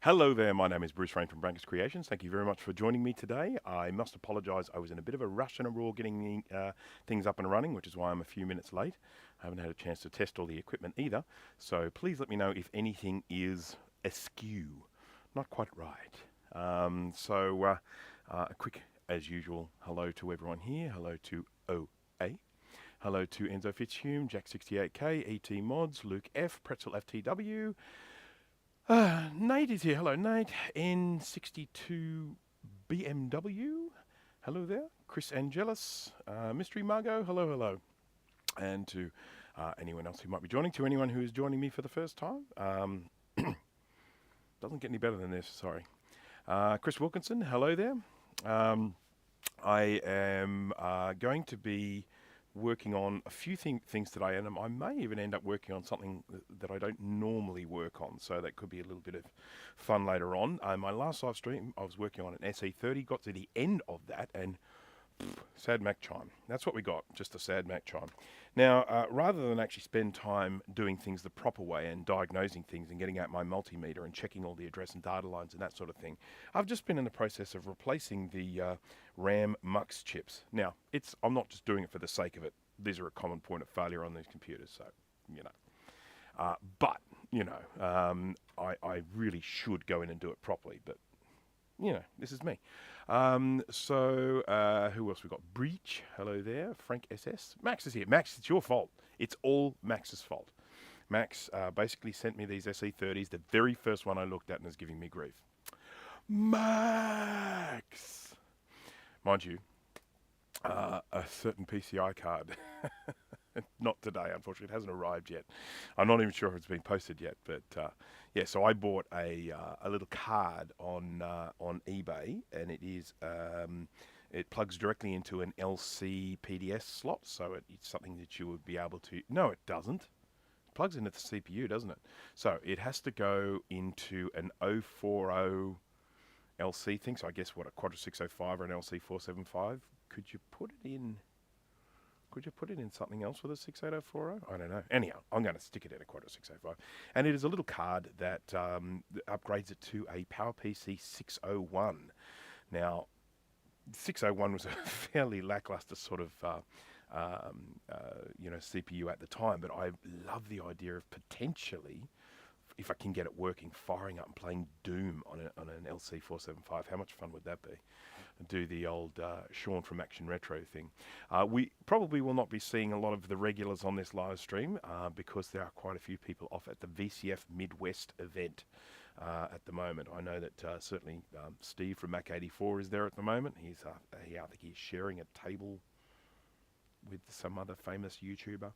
Hello there, my name is Bruce Rain from Brankers Creations. Thank you very much for joining me today. I must apologise, I was in a bit of a rush and a roar getting things up and running, which is why I'm a few minutes late. I haven't had a chance to test all the equipment either, so please let me know if anything is askew, not quite right. A quick, as usual, hello to everyone here. Hello to OA. Hello to Enzo Fitzhume, Jack68K, ET Mods, Luke F, Pretzel FTW. Nate is here. Hello, Nate. N62 BMW. Hello there. Chris Angelis. Mystery Margot. Hello, hello. And to anyone else who might be joining, to anyone who is joining me for the first time. Doesn't get any better than this, sorry. Chris Wilkinson. Hello there. I am going to be working on a few things today, and I may even end up working on something that I don't normally work on, so that could be a little bit of fun later on. My last live stream, I was working on an SE30, got to the end of that, and sad Mac chime. That's what we got, just a sad Mac chime. Now, rather than actually spend time doing things the proper way and diagnosing things and getting out my multimeter and checking all the address and data lines and that sort of thing, I've just been in the process of replacing the RAM MUX chips. Now, I'm not just doing it for the sake of it. These are a common point of failure on these computers, so, you know. I really should go in and do it properly, but this is me. Who else we got? Breach, hello there. Frank SS. Max is here. Max, it's your fault. It's all Max's fault. Max basically sent me these SE30s, the very first one I looked at, and is giving me grief. Max! Mind you, a certain PCI card. Not today, unfortunately. It hasn't arrived yet. I'm not even sure if it's been posted yet, but yeah. So I bought a little card on eBay, and it plugs directly into an LC PDS slot, so it's something that you would be able to. No, it doesn't. It plugs into the CPU, doesn't it? So it has to go into an 040 LC thing. So I guess what, a Quadra 605 or an LC 475? Could you put it in? Could you put it in something else with a 68040? I don't know. Anyhow, I'm going to stick it in a Quadra 605. And it is a little card that upgrades it to a PowerPC 601. Now, 601 was a fairly lackluster sort of CPU at the time, but I love the idea of potentially, if I can get it working, firing up and playing Doom on an LC 475. How much fun would that be? Do the old Sean from Action Retro thing. We probably will not be seeing a lot of the regulars on this live stream because there are quite a few people off at the VCF Midwest event at the moment. I know that certainly Steve from Mac84 is there at the moment. I think he's sharing a table with some other famous YouTuber.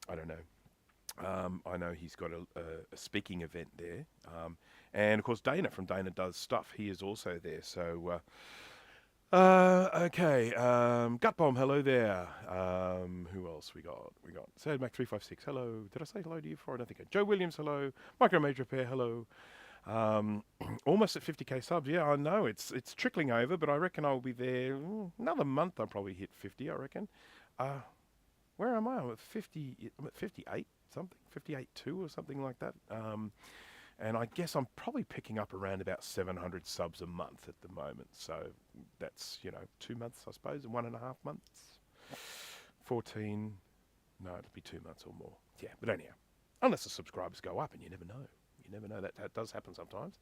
I don't know. I know he's got a speaking event there. And of course Dana from Dana Does Stuff, he is also there. So okay, Gut Bomb, hello there. Who else we got? We got Sad Mac 356, hello. Did I say hello to you before? I don't think I did. Joe Williams, hello. Micro Major Repair, hello. Almost at 50k subs. Yeah, I know it's trickling over, but I reckon I'll be there another month. I'll probably hit 50. I reckon. Where am I? I'm at 50. I'm at 58 something, 58.2 or something like that. And I guess I'm probably picking up around about 700 subs a month at the moment. So that's 2 months, I suppose, and 1.5 months. 14. No, it'll be 2 months or more. Yeah, but anyhow, unless the subscribers go up, and you never know. You never know. That does happen sometimes.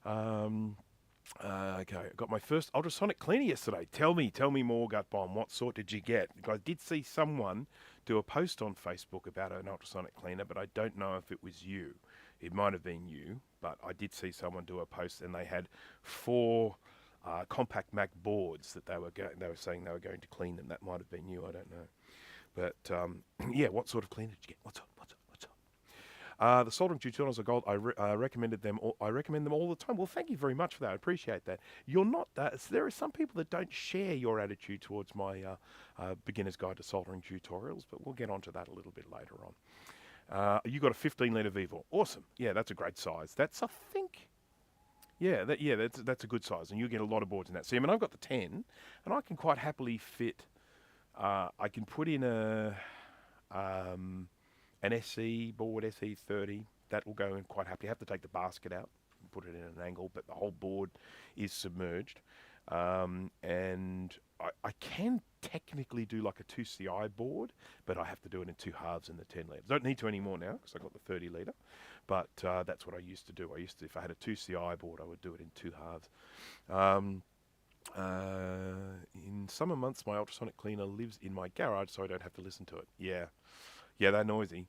Okay, I got my first ultrasonic cleaner yesterday. Tell me more, Gut Bomb. What sort did you get? I did see someone do a post on Facebook about an ultrasonic cleaner, but I don't know if it was you. It might have been you, but I did see someone do a post, and they had 4 compact Mac boards that they were saying they were going to clean them. That might have been you. I don't know, but yeah. What sort of cleaner did you get? What's up? The soldering tutorials are gold. I recommended them. I recommend them all the time. Well, thank you very much for that. I appreciate that. You're not that. There are some people that don't share your attitude towards my beginner's guide to soldering tutorials, but we'll get onto that a little bit later on. You got a 15-litre V4. Awesome. Yeah, that's a great size. That's, I think, that's a good size, and you get a lot of boards in that. See, I mean, I've got the 10, and I can quite happily fit. I can put in an SE board, SE30. That will go in quite happily. I have to take the basket out, put it in an angle, but the whole board is submerged. And I can technically do like a 2CI board, but I have to do it in 2 halves in the 10 litre. Don't need to anymore now because I got the 30 litre, but that's what I used to do. If I had a 2CI board, I would do it in 2 halves. In summer months, my ultrasonic cleaner lives in my garage, so I don't have to listen to it. Yeah, they're noisy.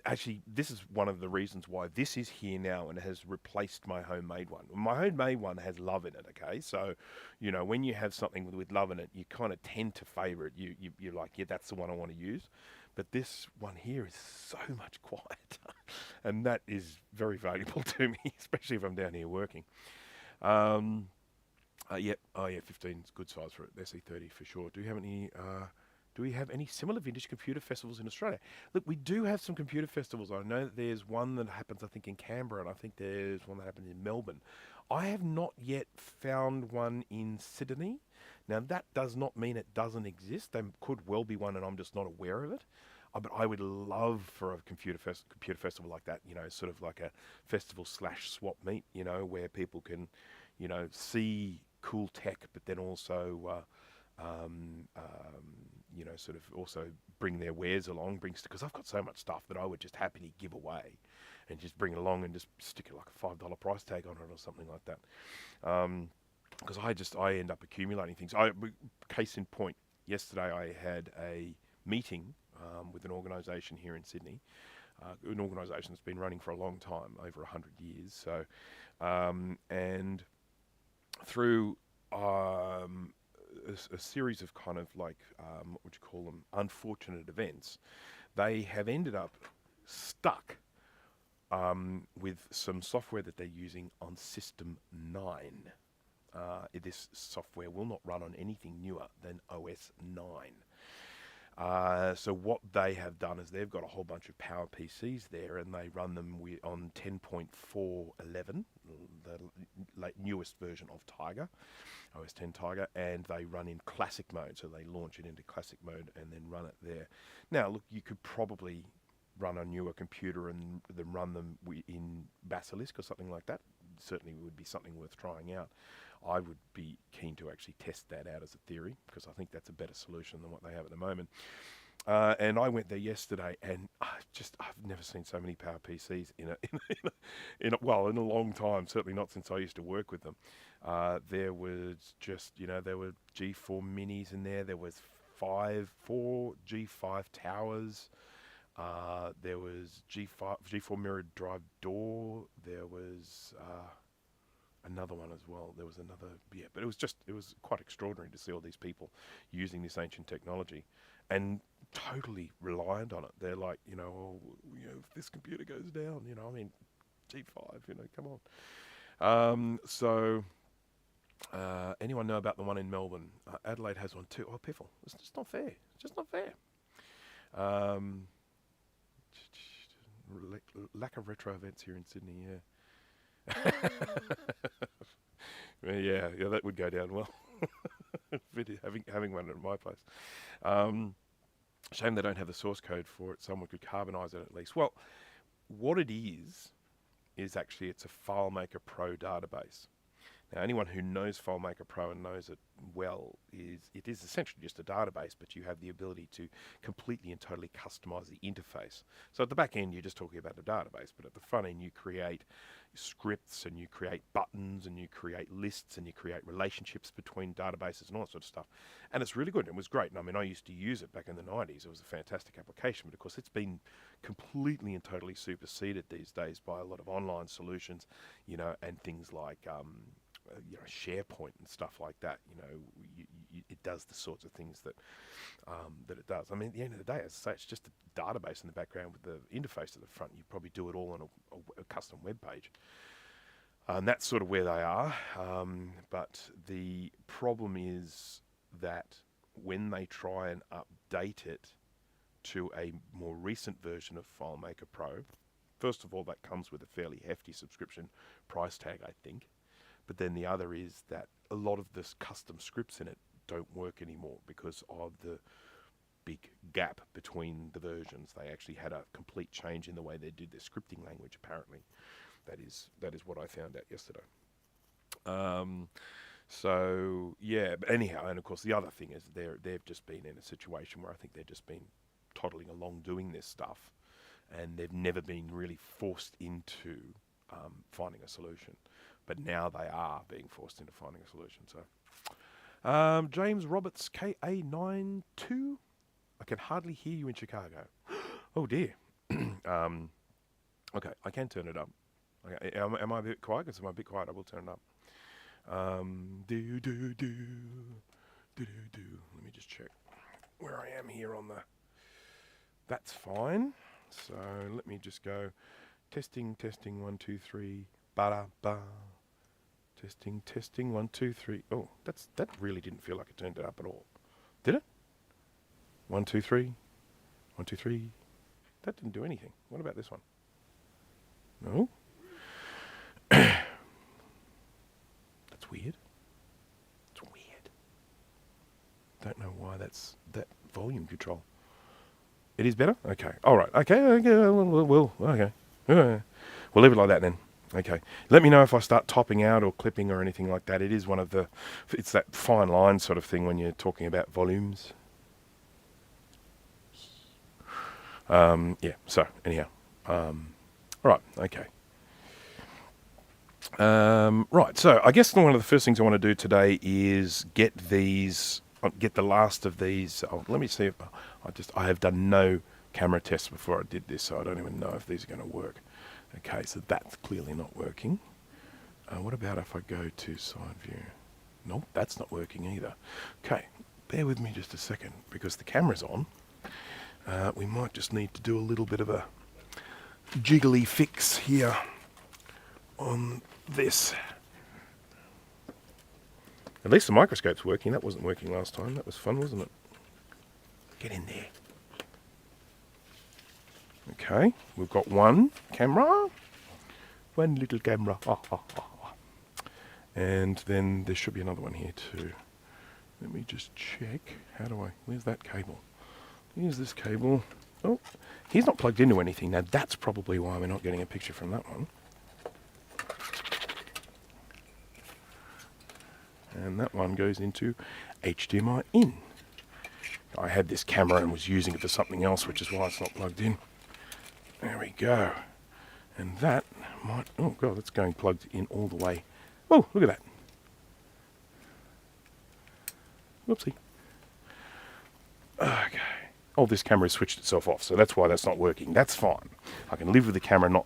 Actually, this is one of the reasons why this is here now and has replaced my homemade one. My homemade one has love in it, okay? So, you know, when you have something with love in it, you kind of tend to favour it. You're like, yeah, that's the one I want to use. But this one here is so much quieter, and that is very valuable to me, especially if I'm down here working. Yep. Oh, yeah, 15 is good size for it. SE30 for sure. Do we have any similar vintage computer festivals in Australia? Look, we do have some computer festivals. I know that there's one that happens, I think, in Canberra, and I think there's one that happens in Melbourne. I have not yet found one in Sydney. Now, that does not mean it doesn't exist. There could well be one, and I'm just not aware of it. But I would love for a computer festival like that, you know, sort of like a festival / swap meet, you know, where people can, you know, see cool tech, but then also you know, sort of also bring their wares along, because I've got so much stuff that I would just happily give away and just bring it along and just stick it like a $5 price tag on it or something like that. Because I end up accumulating things. Case in point, yesterday I had a meeting with an organisation here in Sydney, an organisation that's been running for a long time, over 100 years. So, and through a series of kind of like, what would you call them, unfortunate events, they have ended up stuck with some software that they're using on System 9. This software will not run on anything newer than OS 9. So what they have done is they've got a whole bunch of PowerPCs there, and they run them on 10.4.11, the newest version of Tiger, OS 10 Tiger, and they run in classic mode. So they launch it into classic mode and then run it there. Now, look, you could probably run a newer computer and then run them in Basilisk or something like that. Certainly would be something worth trying out. I would be keen to actually test that out as a theory, because I think that's a better solution than what they have at the moment. And I went there yesterday, and I've never seen so many PowerPCs in a long time. Certainly not since I used to work with them. There was there were G4 minis in there. There was 4 G5 towers. There was G4 mirrored drive door. There was another one as well. There was another, but it was quite extraordinary to see all these people using this ancient technology and totally reliant on it. They're like, if this computer goes down, G5, come on. Anyone know about the one in Melbourne? Adelaide has one too. Oh, piffle. It's just not fair. It's just not fair. Lack of retro events here in Sydney, yeah, that would go down well. having one at my place. Shame they don't have the source code for it. Someone could carbonize it at least. Well, what it is actually it's a FileMaker Pro database. Now, anyone who knows FileMaker Pro and knows it well, it is essentially just a database, but you have the ability to completely and totally customize the interface. So at the back end, you're just talking about a database, but at the front end, you create scripts and you create buttons and you create lists and you create relationships between databases and all that sort of stuff. And it's really good. It was great. And I mean, I used to use it back in the 90s. It was a fantastic application, but of course, it's been completely and totally superseded these days by a lot of online solutions, and things like SharePoint and stuff like that. It does the sorts of things that it does. I mean, at the end of the day, as I say, it's just a database in the background with the interface at the front. You probably do it all on a custom web page. And that's sort of where they are. But the problem is that when they try and update it to a more recent version of FileMaker Pro, first of all, that comes with a fairly hefty subscription price tag, I think. But then the other is that a lot of the custom scripts in it don't work anymore because of the big gap between the versions. They actually had a complete change in the way they did their scripting language, apparently. That is what I found out yesterday. So yeah, but anyhow, and of course the other thing is they've just been in a situation where I think they've just been toddling along doing this stuff, and they've never been really forced into finding a solution. But now they are being forced into finding a solution. So, James Roberts KA92, I can hardly hear you in Chicago. Oh dear. Okay, I can turn it up. Okay, am I a bit quiet? Because if I'm a bit quiet, I will turn it up. Do. Let me just check where I am here on the. That's fine. So let me just go. Testing. 1, 2, 3. Ba ba. Testing. 1, 2, 3. Oh, that really didn't feel like it turned it up at all. Did it? 1, 2, 3. 1, 2, 3. That didn't do anything. What about this one? No. That's weird. It's weird. Don't know why that's that volume control. It is better? Okay. All right. Okay. Okay. We'll leave it like that then. Okay. Let me know if I start topping out or clipping or anything like that. It is one of the... It's that fine line sort of thing when you're talking about volumes. Yeah. So, anyhow. All right. Okay. Right. So, I guess one of the first things I want to do today is get the last of these. Oh, let me see if I have done no camera tests before I did this, so I don't even know if these are going to work. Okay, so that's clearly not working. What about if I go to side view? Nope, that's not working either. Okay, bear with me just a second because the camera's on. We might just need to do a little bit of a jiggly fix here on this. At least the microscope's working. That wasn't working last time. That was fun, wasn't it? Get in there. Okay, we've got one camera. One little camera. And then there should be another one here too. Let me just check. Where's that cable? Here's this cable. Oh, he's not plugged into anything. Now that's probably why we're not getting a picture from that one. And that one goes into HDMI in. I had this camera and was using it for something else, which is why it's not plugged in. There we go. And that might... Oh, God, that's going plugged in all the way. Oh, look at that. Whoopsie. Okay. Oh, this camera has switched itself off, so that's why that's not working. That's fine. I can live with the camera not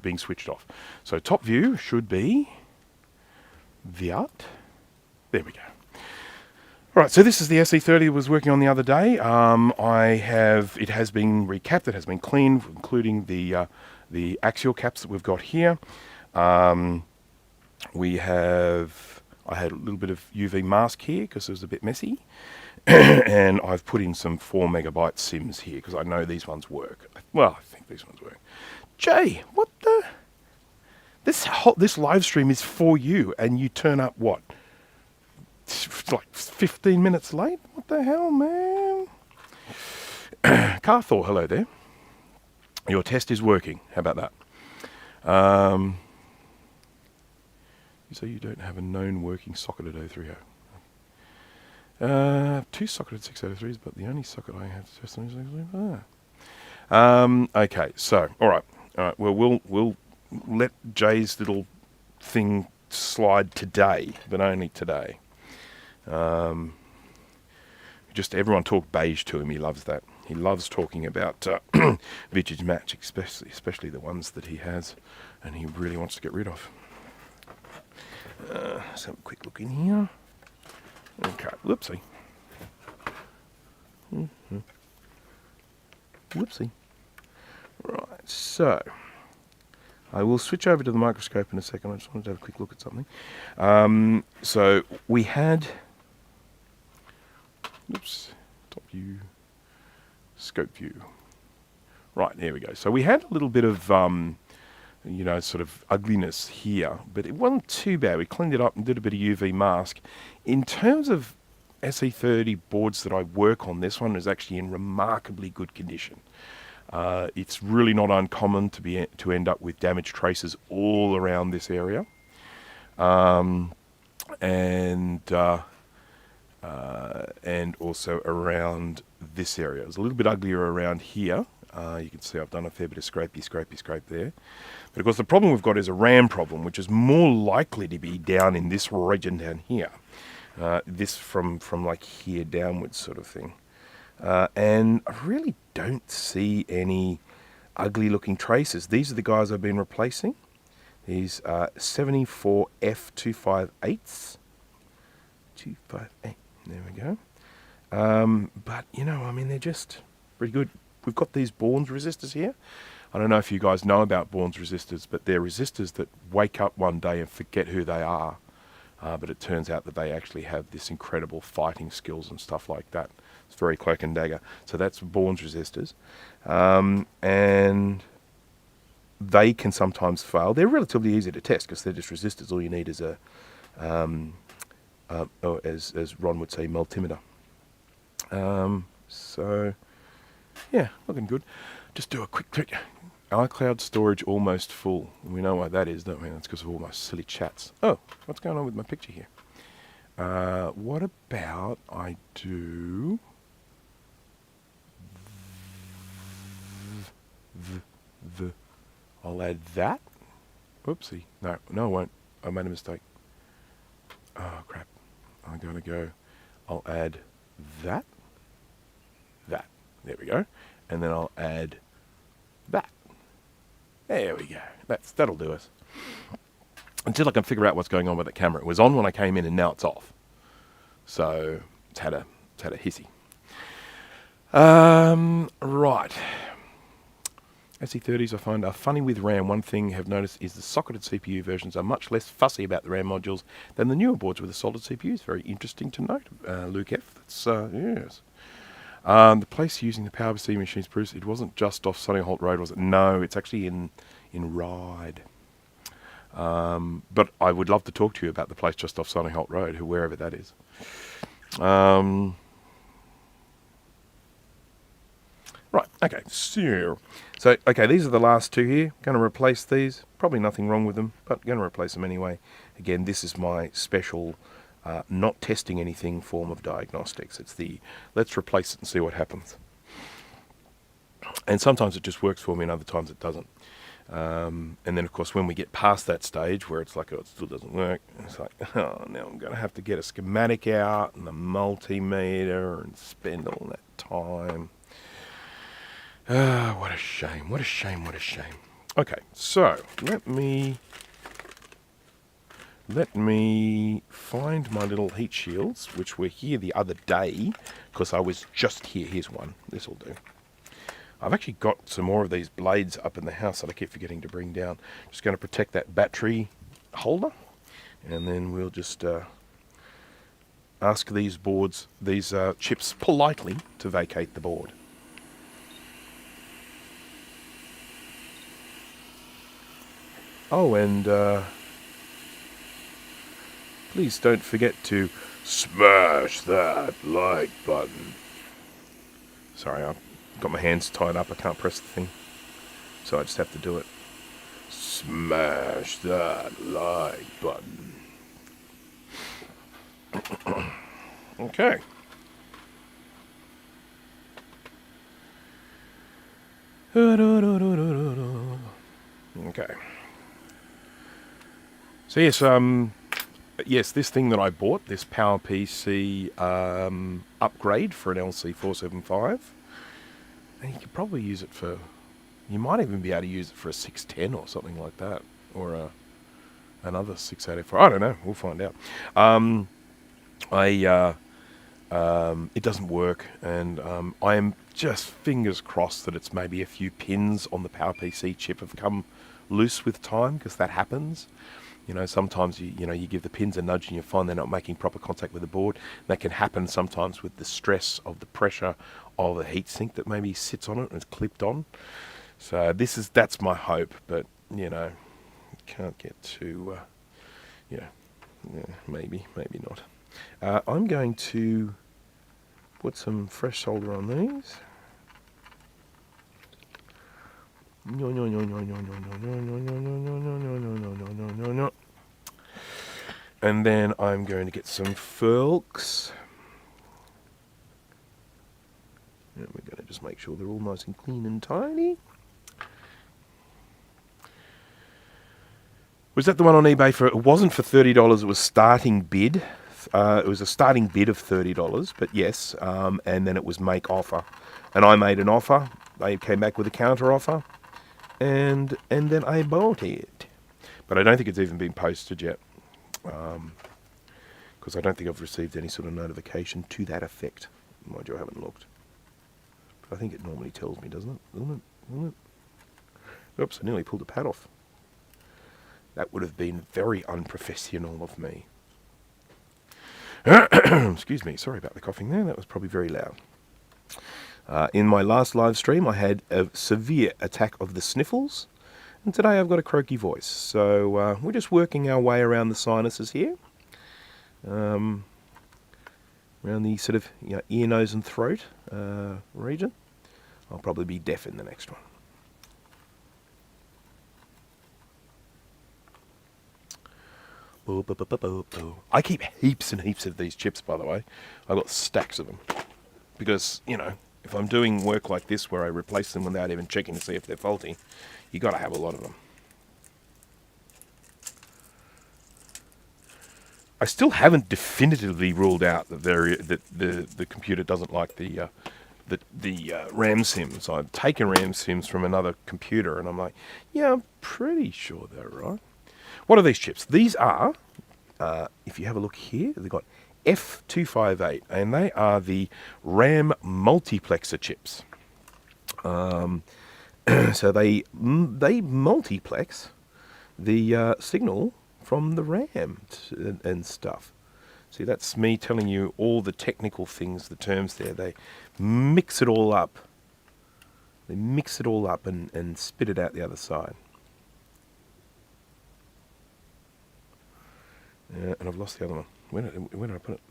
being switched off. So top view should be... that. There we go. All right, so this is the SE30 I was working on the other day. It has been recapped, it has been cleaned, including the axial caps that we've got here. I had a little bit of UV mask here because it was a bit messy. And I've put in some 4 megabyte sims here because I know these ones work. Well, I think these ones work. Jay, what the? This live stream is for you, and you turn up what? Like 15 minutes late? What the hell, man? Carthor, hello there. Your test is working. How about that? So you don't have a known working socket at 030. 2 socketed 603s, but the only socket I have to test on is okay, so all right. Well, we'll let Jay's little thing slide today, but only today. Just everyone talk beige to him. He loves that. He loves talking about vintage match, especially the ones that he has, and he really wants to get rid of. Let's have a quick look in here. Okay, whoopsie. Whoopsie. Right, so I will switch over to the microscope in a second. I just wanted to have a quick look at something. So we had, top view, scope view. Right, there we go. So we had a little bit of, sort of ugliness here, but it wasn't too bad. We cleaned it up and did a bit of UV mask. In terms of SE30 boards that I work on, this one is actually in remarkably good condition. It's really not uncommon to end up with damage traces all around this area, and also around this area. It's a little bit uglier around here. You can see I've done a fair bit of scrape there. But of course the problem we've got is a RAM problem, which is more likely to be down in this region down here. This from like here downwards sort of thing. And I really don't see any ugly looking traces. These are the guys I've been replacing. These 74 F258s. 258. There we go. But, you know, I mean, they're just pretty good. We've got these Bourne's resistors here. I don't know if you guys know about Bourne's resistors, but they're resistors that wake up one day and forget who they are. But it turns out that they actually have this incredible fighting skills and stuff like that. It's very cloak and dagger. So that's Bourne's resistors. And they can sometimes fail. They're relatively easy to test because they're just resistors. All you need is a, as Ron would say, multimeter. So, yeah, looking good. Just do a quick trick. iCloud storage almost full. We know why that is, don't we? That's because of all my silly chats. Oh, what's going on with my picture here? What about I do... I'll add that. Whoopsie. No, I won't. I made a mistake. Oh, crap. I'm going to go... I'll add that. That. There we go. And then I'll add that. There we go. That'll do us. Until I can figure out what's going on with the camera. It was on when I came in and now it's off. So it's had a hissy. Right. SC30s I find are funny with RAM. One thing I've noticed is the socketed CPU versions are much less fussy about the RAM modules than the newer boards with the soldered CPUs. Very interesting to note, Luke F. That's, yes. The place using the PowerPC machines proves it wasn't just off Sonny Holt Road, was it? No, it's actually in Ryde. But I would love to talk to you about the place just off Sonny Holt Road, wherever that is. Right, okay, so, okay, these are the last two here. Going to replace these. Probably nothing wrong with them, but going to replace them anyway. Again, this is my special not testing anything form of diagnostics. It's the let's replace it and see what happens. And sometimes it just works for me and other times it doesn't. And then, of course, when we get past that stage where it's like, oh, it still doesn't work, it's like, oh, now I'm going to have to get a schematic out and the multimeter and spend all that time. What a shame, what a shame, what a shame. Okay, so let me find my little heat shields, which were here the other day, because I was just here. Here's one. This will do. I've actually got some more of these blades up in the house that I keep forgetting to bring down. Just going to protect that battery holder, and then we'll just ask these chips politely to vacate the board. Oh, and please don't forget to smash that like button. Sorry, I've got my hands tied up. I can't press the thing, so I just have to do it. Smash that like button. Okay. Okay. So yes, this thing that I bought, this PowerPC upgrade for an LC475, and you could probably use it for, you might even be able to use it for a 610 or something like that, or another 684. I don't know. We'll find out. It doesn't work, and I am just fingers crossed that it's maybe a few pins on the PowerPC chip have come loose with time, because that happens. You know, sometimes you give the pins a nudge and you find they're not making proper contact with the board. That can happen sometimes with the stress of the pressure of the heatsink that maybe sits on it and it's clipped on. So that's my hope, but you know, can't get too, maybe not. I'm going to put some fresh solder on these. And then I'm going to get some Felks. And we're going to just make sure they're all nice and clean and tidy. Was that the one on eBay for? It wasn't for $30. It was starting bid. It was a starting bid of $30, but yes. And then it was make offer, and I made an offer. They came back with a counter offer, and then I bought it. But I don't think it's even been posted yet, because I don't think I've received any sort of notification to that effect. Mind you, I haven't looked. But I think it normally tells me, doesn't it? Doesn't it? Oops! I nearly pulled the pad off. That would have been very unprofessional of me. Excuse me, sorry about the coughing there. That was probably very loud. In my last live stream, I had a severe attack of the sniffles. And today I've got a croaky voice. So we're just working our way around the sinuses here. Around the sort of ear, nose and throat region. I'll probably be deaf in the next one. I keep heaps and heaps of these chips, by the way. I've got stacks of them. Because, if I'm doing work like this where I replace them without even checking to see if they're faulty, you got to have a lot of them. I still haven't definitively ruled out that the computer doesn't like the RAM sims. I've taken RAM sims from another computer, and I'm like, yeah, I'm pretty sure they're right. What are these chips? These are, if you have a look here, they've got F258, and they are the RAM multiplexer chips. So they multiplex the signal from the RAM and stuff. See, that's me telling you all the technical things, the terms there. They mix it all up. They mix it all up and spit it out the other side. And I've lost the other one. Where did I put it?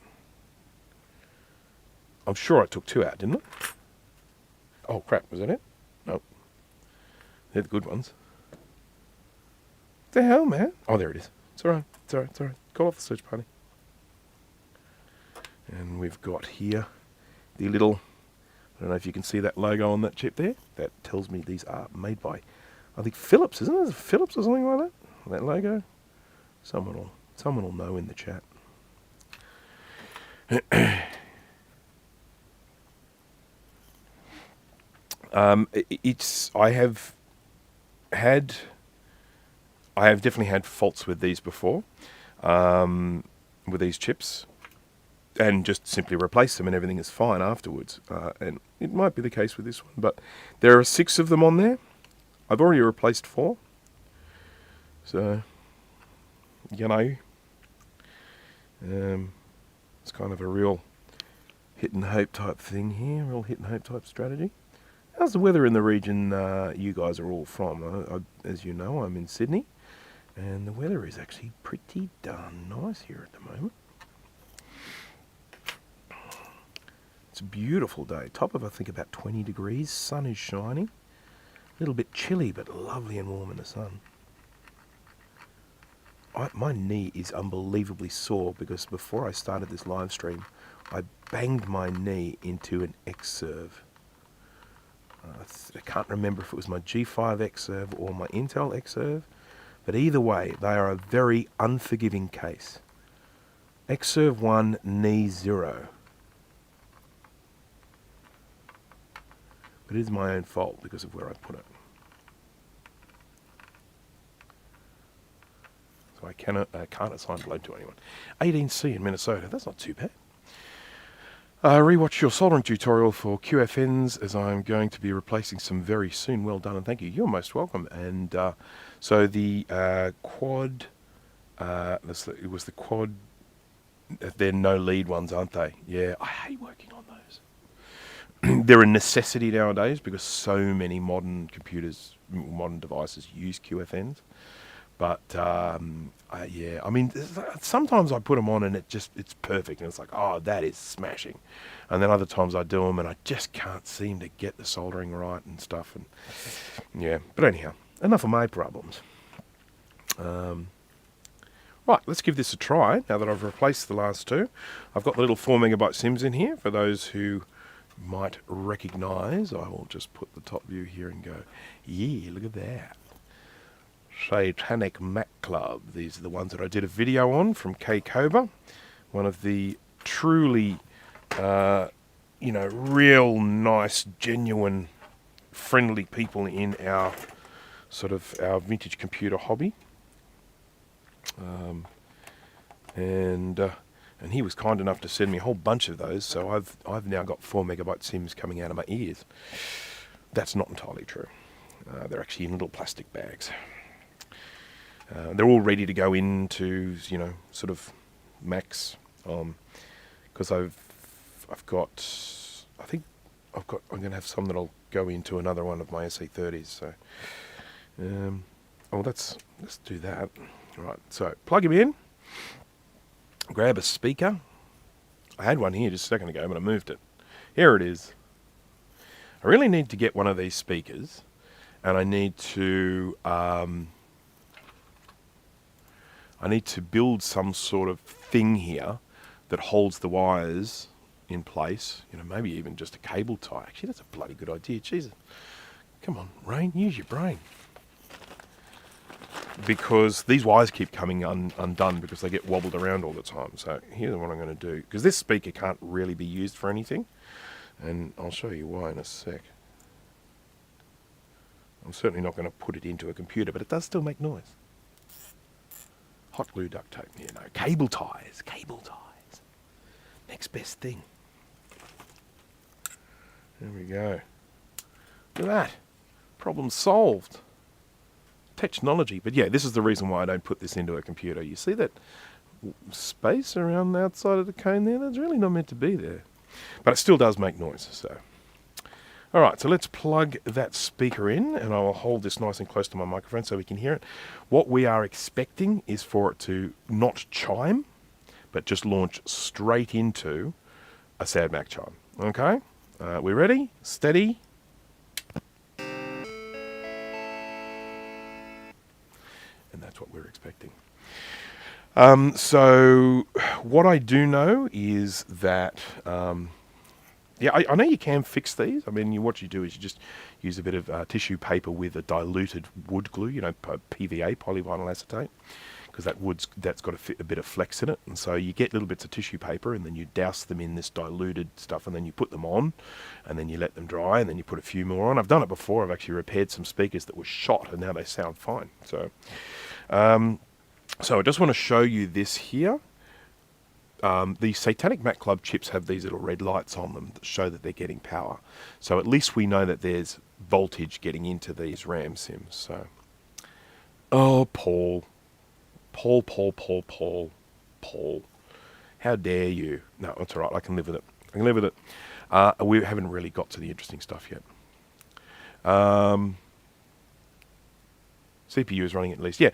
I'm sure I took two out, didn't I? Oh, crap. Was that it? No. They're the good ones. What the hell, man? Oh, there it is. It's alright. It's alright. It's alright. Call off the search party. And we've got here the little... I don't know if you can see that logo on that chip there. That tells me these are made by, I think, Philips, isn't it? Philips or something like that? That logo? Someone will know in the chat. I have definitely had faults with these before, with these chips, and just simply replace them and everything is fine afterwards. And it might be the case with this one, but there are 6 of them on there. I've already replaced 4. So, it's kind of a real hit and hope type thing here, real hit and hope type strategy. How's the weather in the region you guys are all from? As you know, I'm in Sydney, and the weather is actually pretty darn nice here at the moment. It's a beautiful day. Top of, I think, about 20 degrees. Sun is shining. A little bit chilly, but lovely and warm in the sun. My knee is unbelievably sore because before I started this live stream, I banged my knee into an X-Serve. I can't remember if it was my G5 X-Serve or my Intel X-Serve, but either way, they are a very unforgiving case. X-Serve 1, knee 0. But it is my own fault because of where I put it. So I can't assign blood to anyone. 18C in Minnesota, that's not too bad. Rewatch your soldering tutorial for QFNs as I'm going to be replacing some very soon. Well done and thank you. You're most welcome. And so the quad, it was the quad, they're no lead ones, aren't they? Yeah, I hate working on those. They're a necessity nowadays because so many modern computers, modern devices use QFNs. But yeah, I mean, sometimes I put them on and it's perfect, and it's like, oh, that is smashing. And then other times I do them and I just can't seem to get the soldering right and stuff. And yeah, but anyhow, enough of my problems. Right, let's give this a try now that I've replaced the last two. I've got the little 4 megabyte sims in here for those who might recognise. I will just put the top view here and go, yeah, look at that. Satanic Mac Club. These are the ones that I did a video on from K-Koba, one of the truly, real nice, genuine, friendly people in our our vintage computer hobby. And he was kind enough to send me a whole bunch of those, so I've now got 4 megabyte sims coming out of my ears. That's not entirely true. They're actually in little plastic bags. They're all ready to go into, Macs, because I'm going to have some that'll go into another one of my SE30s. So, let's do that. All right, so plug him in. Grab a speaker. I had one here just a second ago, but I moved it. Here it is. I really need to get one of these speakers, and I need to build some sort of thing here that holds the wires in place. Maybe even just a cable tie. Actually, that's a bloody good idea. Jesus. Come on, Rain, use your brain. Because these wires keep coming undone because they get wobbled around all the time. So here's what I'm going to do. Because this speaker can't really be used for anything. And I'll show you why in a sec. I'm certainly not going to put it into a computer, but it does still make noise. Hot glue duct tape. Cable ties. Cable ties. Next best thing. There we go. Look at that. Problem solved. Technology. But yeah, this is the reason why I don't put this into a computer. You see that space around the outside of the cone there? That's really not meant to be there. But it still does make noise. So, all right, so let's plug that speaker in, and I will hold this nice and close to my microphone so we can hear it. What we are expecting is for it to not chime, but just launch straight into a Sad Mac chime. Okay? We ready? Steady. And that's what we're expecting. So what I do know is that, I know you can fix these. I mean, what you do is you just use a bit of tissue paper with a diluted wood glue, PVA, polyvinyl acetate, because that's got a bit of flex in it. And so you get little bits of tissue paper and then you douse them in this diluted stuff and then you put them on and then you let them dry and then you put a few more on. I've done it before. I've actually repaired some speakers that were shot and now they sound fine. So I just want to show you this here. The Satanic Mac Club chips have these little red lights on them that show that they're getting power. So at least we know that there's voltage getting into these RAM sims. So, oh, Paul. How dare you? No, it's all right. I can live with it. We haven't really got to the interesting stuff yet. CPU is running at least. Yeah,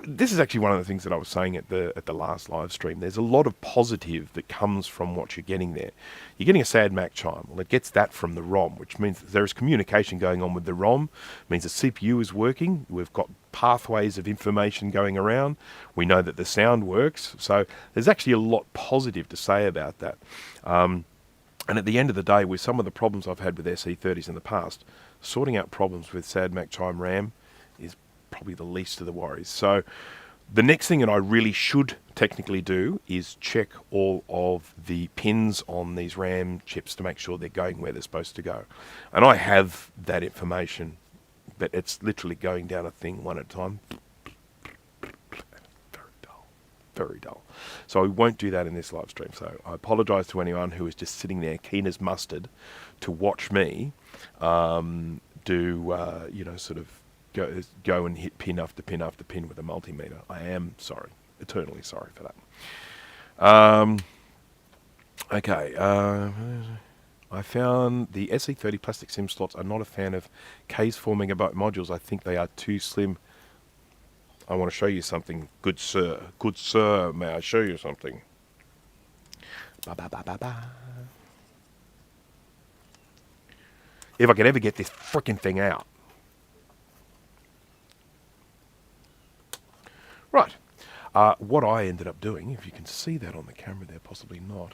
this is actually one of the things that I was saying at the last live stream. There's a lot of positive that comes from what you're getting there. You're getting a Sad Mac chime. Well, it gets that from the ROM, which means that there is communication going on with the ROM. It means the CPU is working. We've got pathways of information going around. We know that the sound works. So there's actually a lot positive to say about that. And at the end of the day, with some of the problems I've had with SE30s in the past, sorting out problems with Sad Mac chime RAM is probably the least of the worries. So the next thing that I really should technically do is check all of the pins on these RAM chips to make sure they're going where they're supposed to go. And I have that information, but it's literally going down a thing one at a time. Very dull. So I won't do that in this live stream. So I apologise to anyone who is just sitting there keen as mustard to watch me go and hit pin after pin after pin with a multimeter. I am sorry, eternally sorry for that. Okay, I found the SE30 plastic SIM slots. I'm not a fan of K's 4 megabyte modules. I think they are too slim. I want to show you something. Good sir. Good sir, may I show you something? Ba, ba, ba, ba, ba. If I could ever get this frickin' thing out. Right. What I ended up doing, if you can see that on the camera there, possibly not.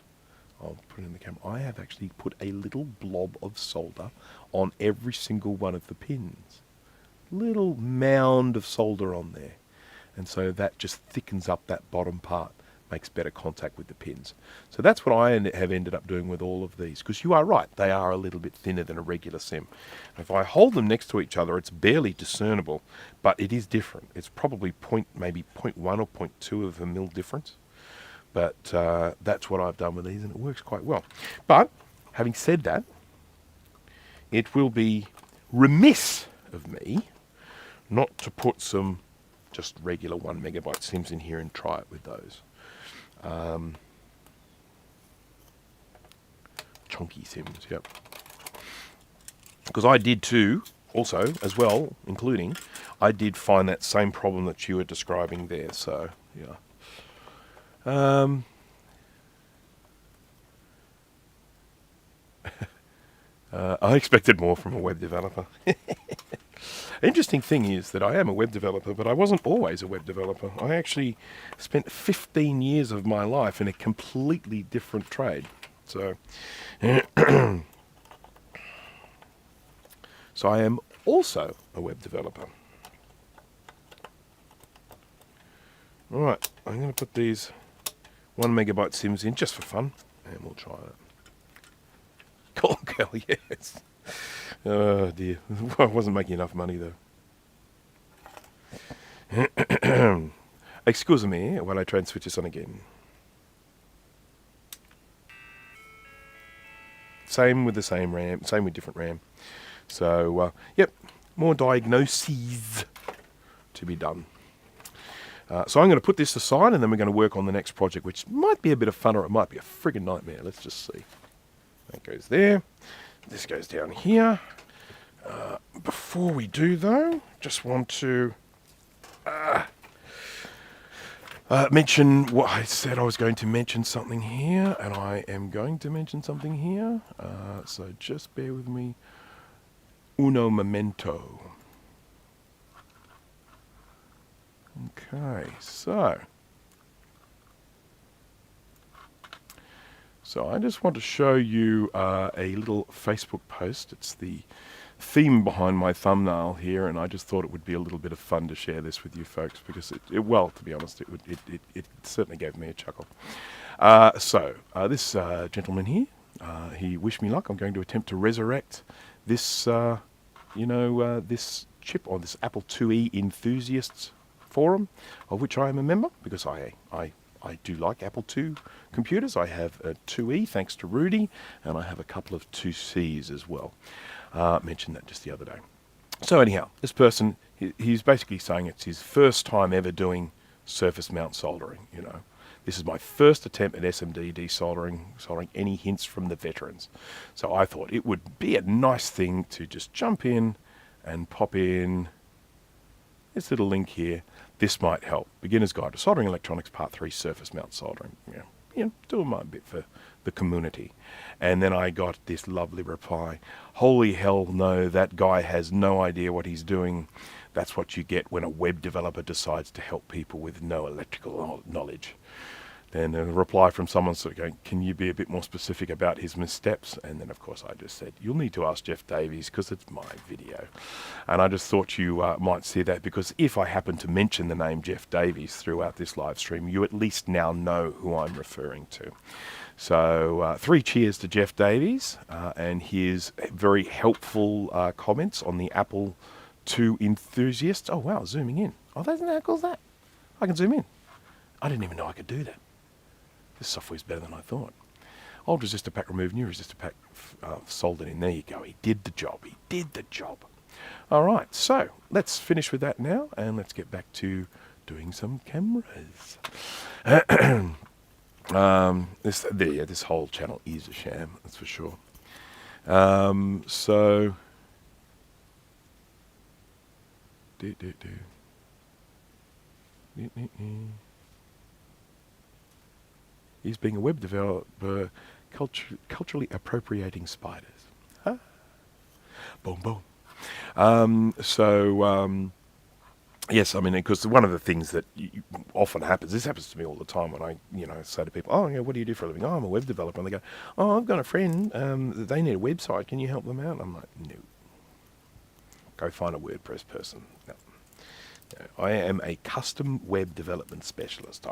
I'll put it in the camera. I have actually put a little blob of solder on every single one of the pins. Little mound of solder on there. And so that just thickens up that bottom part, makes better contact with the pins. So that's what I have ended up doing with all of these, because you are right, they are a little bit thinner than a regular SIM. If I hold them next to each other, it's barely discernible, but it is different. It's probably maybe 0.1 or 0.2 of a mil difference. But that's what I've done with these, and it works quite well. But having said that, it will be remiss of me not to put some just regular 1 megabyte SIMs in here and try it with those. Chunky SIMs, yep. Because I did too, also, as well, including, I did find that same problem that you were describing there, so, yeah. I expected more from a web developer. Interesting thing is that I am a web developer, but I wasn't always a web developer. I actually spent 15 years of my life in a completely different trade. So, so I am also a web developer. All right, I'm going to put these 1 megabyte SIMs in just for fun, and we'll try it. Call girl, yes. Oh dear, I wasn't making enough money though. Excuse me while I try and switch this on again. Same with the same RAM, same with different RAM. So, yep, more diagnoses to be done. So I'm going to put this aside, and then we're going to work on the next project, which might be a bit of fun, or it might be a friggin' nightmare. Let's just see. That goes there. This goes down here. Before we do, though, just want to mention what I said. I was going to mention something here, and I am going to mention something here. So just bear with me. Uno momento. Okay, so I just want to show you a little Facebook post. It's the theme behind my thumbnail here, and I just thought it would be a little bit of fun to share this with you folks, because well, to be honest, it certainly gave me a chuckle. This gentleman here, he wished me luck. I'm going to attempt to resurrect this, this chip on this Apple IIe enthusiasts forum, of which I am a member, because I do like Apple II computers. I have a 2E thanks to Rudy, and I have a couple of 2Cs as well. Mentioned that just the other day. So anyhow, this person, he's basically saying it's his first time ever doing surface mount soldering. You know, this is my first attempt at SMD desoldering, soldering any hints from the veterans. So I thought it would be a nice thing to just jump in and pop in this little link here. This might help. Beginner's Guide to Soldering Electronics, Part 3, Surface Mount Soldering. Yeah, doing my bit for the community. And then I got this lovely reply. Holy hell no, that guy has no idea what he's doing. That's what you get when a web developer decides to help people with no electrical knowledge. Then a reply from someone sort of going, can you be a bit more specific about his missteps? And then, of course, I just said, you'll need to ask Jeff Davies, because it's my video. And I just thought you might see that, because if I happen to mention the name Jeff Davies throughout this live stream, you at least now know who I'm referring to. So 3 cheers to Jeff Davies and his very helpful comments on the Apple II enthusiasts. Oh, wow, zooming in. Oh, isn't that how cool is that? I can zoom in. I didn't even know I could do that. This software's better than I thought. Old resistor pack removed, new resistor pack soldered in. There you go. He did the job. He did the job. All right, so let's finish with that now, and let's get back to doing some cameras. This whole channel is a sham, that's for sure. Is being a web developer culturally appropriating spiders? Huh? Boom, boom. Yes, I mean, because one of the things that often happens, this happens to me all the time when I, say to people, oh, yeah, what do you do for a living? Oh, I'm a web developer. And they go, oh, I've got a friend, they need a website. Can you help them out? I'm like, no. Go find a WordPress person. No. I am a custom web development specialist.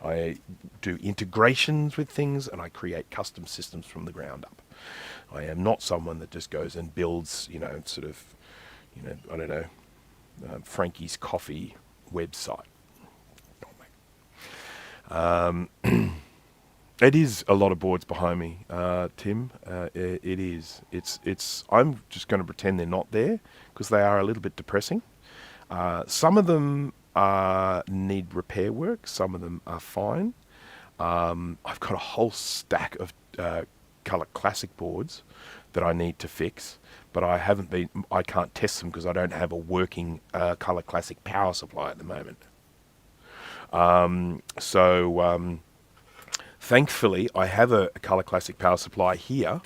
I do integrations with things and I create custom systems from the ground up. I am not someone that just goes and builds, I don't know, Frankie's Coffee website. It is a lot of boards behind me, Tim. It is. It's. I'm just going to pretend they're not there because they are a little bit depressing. Some of them need repair work. Some of them are fine. I've got a whole stack of Color Classic boards that I need to fix, but I can't test them because I don't have a working Color Classic power supply at the moment. Thankfully, I have a Color Classic power supply here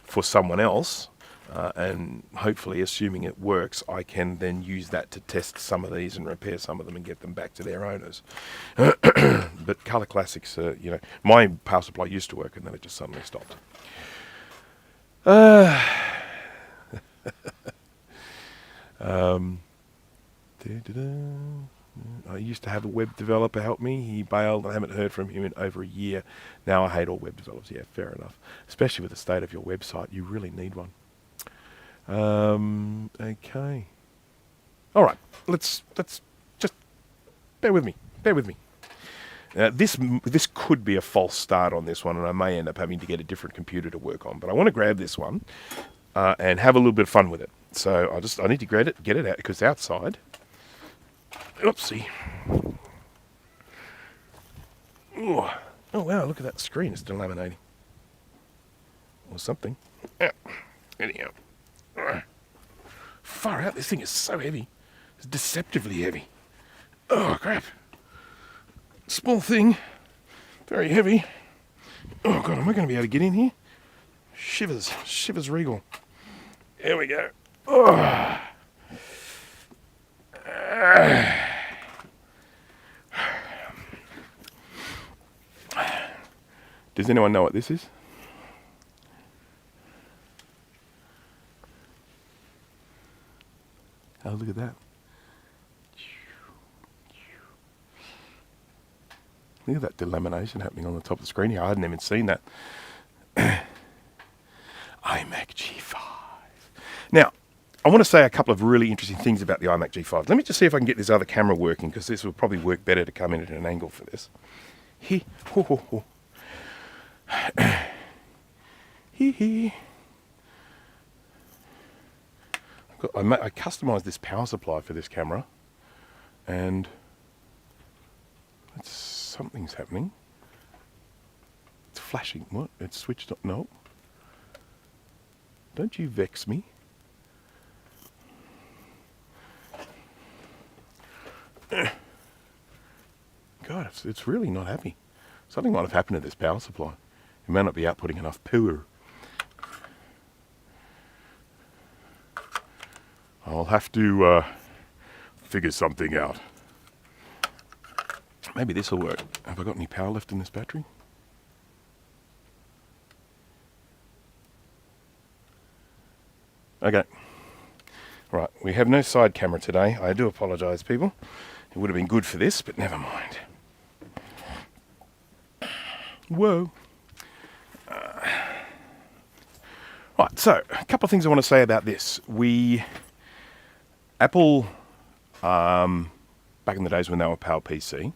for someone else, and hopefully, assuming it works, I can then use that to test some of these and repair some of them and get them back to their owners. But Color Classics, my power supply used to work and then it just suddenly stopped. I used to have a web developer help me. He bailed. I haven't heard from him in over a year. Now I hate all web developers. Yeah, fair enough. Especially with the state of your website. You really need one. Okay. All right. Let's just bear with me. This could be a false start on this one, and I may end up having to get a different computer to work on. But I want to grab this one and have a little bit of fun with it. So I need to get it out because outside. Oopsie. Oh wow! Look at that screen. It's still laminating, or something. Yeah. Anyhow. Far out. This thing is so heavy. It's deceptively heavy. Oh crap! Small thing, very heavy. Oh god, am I going to be able to get in here? Shivers regal. Here we go. Oh. Does anyone know what this is? Oh, look at that. Look at that delamination happening on the top of the screen here. I hadn't even seen that. iMac G5. Now, I want to say a couple of really interesting things about the iMac G5. Let me just see if I can get this other camera working, because this will probably work better to come in at an angle for this. Hee. Ho, ho, ho. Hee. I customized this power supply for this camera, and something's happening. It's flashing. What? It's switched on. No. Don't you vex me. God, it's really not happy. Something might have happened to this power supply. It may not be outputting enough power. I'll have to figure something out. Maybe this will work. Have I got any power left in this battery? Okay. Right, we have no side camera today. I do apologise, people. It would have been good for this, but never mind. Whoa. Right, so a couple of things I want to say about this. Apple, back in the days when they were PowerPC,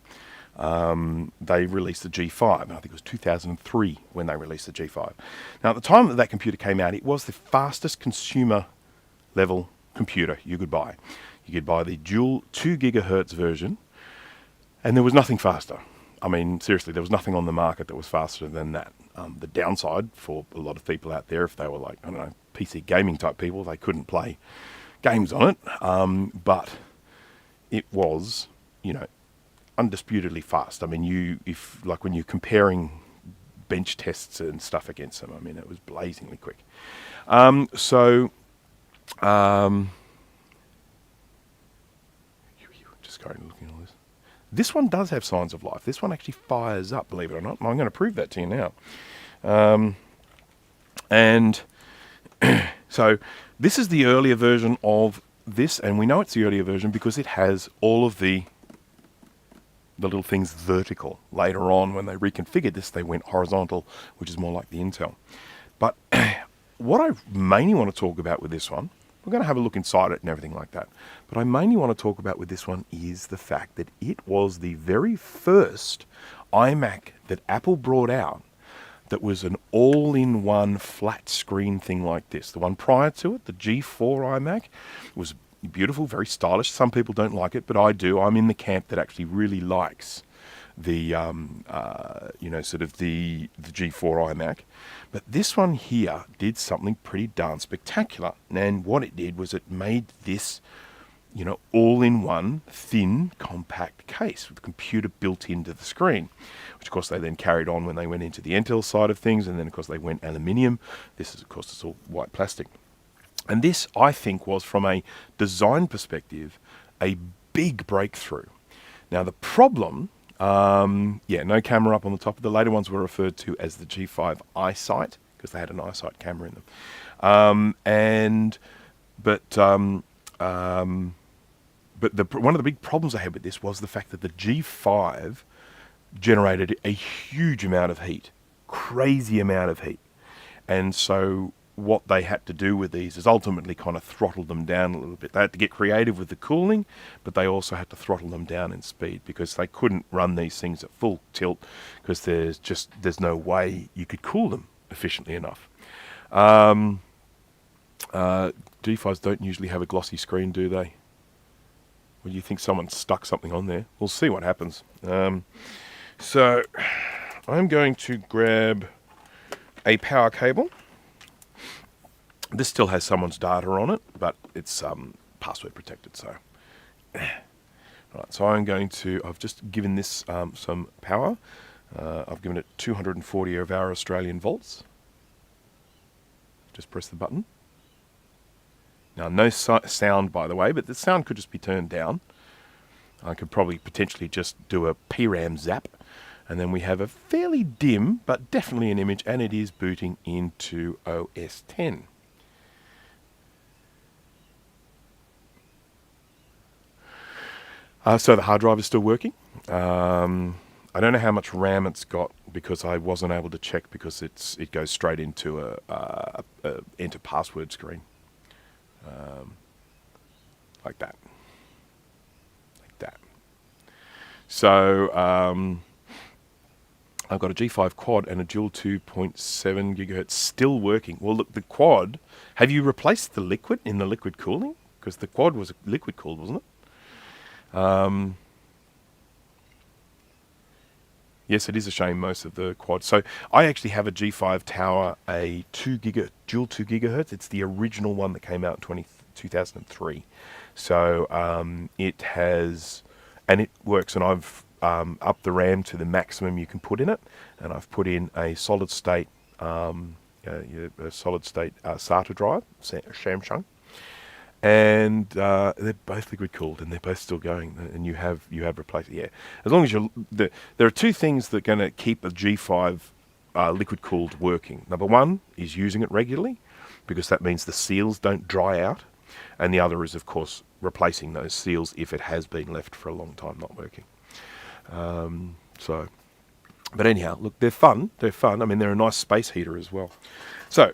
they released the G5. I think it was 2003 when they released the G5. Now, at the time that computer came out, it was the fastest consumer level computer you could buy. You could buy the dual 2 gigahertz version, and there was nothing faster. I mean, seriously, there was nothing on the market that was faster than that. The downside for a lot of people out there, if they were like, I don't know, PC gaming type people, they couldn't play games on it. But it was, undisputedly fast. I mean, like when you're comparing bench tests and stuff against them, I mean, it was blazingly quick. Just going and looking at all this. This one does have signs of life. This one actually fires up, believe it or not. And I'm going to prove that to you now. And so this is the earlier version of this, and we know it's the earlier version because it has all of the little things vertical. Later on, when they reconfigured this, they went horizontal, which is more like the Intel. But what I mainly want to talk about with this one, we're going to have a look inside it and everything like that, but I mainly want to talk about with this one is the fact that it was the very first iMac that Apple brought out that was an all-in-one flat screen thing like this. The one prior to it, the G4 iMac, was beautiful, very stylish. Some people don't like it, but I do. I'm in the camp that actually really likes the, sort of the G4 iMac. But this one here did something pretty darn spectacular. And what it did was it made this, all-in-one, thin, compact case with a computer built into the screen, which of course they then carried on when they went into the Intel side of things, and then of course they went aluminium. This is, of course, it's all white plastic. And this, I think, was from a design perspective, a big breakthrough. Now the problem, no camera up on the top. The later ones were referred to as the G5 iSight because they had an iSight camera in them. But one of the big problems I had with this was the fact that the G5 generated a huge amount of heat, crazy amount of heat. And so what they had to do with these is ultimately kind of throttle them down a little bit. They had to get creative with the cooling, but they also had to throttle them down in speed because they couldn't run these things at full tilt because there's no way you could cool them efficiently enough. G5s don't usually have a glossy screen, do they? Well, you think someone stuck something on there? We'll see what happens. So I'm going to grab a power cable. This still has someone's data on it, but it's password protected. So, right. So I've just given this some power. I've given it 240 of our Australian volts. Just press the button. Now, no sound, by the way, but the sound could just be turned down. I could probably potentially just do a PRAM zap, and then we have a fairly dim, but definitely an image, and it is booting into OS 10. So the hard drive is still working. I don't know how much RAM it's got because I wasn't able to check because it goes straight into a enter password screen. Like that. So I've got a G5 quad and a dual 2.7 gigahertz still working. Well, look, the quad, have you replaced the liquid in the liquid cooling? Because the quad was liquid cooled, wasn't it? Yes, it is a shame most of the quad. So I actually have a G5 tower, a dual 2 gigahertz. It's the original one that came out in 2003. So it has, and it works, and I've upped the RAM to the maximum you can put in it, and I've put in a solid state SATA drive, Samsung. And they're both liquid cooled, and they're both still going. And you have replaced it. Yeah, as long as there are two things that are going to keep a G5 liquid cooled working. Number one is using it regularly, because that means the seals don't dry out, and the other is, of course, replacing those seals if it has been left for a long time not working. But anyhow, look, they're fun. I mean, they're a nice space heater as well. So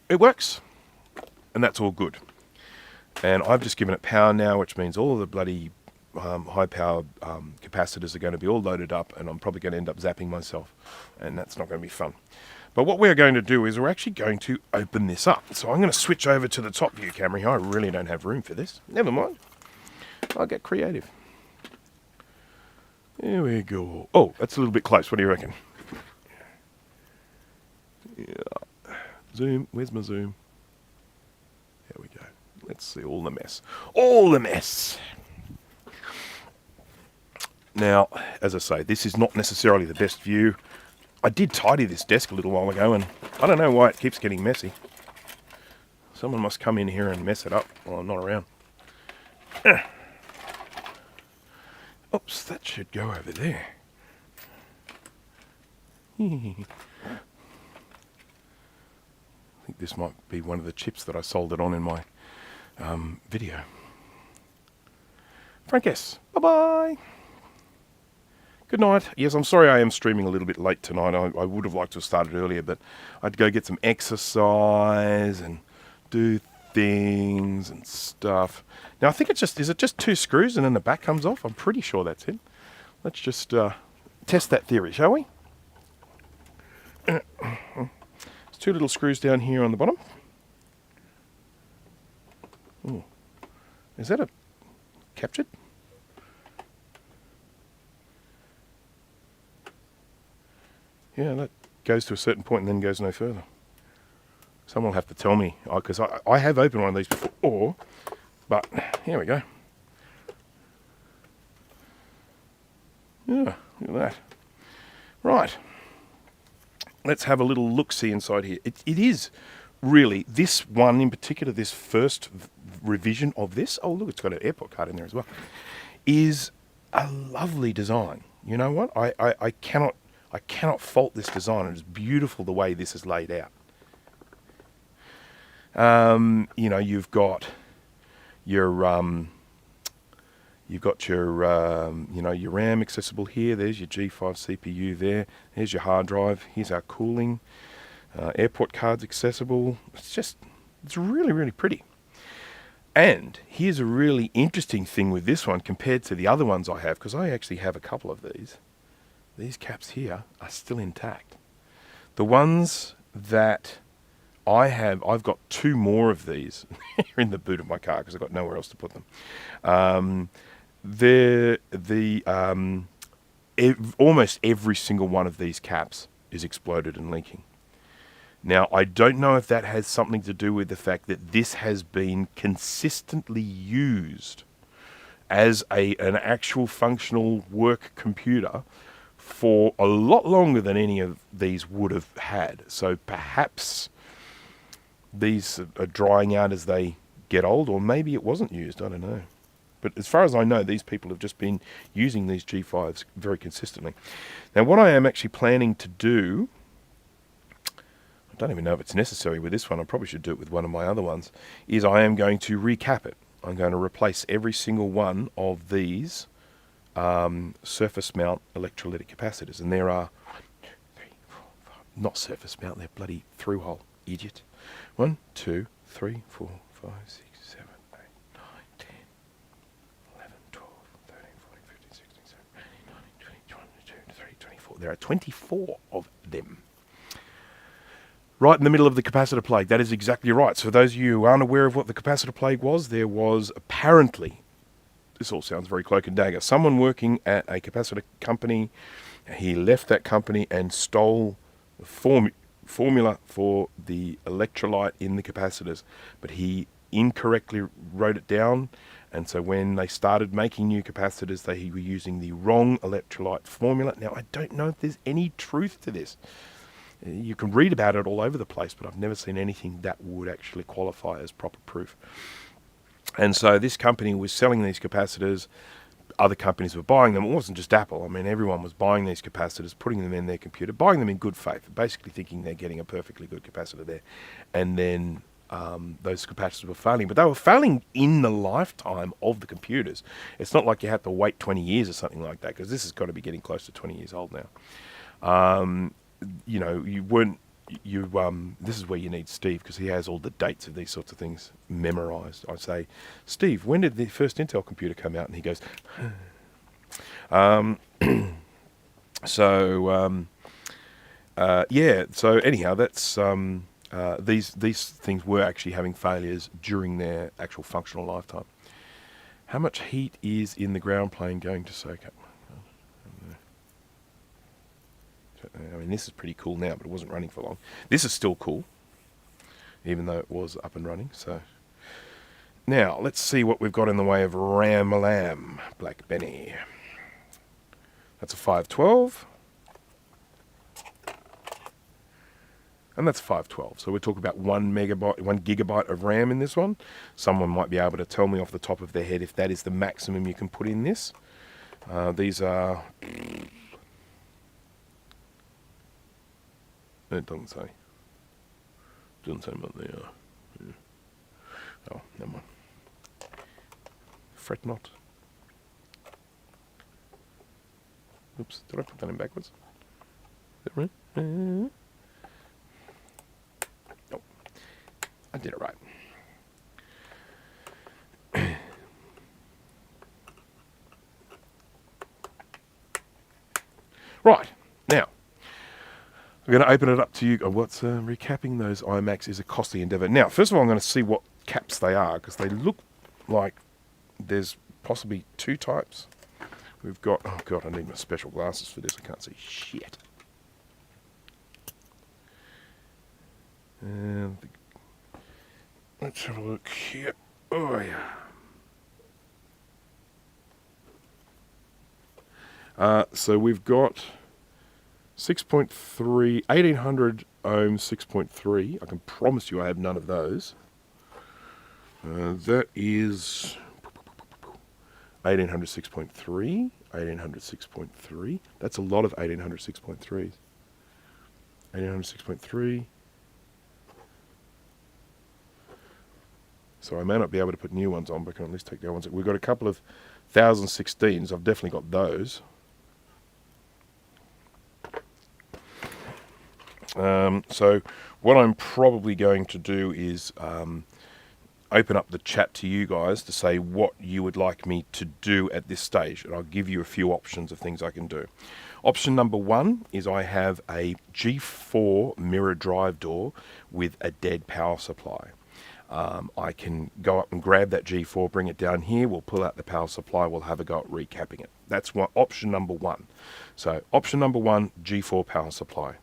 it works, and that's all good. And I've just given it power now, which means all of the bloody high power capacitors are going to be all loaded up, and I'm probably going to end up zapping myself, and that's not going to be fun. But what we're going to do is we're actually going to open this up. So I'm going to switch over to the top view camera here. I really don't have room for this. Never mind. I'll get creative. There we go. Oh, that's a little bit close. What do you reckon? Yeah. Zoom. Where's my zoom? There we go. Let's see all the mess. All the mess. Now, as I say, this is not necessarily the best view. I did tidy this desk a little while ago, and I don't know why it keeps getting messy. Someone must come in here and mess it up while I'm not around. Oops, that should go over there. I think this might be one of the chips that I soldered on in my video. Frank S. Bye-bye. Good night. Yes, I'm sorry I am streaming a little bit late tonight. I would have liked to have started earlier, but I'd go get some exercise and do things and stuff. Now, I think it's just, is it just 2 screws and then the back comes off? I'm pretty sure that's it. Let's just test that theory, shall we? There's 2 little screws down here on the bottom. Ooh. Is that a captured? Yeah, that goes to a certain point and then goes no further. Someone will have to tell me, because I have opened one of these before, but here we go. Yeah, look at that. Right. Let's have a little look-see inside here. It is really, this one in particular, this first revision of this, oh look, it's got an airport card in there as well, is a lovely design. You know what? I cannot fault this design. It's beautiful the way this is laid out. You know, you've got your you know, your RAM accessible here. There's your G5 CPU there. There's your hard drive. Here's our cooling. Airport cards accessible. It's really, really pretty. And here's a really interesting thing with this one compared to the other ones I have, because I actually have a couple of these. These caps here are still intact. The ones that I have, I've got 2 more of these in the boot of my car because I've got nowhere else to put them. Almost every single one of these caps is exploded and leaking. Now, I don't know if that has something to do with the fact that this has been consistently used as an actual functional work computer for a lot longer than any of these would have had. So perhaps these are drying out as they get old, or maybe it wasn't used, I don't know. But as far as I know, these people have just been using these G5s very consistently. Now, what I am actually planning to do, I don't even know if it's necessary with this one, I probably should do it with one of my other ones, is I am going to recap it. I'm going to replace every single one of these surface mount electrolytic capacitors. And there are 1, 2, 3, 4, 5, not surface mount, they're bloody through hole, idiot. 1, 2, 3, 4, 5, 6, 7, 8, 9, 10, 11, 12, 13, 14, 15, 16, 17, 18, 19, 20, 21, 22, 23, 24. There are 24 of them. Right in the middle of the capacitor plague. That is exactly right. So for those of you who aren't aware of what the capacitor plague was, there was apparently, this all sounds very cloak and dagger, someone working at a capacitor company. He left that company and stole the formula for the electrolyte in the capacitors, but he incorrectly wrote it down, and so when they started making new capacitors, they were using the wrong electrolyte formula. Now, I don't know if there's any truth to this. You can read about it all over the place, but I've never seen anything that would actually qualify as proper proof. And so this company was selling these capacitors. Other companies were buying them. It wasn't just Apple. I mean, everyone was buying these capacitors, putting them in their computer, buying them in good faith, basically thinking they're getting a perfectly good capacitor there. And then those capacitors were failing. But they were failing in the lifetime of the computers. It's not like you have to wait 20 years or something like that, because this has got to be getting close to 20 years old now. You know, this is where you need Steve, because he has all the dates of these sorts of things memorized. I say, Steve, when did the first Intel computer come out? And he goes, yeah, so anyhow, that's, these things were actually having failures during their actual functional lifetime. How much heat is in the ground plane going to soak up? I mean, this is pretty cool now, but it wasn't running for long. This is still cool, even though it was up and running. So now let's see what we've got in the way of Ram-a-Lam, Black Benny. That's a 512. And that's 512. So we're talking about 1 gigabyte of RAM in this one. Someone might be able to tell me off the top of their head if that is the maximum you can put in this. These are... It doesn't say. It doesn't say what they are. Yeah. Oh, never mind. Fret not. Oops, did I put that in backwards? Is that right? Nope. I did it right. Right, now, I'm going to open it up to you. What's recapping those iMacs is a costly endeavour. Now, first of all, I'm going to see what caps they are, because they look like there's possibly two types. We've got, oh God, I need my special glasses for this. I can't see shit. And let's have a look here. Oh, yeah. So we've got 6.3, 1800 ohms, 6.3. I can promise you I have none of those. That is 1800 6.3, 1800 6.3. That's a lot of 1800 6.3s. 1800 6.3. So I may not be able to put new ones on, but I can at least take the old ones. We've got a couple of 1016s. I've definitely got those. So what I'm probably going to do is open up the chat to you guys to say what you would like me to do at this stage, and I'll give you a few options of things I can do. Option number one is I have a G4 mirror drive door with a dead power supply. I can go up and grab that G4, bring it down here, we'll pull out the power supply, we'll have a go at recapping it. That's option number one. So option number one, G4 power supply.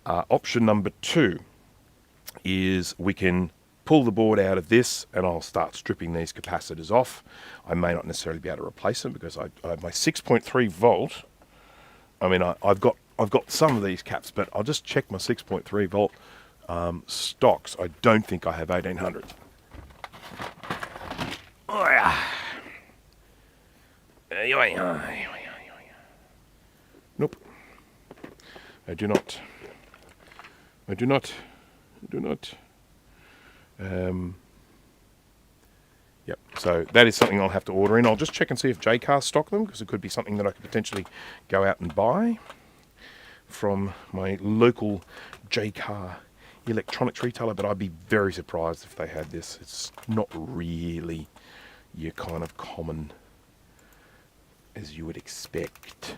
Option number two is we can pull the board out of this and I'll start stripping these capacitors off. I may not necessarily be able to replace them because my 6.3 volt, I mean I've got some of these caps, but I'll just check my 6.3 volt stocks. I don't think I have 1800. Oh, yeah. Nope. I do not. I do not. Yep, so that is something I'll have to order in. I'll just check and see if JCar stock them, because it could be something that I could potentially go out and buy from my local JCar electronics retailer, but I'd be very surprised if they had this. It's not really your kind of common as you would expect.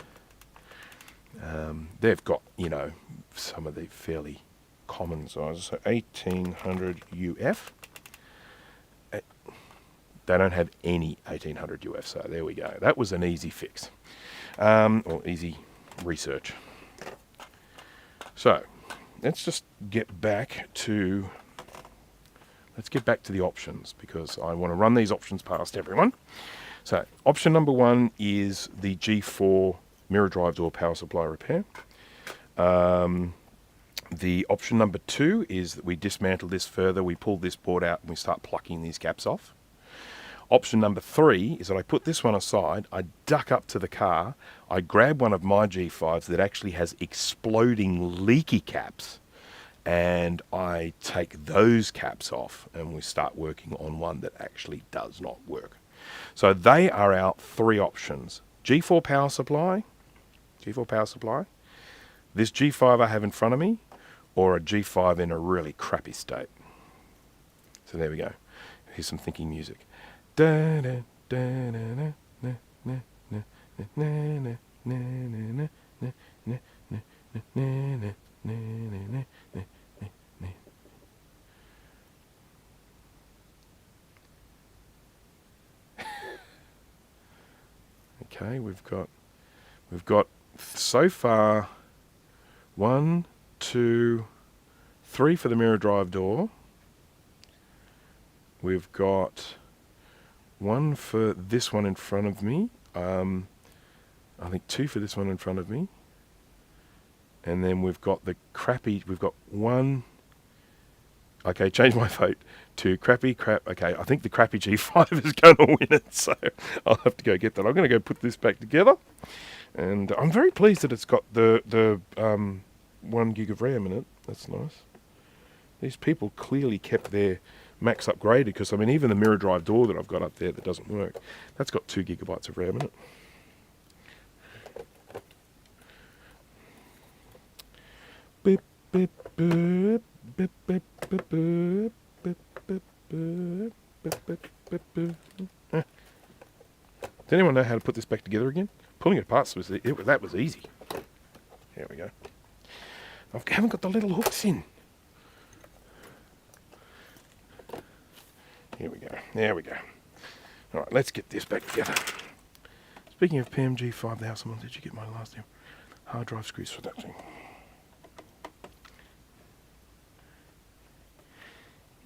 They've got, you know, some of the fairly common sizes. So 1800 UF. They don't have any 1800 UF, so there we go. That was an easy fix, or easy research. So let's just get back to the options, because I want to run these options past everyone. So option number one is the G4 mirror drive door power supply repair. The option number two is that we dismantle this further, we pull this board out and we start plucking these caps off. Option number three is that I put this one aside, I duck up to the car, I grab one of my G5s that actually has exploding leaky caps, and I take those caps off and we start working on one that actually does not work. So they are our three options. G4 power supply, this G5 I have in front of me, or a G5 in a really crappy state. So there we go. Here's some thinking music. Okay, we've got so far 1, 2, 3 for the mirror drive door. We've got one for this one in front of me. I think 2 for this one in front of me. And then we've got we've got 1. Okay, change my vote to crappy. Okay, I think the crappy G5 is going to win it, so I'll have to go get that. I'm going to go put this back together. And I'm very pleased that it's got the 1 gig of RAM in it. That's nice. These people clearly kept their Macs upgraded, because, I mean, even the mirror drive door that I've got up there that doesn't work, that's got 2 gigabytes of RAM in it. Beep, beep, boop, beep, beep, beep, boop, beep, beep, boop, beep, beep, beep, boop. Does anyone know how to put this back together again? Pulling it apart that was easy. There we go. I haven't got the little hooks in. Here we go. There we go. All right, let's get this back together. Speaking of PMG5, the house, did you get my last hard drive screws for that thing?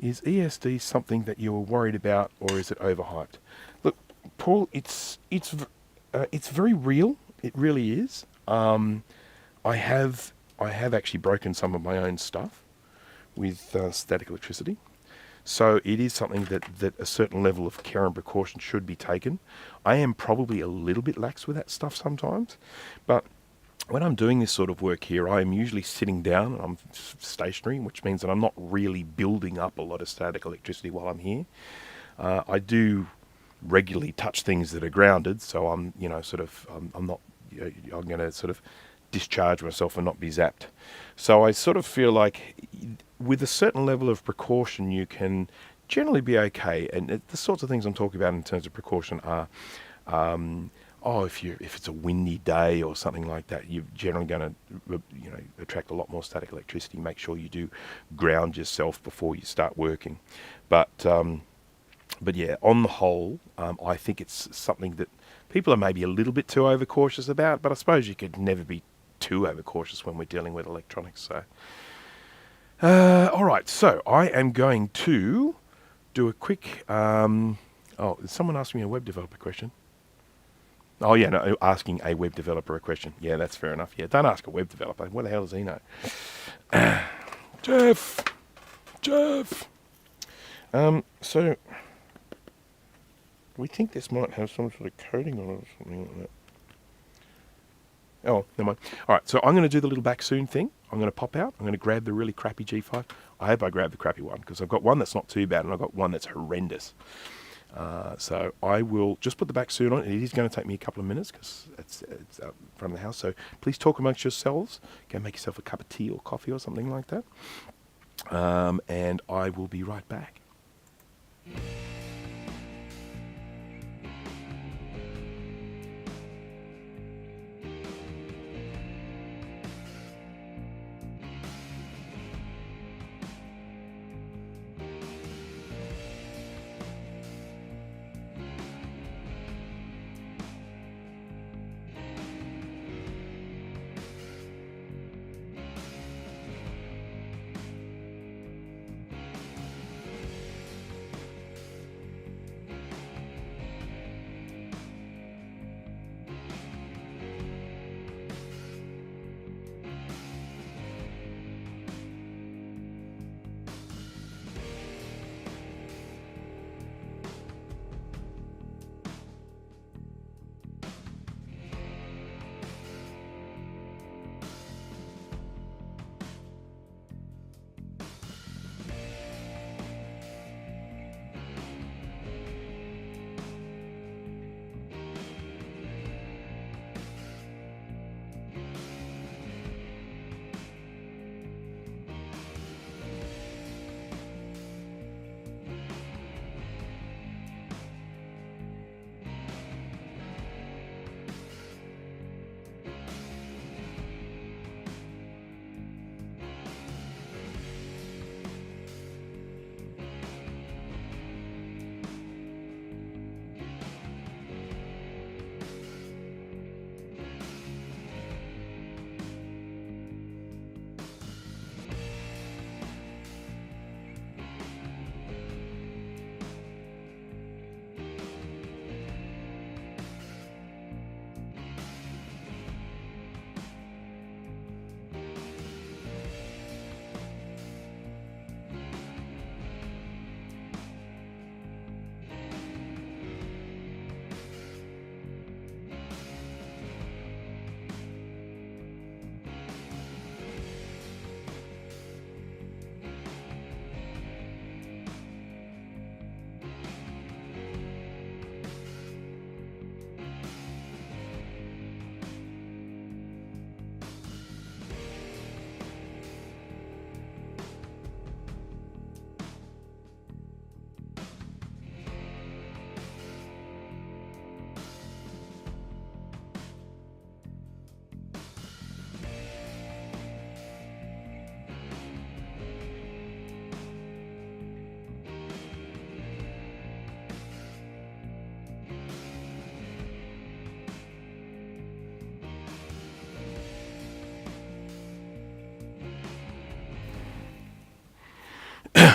Is ESD something that you were worried about, or is it overhyped? Look, Paul, it's very real. It really is. I have actually broken some of my own stuff with static electricity. So it is something that a certain level of care and precaution should be taken. I am probably a little bit lax with that stuff sometimes, but when I'm doing this sort of work here, I am usually sitting down and I'm stationary, which means that I'm not really building up a lot of static electricity while I'm here. I do regularly touch things that are grounded, so I'm, I'm not, I'm going to sort of discharge myself and not be zapped. So I sort of feel like with a certain level of precaution, you can generally be okay. And the sorts of things I'm talking about in terms of precaution are, if it's a windy day or something like that, you're generally going to, attract a lot more static electricity. Make sure you do ground yourself before you start working. But yeah, on the whole, I think it's something that people are maybe a little bit too overcautious about, but I suppose you could never be too overcautious when we're dealing with electronics. So, all right, so I am going to do a quick, someone asked me a web developer question. Oh, yeah, no, asking a web developer a question. Yeah, that's fair enough. Yeah, don't ask a web developer. What the hell does he know? Jeff! So, we think this might have some sort of coating on it or something like that. Oh, never mind. All right, so I'm going to do the little back soon thing. I'm going to pop out. I'm going to grab the really crappy G5. I hope I grab the crappy one, because I've got one that's not too bad and I've got one that's horrendous. So I will just put the back suit on. It is going to take me a couple of minutes because it's out in front of the house. So please talk amongst yourselves. Go make yourself a cup of tea or coffee or something like that. And I will be right back.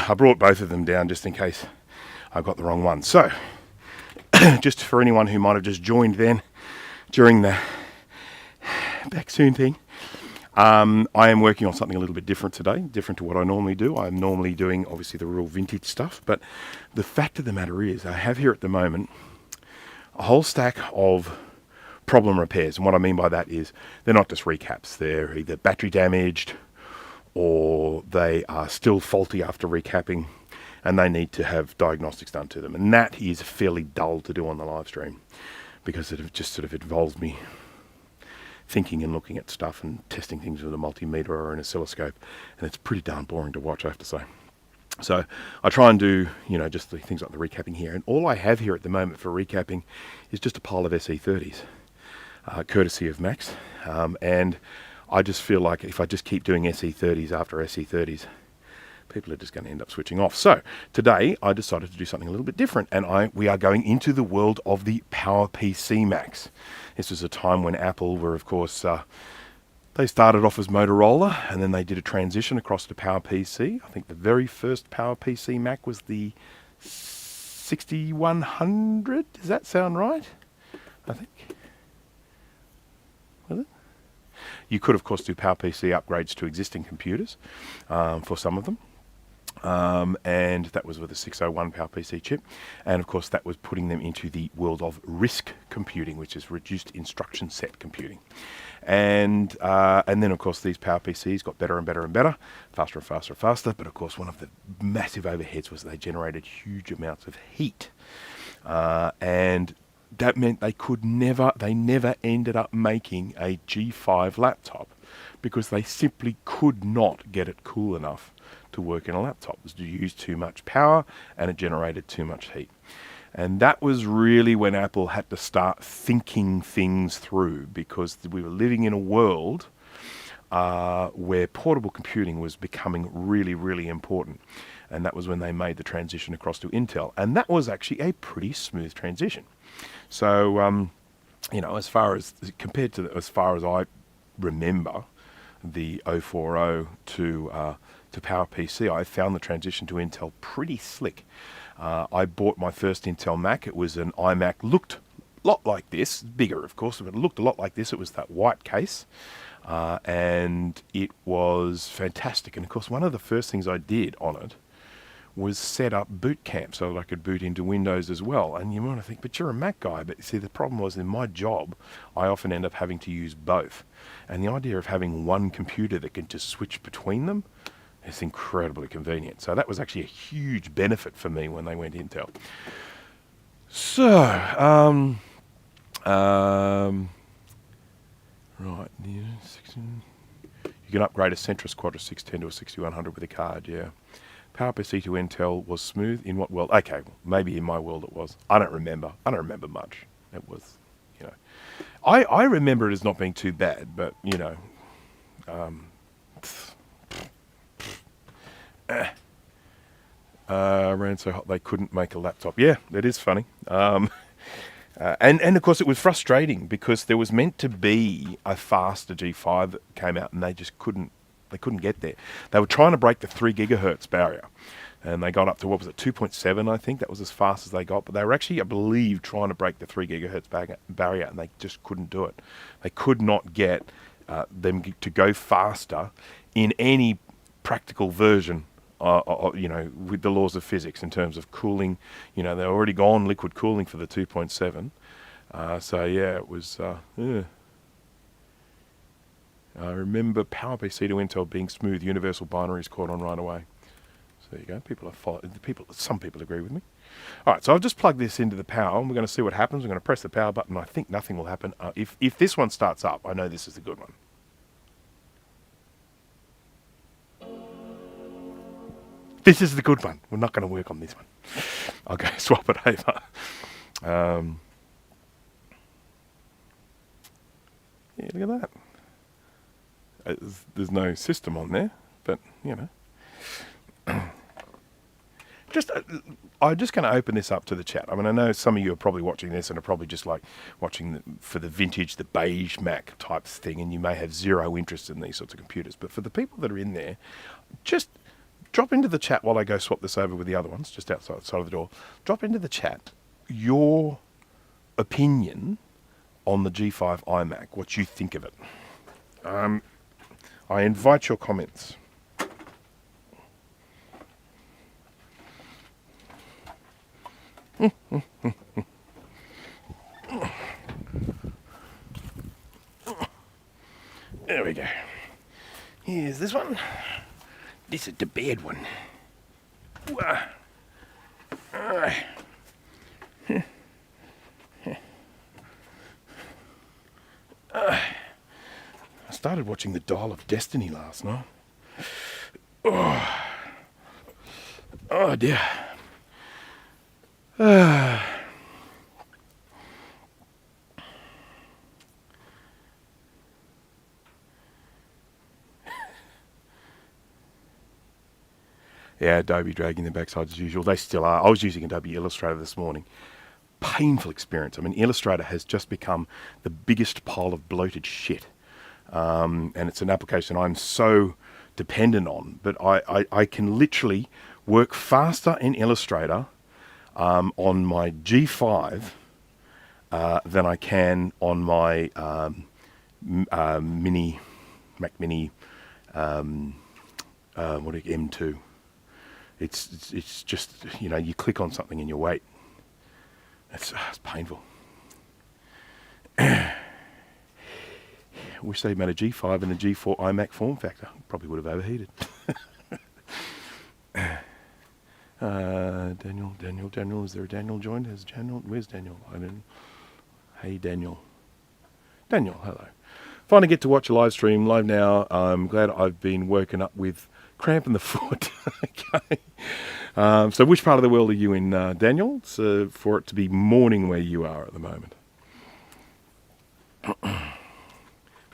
I brought both of them down just in case I got the wrong one. So, just for anyone who might have just joined then during the back soon thing, I am working on something a little bit different today, different to what I normally do. I'm normally doing, obviously, the real vintage stuff, but the fact of the matter is I have here at the moment a whole stack of problem repairs. And what I mean by that is they're not just recaps. They're either battery damaged or they are still faulty after recapping and they need to have diagnostics done to them. And that is fairly dull to do on the live stream because it just sort of involves me thinking and looking at stuff and testing things with a multimeter or an oscilloscope. And it's pretty darn boring to watch, I have to say. So I try and do, just the things like the recapping here. And all I have here at the moment for recapping is just a pile of SE30s, courtesy of Max. And I just feel like if I just keep doing SE30s after SE30s, people are just going to end up switching off. So today I decided to do something a little bit different, and we are going into the world of the PowerPC Macs. This was a time when Apple were, of course, they started off as Motorola, and then they did a transition across to PowerPC. I think the very first PowerPC Mac was the 6100. Does that sound right? I think. Was it? You could, of course, do PowerPC upgrades to existing computers for some of them. And that was with a 601 PowerPC chip. And, of course, that was putting them into the world of RISC computing, which is reduced instruction set computing. And then, of course, these PowerPCs got better and better and better, faster and faster and faster. But, of course, one of the massive overheads was they generated huge amounts of heat. And that meant they never ended up making a G5 laptop because they simply could not get it cool enough to work in a laptop. It used too much power and it generated too much heat. And that was really when Apple had to start thinking things through, because we were living in a world where portable computing was becoming really, really important. And that was when they made the transition across to Intel. And that was actually a pretty smooth transition. So, as far as I remember, the 040 to PowerPC, I found the transition to Intel pretty slick. I bought my first Intel Mac. It was an iMac, looked a lot like this, bigger of course, but it looked a lot like this. It was that white case, and it was fantastic. And of course, one of the first things I did on it was set up Boot Camp so that I could boot into Windows as well. And you might think, but you're a Mac guy. But see, the problem was in my job, I often end up having to use both. And the idea of having one computer that can just switch between them is incredibly convenient. So that was actually a huge benefit for me when they went Intel. So, right, you can upgrade a Centrus Quadra 610 to a 6100 with a card, yeah. PowerPC to Intel was smooth in what world? Okay, maybe in my world it was. I don't remember much. It was, I remember it as not being too bad, but, ran so hot they couldn't make a laptop. Yeah, it is funny. And of course it was frustrating because there was meant to be a faster G5 that came out and they just couldn't get there. They were trying to break the 3 gigahertz barrier, and they got up to, 2.7, I think. That was as fast as they got. But they were actually, I believe, trying to break the 3 gigahertz barrier, and they just couldn't do it. They could not get them to go faster in any practical version, with the laws of physics in terms of cooling. They've already gone liquid cooling for the 2.7. So, yeah, it was... I remember PowerPC to Intel being smooth. Universal binaries caught on right away. So there you go. Some people agree with me. All right, so I've just plugged this into the power, and we're going to see what happens. We're going to press the power button. I think nothing will happen. If this one starts up, I know this is the good one. This is the good one. We're not going to work on this one. I'll go swap it over. Yeah, look at that. There's no system on there, but I'm just going to open this up to the chat. I mean, I know some of you are probably watching this and are probably just like watching for the vintage, the beige Mac type thing, and you may have zero interest in these sorts of computers. But for the people that are in there, just drop into the chat while I go swap this over with the other ones, just outside the side of the door. Drop into the chat your opinion on the G5 iMac, what you think of it. I invite your comments. There we go. Here's this one. This is the bad one. I started watching The Dial of Destiny last night. Oh dear. Yeah, Adobe dragging their backside as usual. They still are. I was using Adobe Illustrator this morning. Painful experience. I mean, Illustrator has just become the biggest pile of bloated shit. And it's an application I'm so dependent on. But I can literally work faster in Illustrator on my G5 than I can on my Mac Mini M2. It's just, you know, you click on something and you wait. It's painful. Wish they'd made a G5 and a G4 iMac form factor. Probably would have overheated. Daniel, is there a Daniel joined? Where's Daniel? I don't know. Hey, Daniel, hello. Finally get to watch a live stream live now. I'm glad I've been woken up with cramp in the foot. Okay. So which part of the world are you in, Daniel? So for it to be morning where you are at the moment.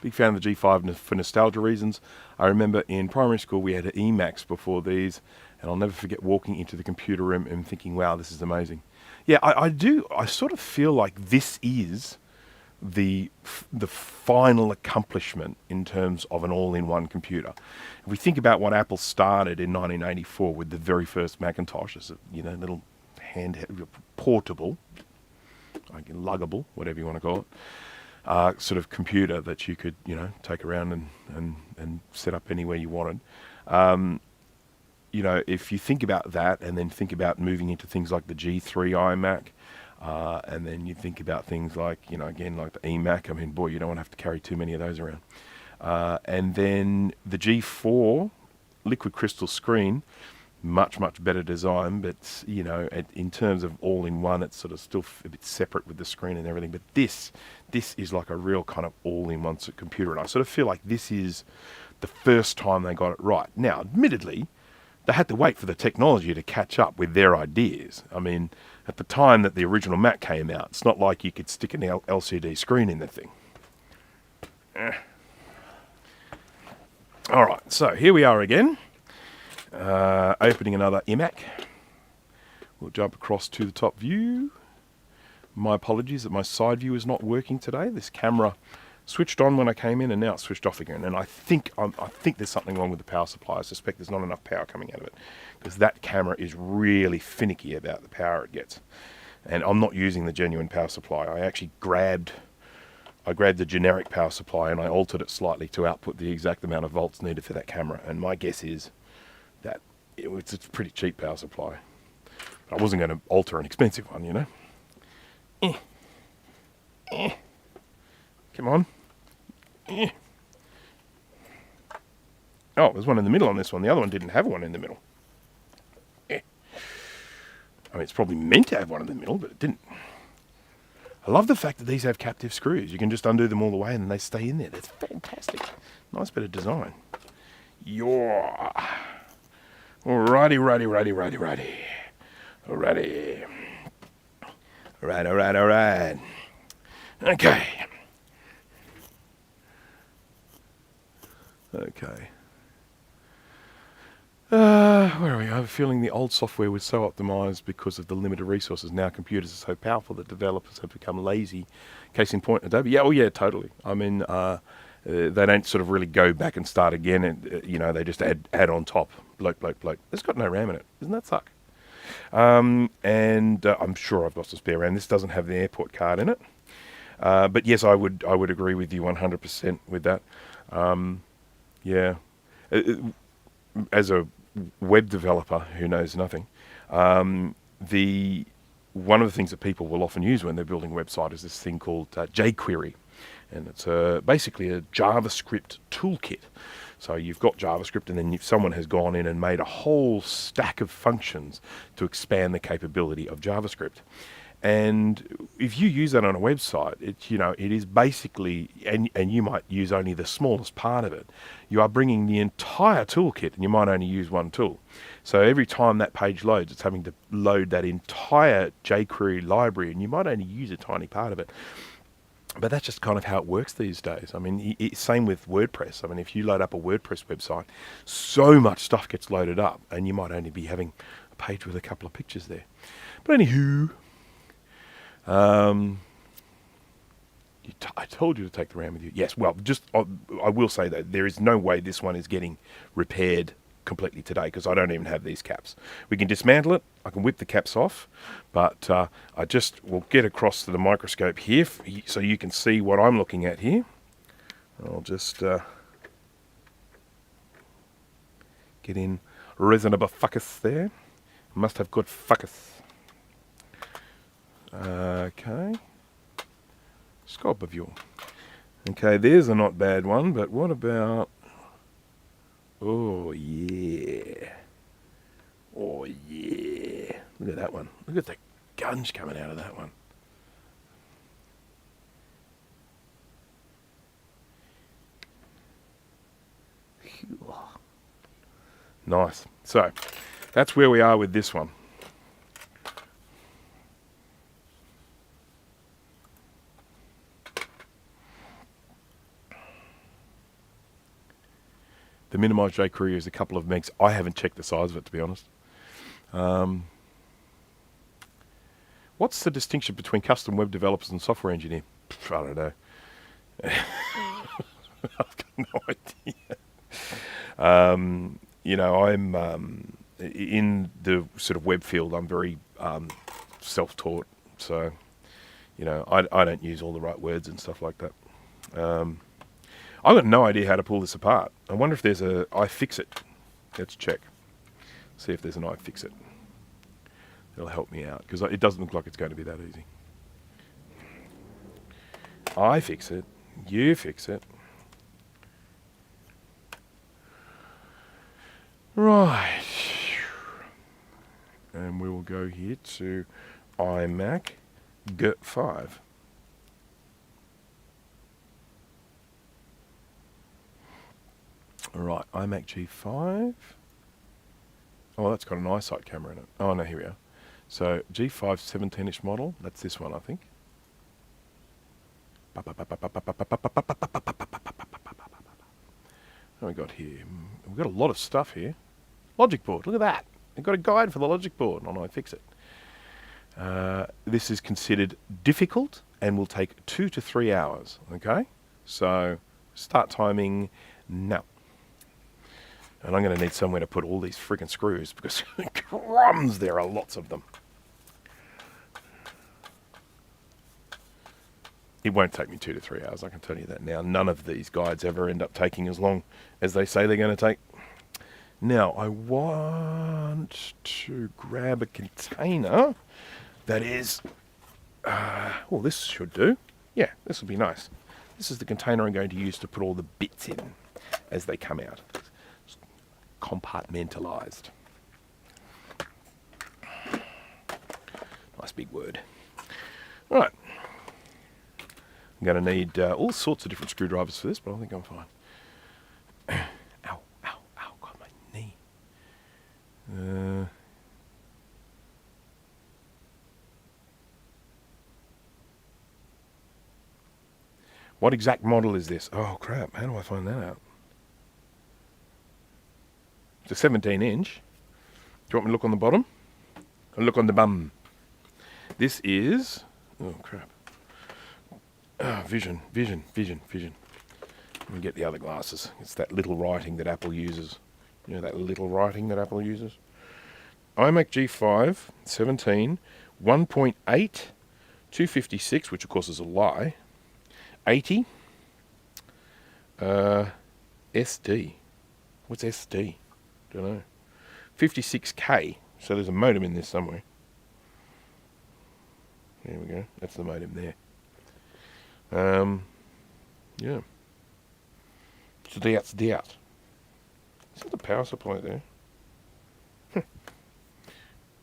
Big fan of the G5 for nostalgia reasons. I remember in primary school we had iMacs before these, and I'll never forget walking into the computer room and thinking, wow, this is amazing. Yeah, I do. I sort of feel like this is the final accomplishment in terms of an all-in-one computer. If we think about what Apple started in 1984 with the very first Macintosh, as a, you know, little handheld, portable, like luggable, whatever you want to call it, sort of computer that you could, you know, take around and set up anywhere you wanted. You know, if you think about that and then think about moving into things like the G3 iMac, and then you think about things like, you know, again, like the iMac. I mean, boy, you don't want to have to carry too many of those around. And then the G4 liquid crystal screen, much better design, but, you know, in terms of all-in-one, it's sort of still a bit separate with the screen and everything. But this is like a real kind of all-in-one computer, and I sort of feel like this is the first time they got it right. Now, admittedly, they had to wait for the technology to catch up with their ideas. I mean, at the time that the original Mac came out, it's not like you could stick an LCD screen in the thing. All right, so here we are again, opening another iMac. We'll jump across to the top view. My apologies that my side view is not working today. This camera switched on when I came in, and now it's switched off again. And I think there's something wrong with the power supply. I suspect there's not enough power coming out of it, because that camera is really finicky about the power it gets. And I'm not using the genuine power supply. I actually grabbed the generic power supply and I altered it slightly to output the exact amount of volts needed for that camera. And my guess is that it's a pretty cheap power supply. I wasn't going to alter an expensive one, you know. Come on. Oh, there's one in the middle on this one. The other one didn't have one in the middle. I mean, it's probably meant to have one in the middle, but it didn't. I love the fact that these have captive screws. You can just undo them all the way and they stay in there. That's fantastic. Nice bit of design. Yeah. Alrighty. Alright. Okay. Where are we? I have a feeling the old software was so optimized because of the limited resources. Now computers are so powerful that developers have become lazy. Case in point, Adobe. Yeah, oh yeah, totally. I mean, they don't sort of really go back and start again, and you know, they just add on top bloat. It's got no RAM in it. Doesn't that suck? And I'm sure I've got some spare RAM. This doesn't have the airport card in it. But yes, I would agree with you 100% with that. Yeah. As a web developer who knows nothing, one of the things that people will often use when they're building a website is this thing called jQuery. And it's basically a JavaScript toolkit. So you've got JavaScript, and then someone has gone in and made a whole stack of functions to expand the capability of JavaScript. And if you use that on a website, it is basically, and you might use only the smallest part of it, you are bringing the entire toolkit, and you might only use one tool. So every time that page loads, it's having to load that entire jQuery library, and you might only use a tiny part of it. But that's just kind of how it works these days. I mean, same with WordPress. I mean, if you load up a WordPress website, so much stuff gets loaded up, and you might only be having a page with a couple of pictures there. But anywho, I told you to take the RAM with you. Yes, well, I will say that there is no way this one is getting repaired completely today, because I don't even have these caps. We can dismantle it. I can whip the caps off, but I just will get across to the microscope here so you can see what I'm looking at here. I'll just get in reasonable focus there. Must have good focus. Okay. Scope of you. Okay, there's a not bad one, but what about... Oh, yeah. Oh, yeah. Look at that one. Look at the gunge coming out of that one. Nice. So, that's where we are with this one. The minimized jQuery is a couple of megs. I haven't checked the size of it, to be honest. What's the distinction between custom web developers and software engineer? I don't know. I've got no idea. I'm in the sort of web field. I'm very self-taught, so I don't use all the right words and stuff like that. I've got no idea how to pull this apart. I wonder if there's a iFixit. Let's check. See if there's an iFixit. It'll help me out, because it doesn't look like it's going to be that easy. I fix it. You fix it. Right. And we will go here to iMac G5. Right, iMac G5. Oh, that's got an eyesight camera in it. Oh, no, here we are. So, G5 17-inch model. That's this one, I think. What have we got here? We've got a lot of stuff here. Logic board, look at that. We've got a guide for the logic board on iFixit. This is considered difficult and will take 2 to 3 hours, okay? So, start timing now. And I'm going to need somewhere to put all these freaking screws, because crumbs, there are lots of them. It won't take me 2 to 3 hours, I can tell you that now. None of these guides ever end up taking as long as they say they're going to take. Now, I want to grab a container that is... well, this should do. Yeah, this will be nice. This is the container I'm going to use to put all the bits in as they come out. Compartmentalized. Nice big word. All right. I'm going to need all sorts of different screwdrivers for this, but I think I'm fine. Ow, ow, ow, got my knee. What exact model is this? Oh, crap. How do I find that out? It's a 17-inch. Do you want me to look on the bottom? Or look on the bum? This is... Oh, crap. Vision. Let me get the other glasses. It's that little writing that Apple uses. You know, that little writing that Apple uses. iMac G5, 17, 1.8, 256, which of course is a lie, 80, SD. What's SD? Don't know. 56K. So there's a modem in there somewhere. There we go. That's the modem there. Yeah. So that's that. Is that the power supply there?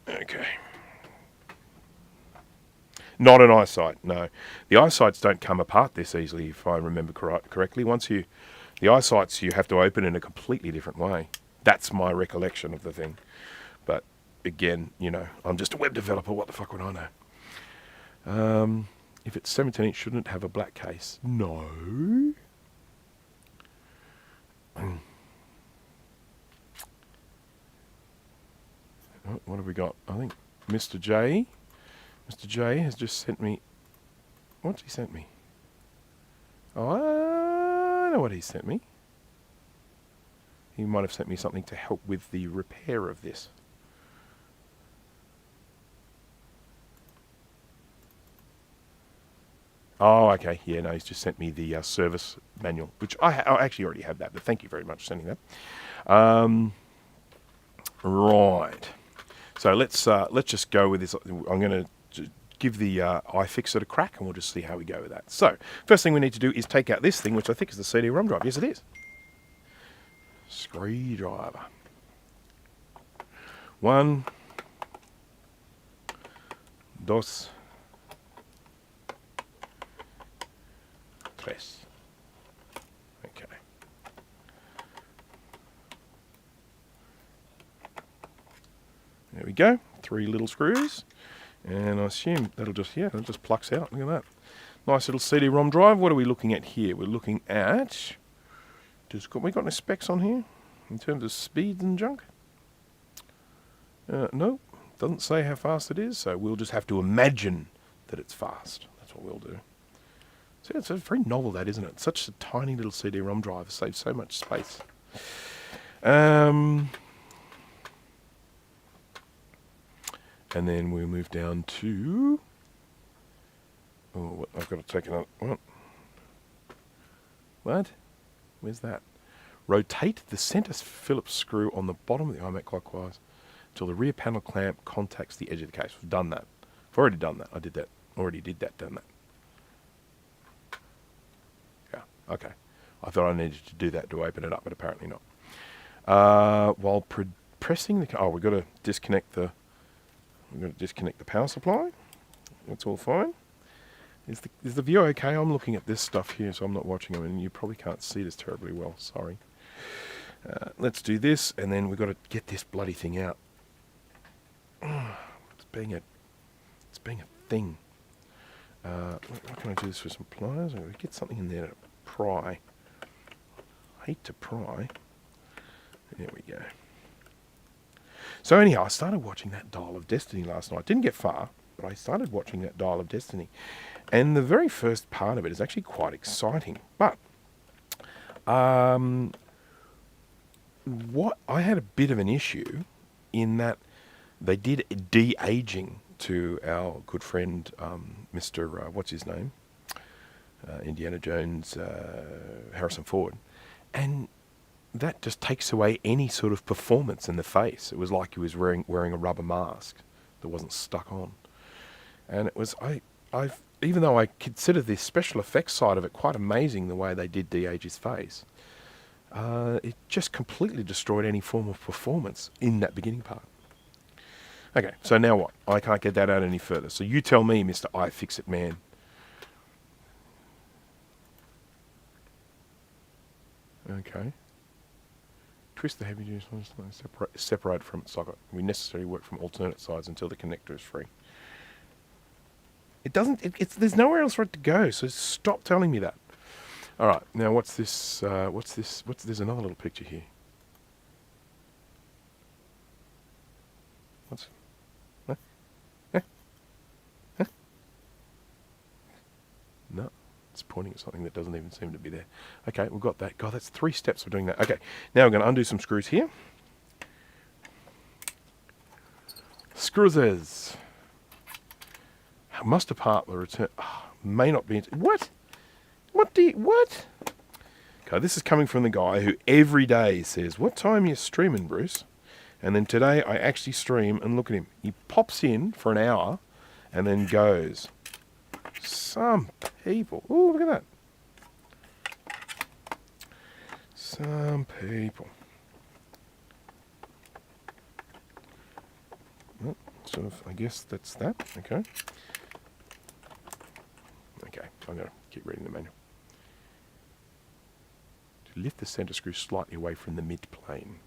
Okay. Not an eyesight, no. The eyesights don't come apart this easily, if I remember correctly. The eyesights you have to open in a completely different way. That's my recollection of the thing. But again, you know, I'm just a web developer. What the fuck would I know? If it's 17 inch, shouldn't it have a black case? No. What have we got? I think Mr. J has just sent me... What's he sent me? Oh, I know what he sent me. He might have sent me something to help with the repair of this. Oh, okay. Yeah, no, he's just sent me the service manual, which I actually already have that, but thank you very much for sending that. Right. So let's just go with this. I'm going to give the iFixit a crack, and we'll just see how we go with that. So first thing we need to do is take out this thing, which I think is the CD-ROM drive. Yes, it is. Screwdriver. 1, 2, 3. Okay. There we go. 3 little screws. And I assume that'll just, yeah, it just plucks out. Look at that. Nice little CD-ROM drive. What are we looking at here? We're looking at... we got any specs on here? In terms of speeds and junk? No. Doesn't say how fast it is, so we'll just have to imagine that it's fast. That's what we'll do. So it's very novel, that, isn't it? Such a tiny little CD-ROM drive saves so much space. And then we'll move down to... Oh, I've got to take another... What? Where's that? Rotate the center Phillips screw on the bottom of the iMac clockwise until the rear panel clamp contacts the edge of the case. We've done that. I've already done that. I did that. Already did that, done that. Yeah, okay. I thought I needed to do that to open it up, but apparently not. While pressing the... Oh, we've got to disconnect the... We've got to disconnect the power supply. That's all fine. Is the view okay? I'm looking at this stuff here, so I'm not watching them, and you probably can't see this terribly well. Sorry. Let's do this, and then we've got to get this bloody thing out. It's being a thing. How can I do this with some pliers? I'm going to get something in there to pry. I hate to pry. There we go. So anyhow, I started watching that Dial of Destiny last night. Didn't get far, but I started watching that Dial of Destiny. And the very first part of it is actually quite exciting. But what I had a bit of an issue in that they did de-aging to our good friend Mr. What's his name? Indiana Jones, Harrison Ford. And that just takes away any sort of performance in the face. It was like he was wearing a rubber mask that wasn't stuck on. And it was, even though I consider the special effects side of it quite amazing, the way they did de-age his face, it just completely destroyed any form of performance in that beginning part. Okay, so now what? I can't get that out any further. So you tell me, Mr. iFixit man. Okay. Twist the heavy duty separate from its socket. We necessarily work from alternate sides until the connector is free. It doesn't. There's nowhere else for it to go. So stop telling me that. All right. Now what's this? What's this? There's another little picture here. What's? Huh? Huh? No. It's pointing at something that doesn't even seem to be there. Okay, we've got that. God, that's 3 steps for doing that. Okay, now we're going to undo some screws here. Screws. Must depart the return. Oh, may not be. What? What? Okay, this is coming from the guy who every day says, "What time are you streaming, Bruce?" And then today I actually stream and look at him. He pops in for an hour and then goes. Some people. Oh, look at that. Some people. Well, sort of, I guess that's that. Okay. Okay, I'm going to keep reading the manual. To lift the center screw slightly away from the mid-plane.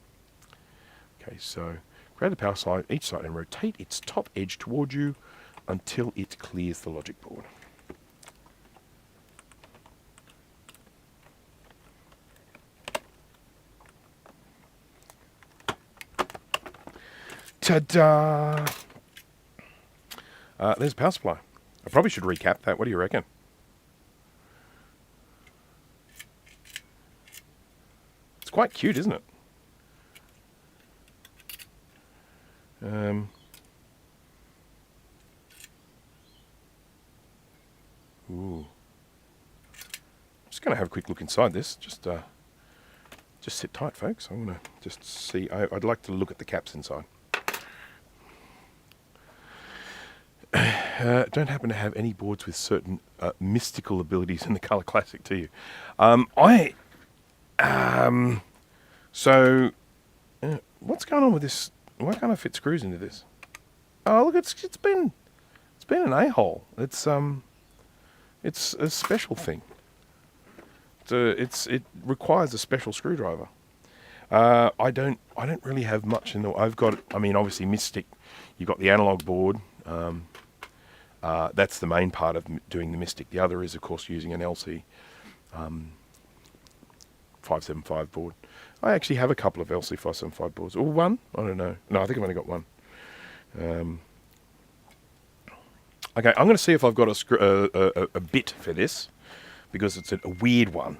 Okay, so grab the power slide each side and rotate its top edge toward you until it clears the logic board. Ta-da! There's a power supply. I probably should recap that. What do you reckon? It's quite cute, isn't it? Ooh. Just going to have a quick look inside this. Just sit tight, folks. I'm going to just see. I'd like to look at the caps inside. Don't happen to have any boards with certain mystical abilities in the Color Classic, do you? What's going on with this? Why can't I fit screws into this? Oh, look, it's been an a-hole. It's a special thing. It requires a special screwdriver. I don't really have much in the. I've got. I mean, obviously Mystic. You've got the analog board. That's the main part of doing the Mystic. The other is, of course, using an LC 575 board. I actually have a couple of LC 575 boards. Or one? I don't know. No, I think I've only got one. Okay, I'm going to see if I've got a bit for this, because it's a weird one.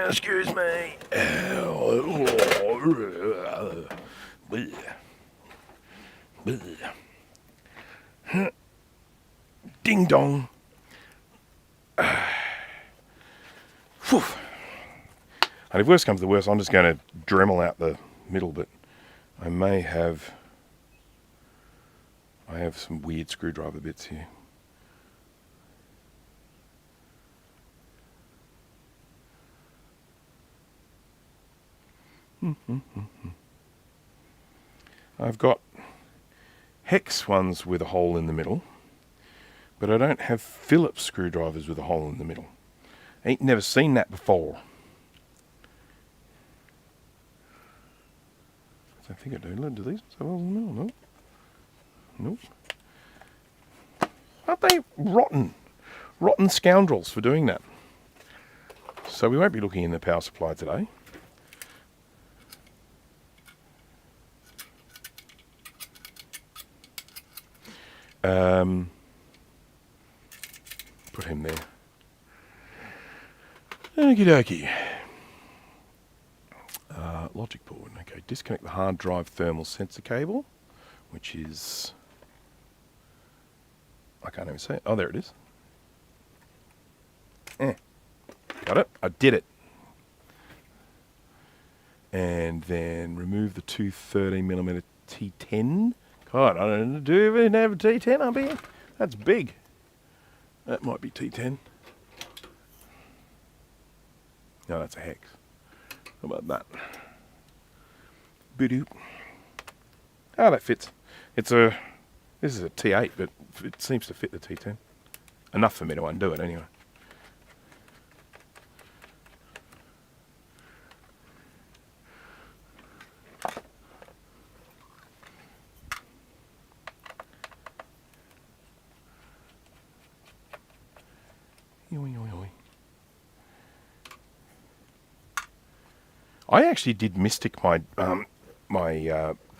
Excuse me. Ding dong. And if worse comes to worse, I'm just going to Dremel out the middle, but I may have. I have some weird screwdriver bits here. I've got hex ones with a hole in the middle, but I don't have Phillips screwdrivers with a hole in the middle. Ain't never seen that before. I think I do. Do these? No. Nope. Aren't they rotten? Rotten scoundrels for doing that. So we won't be looking in the power supply today. Put him there. Okie dokie. Logic board. Okay, disconnect the hard drive thermal sensor cable, which is. I can't even say it. Oh, there it is. Got it. I did it. And then remove the two 13mm T10. God, I don't do you even have a T10 up here? That's big. That might be T10. No, that's a hex. How about that? Boop. Oh, that fits. This is a T8, but it seems to fit the T10. Enough for me to undo it anyway. I actually did Mystic my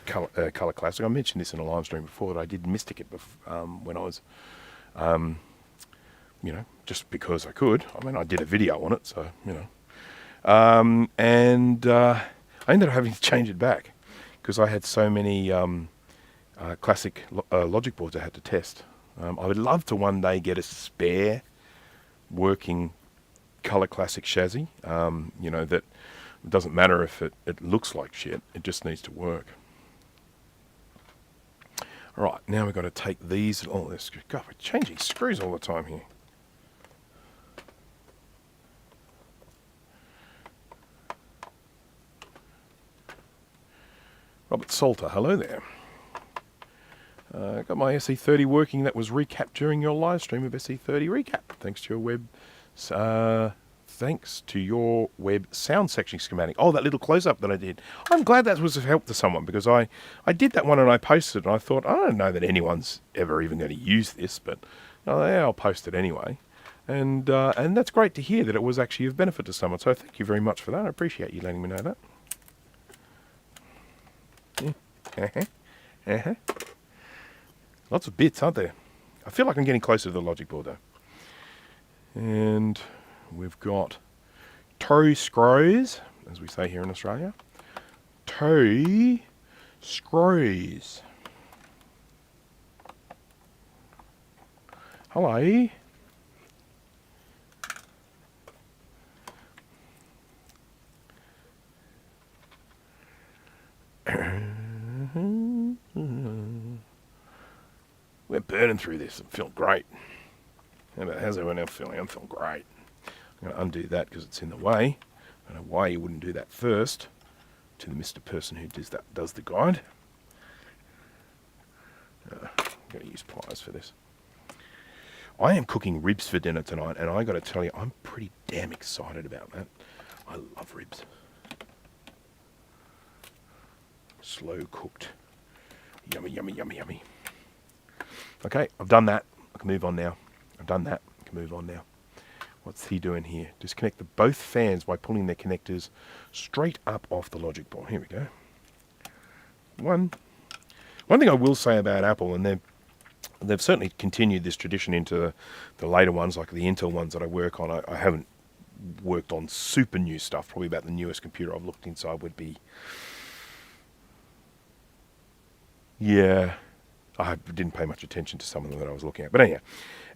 Color Classic. I mentioned this in a live stream before that I did Mystic it when I was You know, just because I could. I mean, I did a video on it, so, you know. I ended up having to change it back because I had so many classic logic boards I had to test. I would love to one day get a spare working color classic chassis, you know, that it doesn't matter if it looks like shit, it just needs to work. Alright, now we've got to take these, oh, God, we're changing screws all the time here. Robert Salter, hello there. Got my SE30 working. That was recapped during your live stream of SE30 recap. Thanks to your web sound section schematic. Oh, that little close-up that I did. I'm glad that was of help to someone because I did that one and I posted it and I thought, I don't know that anyone's ever even going to use this, but yeah, I'll post it anyway. And that's great to hear that it was actually of benefit to someone. So thank you very much for that. I appreciate you letting me know that. Lots of bits, aren't there? I feel like I'm getting closer to the logic board though. And we've got toe screws, as we say here in Australia. Toe screws. Hello. We're burning through this. I'm feeling great. How's everyone else feeling? I'm feeling great. I'm going to undo that because it's in the way. I don't know why you wouldn't do that first. To the Mr. Person who does the guide. I'm going to use pliers for this. I am cooking ribs for dinner tonight, and I got to tell you, I'm pretty damn excited about that. I love ribs. Slow cooked. Yummy, yummy, yummy, yummy. Okay, I've done that. I can move on now. I've done that. I can move on now. What's he doing here? Disconnect both fans by pulling their connectors straight up off the logic board. Here we go. One thing I will say about Apple, and they've certainly continued this tradition into the later ones, like the Intel ones that I work on. I haven't worked on super new stuff. Probably about the newest computer I've looked inside would be... Yeah... I didn't pay much attention to some of them that I was looking at. But anyhow,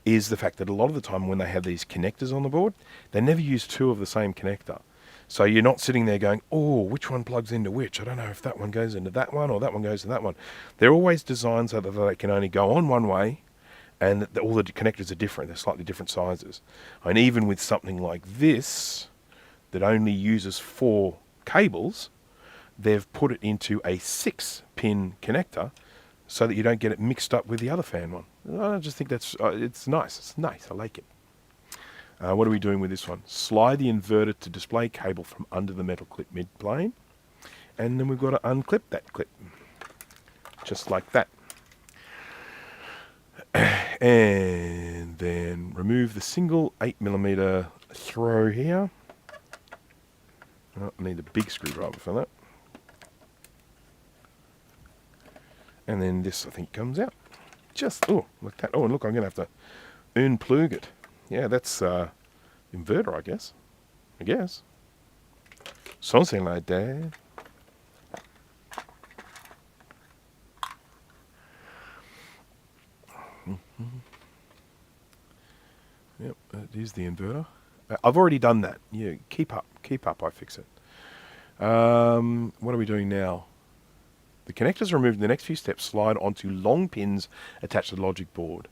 is the fact that a lot of the time when they have these connectors on the board, they never use two of the same connector. So you're not sitting there going, oh, which one plugs into which? I don't know if that one goes into that one or that one goes to that one. They're always designed so that they can only go on one way and that all the connectors are different. They're slightly different sizes. And even with something like this that only uses 4 cables, they've put it into a 6-pin connector so that you don't get it mixed up with the other fan one. I just think that's it's nice. It's nice. I like it. What are we doing with this one? Slide the inverter to display cable from under the metal clip mid-plane. And then we've got to unclip that clip. Just like that. And then remove the single 8mm throw here. Oh, I need a big screwdriver for that. And then this, I think, comes out. Just, oh, look at that. Oh, and look, I'm going to have to unplug it. Yeah, that's inverter, I guess. Something like that. Yep, it is the inverter. I've already done that. Yeah, keep up, I fix it. What are we doing now? The connectors are removed in the next few steps. Slide onto long pins attached to the logic board.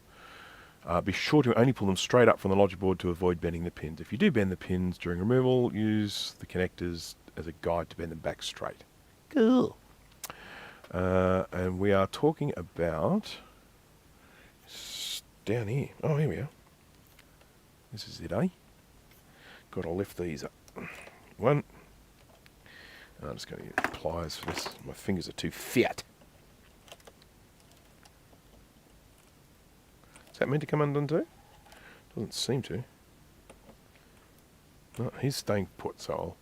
Be sure to only pull them straight up from the logic board to avoid bending the pins. If you do bend the pins during removal, use the connectors as a guide to bend them back straight. Cool. And we are talking about... down here. Oh, here we are. This is it, eh? Got to lift these up. One. I'm just going to use pliers for this. My fingers are too fat. Is that meant to come undone too? Doesn't seem to. No, he's staying put, so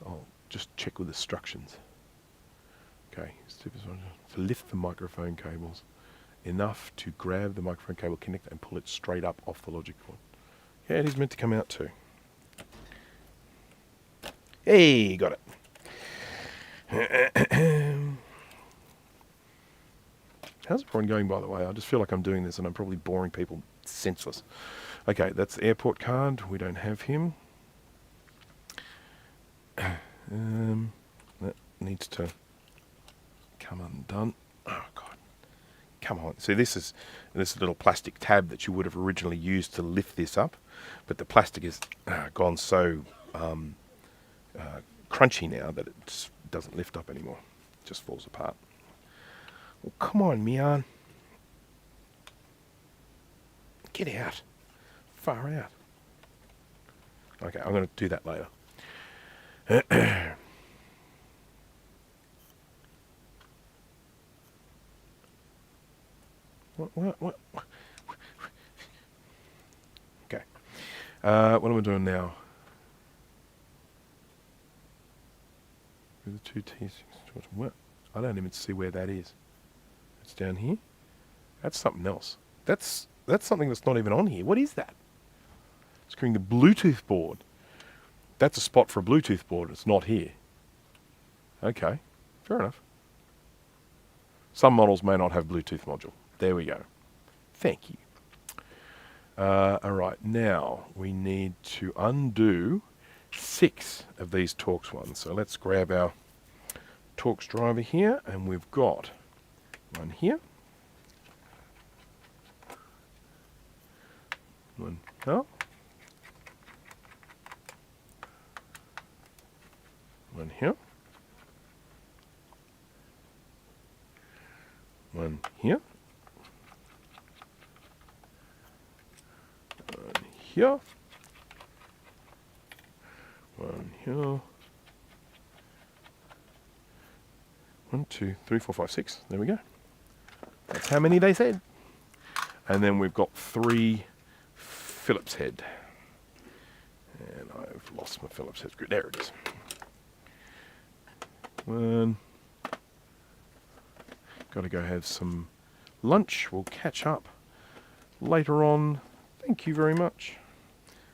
I'll just check with instructions. Okay, to lift the microphone cables enough to grab the microphone cable connector and pull it straight up off the logic cord. Yeah, it is meant to come out too. Hey, got it. How's everyone going, by the way? I just feel like I'm doing this and I'm probably boring people senseless. Okay, that's the airport card. We don't have him. That needs to come undone. Oh, God. Come on. See, this is this little plastic tab that you would have originally used to lift this up, but the plastic is gone so crunchy now that it doesn't lift up anymore. It just falls apart. Well, come on, Mian. Get out. Far out. Okay, I'm going to do that later. What? Okay. What am I doing now? The two T6. What? I don't even see where that is. It's down here. That's something else. That's something that's not even on here. What is that? It's going the Bluetooth board. That's a spot for a Bluetooth board. It's not here. Okay, fair enough. Some models may not have Bluetooth module. There we go. Thank you. All right, now we need to undo 6 of these Torx ones. So let's grab our Torx driver here, and we've got one here. One here. One here. One here. One here. One here. 1, 2, 3, 4, 5, 6. There we go. That's how many they said. And then we've got 3 Phillips head. And I've lost my Phillips head screw. There it is. 1. Got to go have some lunch. We'll catch up later on. Thank you very much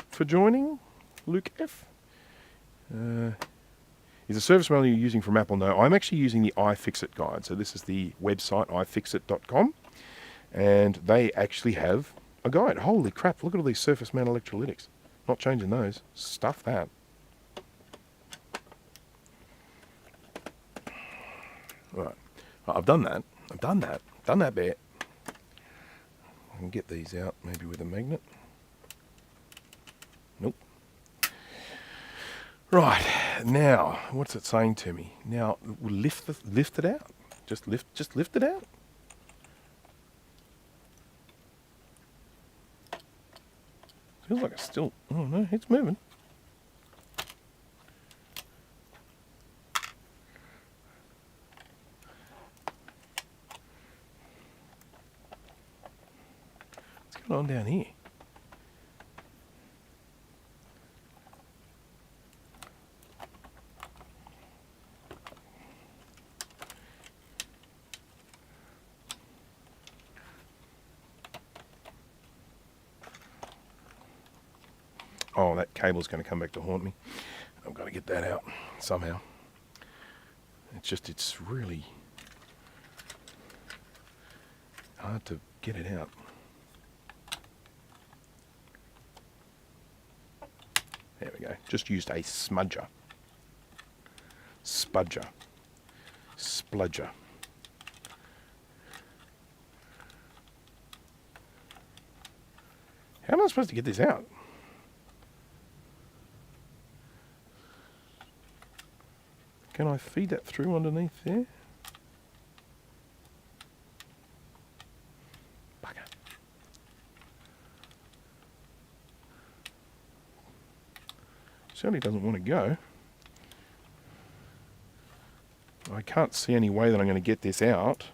for joining, Luke F. Is the service manual you're using from Apple? No, I'm actually using the iFixit guide. So this is the website, ifixit.com. And they actually have a guide. Holy crap, look at all these surface mount electrolytics. Not changing those. Stuff that. Right. I've done that. Done that bit. I can get these out maybe with a magnet. Nope. Right. Now, what's it saying to me? Now, we'll lift it out. Just lift it out. Feels like it's still. Oh no, it's moving. What's going on down here? Oh, that cable's going to come back to haunt me. I've got to get that out somehow. It's really hard to get it out. There we go. Just used a smudger. Spudger. Spludger. How am I supposed to get this out? Can I feed that through underneath there? Bugger. Certainly doesn't want to go. I can't see any way that I'm going to get this out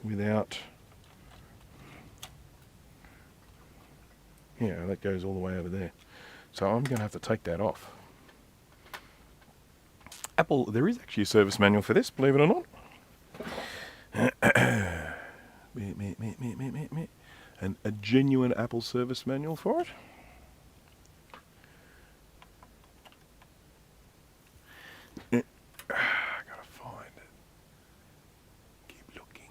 without... Yeah, that goes all the way over there. So I'm going to have to take that off. Apple, there is actually a service manual for this, believe it or not. And a genuine Apple service manual for it. I gotta find it. Keep looking.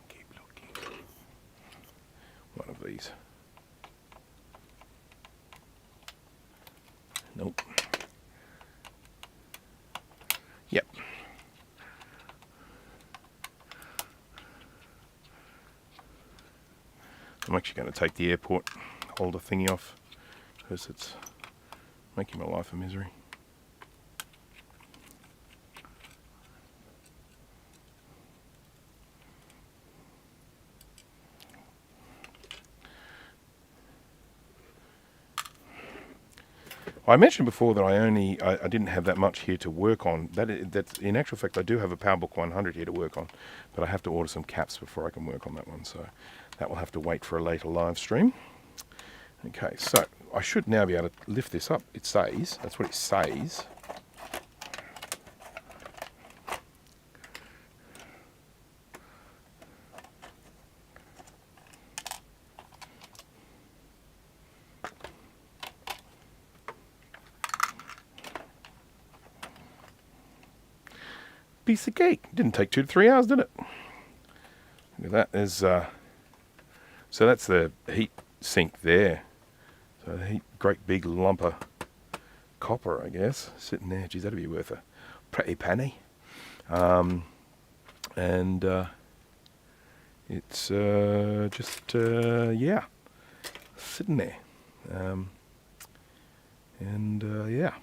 One of these. Nope. Yep. I'm actually going to take the airport holder thingy off because it's making my life a misery. I mentioned before that I didn't have that much here to work on. That's in actual fact I do have a PowerBook 100 here to work on, but I have to order some caps before I can work on that one. So that will have to wait for a later live stream. Okay, so I should now be able to lift this up. It says, that's what it says. Piece of cake. Didn't take 2 to 3 hours, did it? Look at that. There's so that's the heat sink there. So the great big lump of copper, I guess, sitting there. Geez, that'd be worth a pretty penny. It's just yeah, sitting there. Yeah.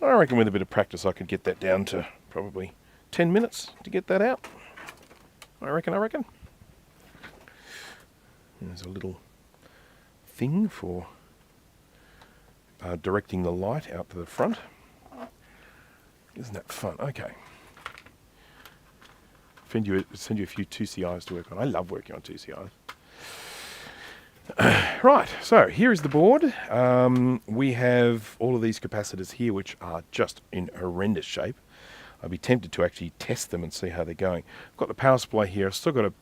I reckon with a bit of practice I could get that down to probably 10 minutes to get that out. I reckon. There's a little thing for directing the light out to the front. Isn't that fun? Okay. Send you a few 2CIs to work on. I love working on 2CIs. Right, so here is the board. We have all of these capacitors here, which are just in horrendous shape. I'd be tempted to actually test them and see how they're going. I've got the power supply here. I've still going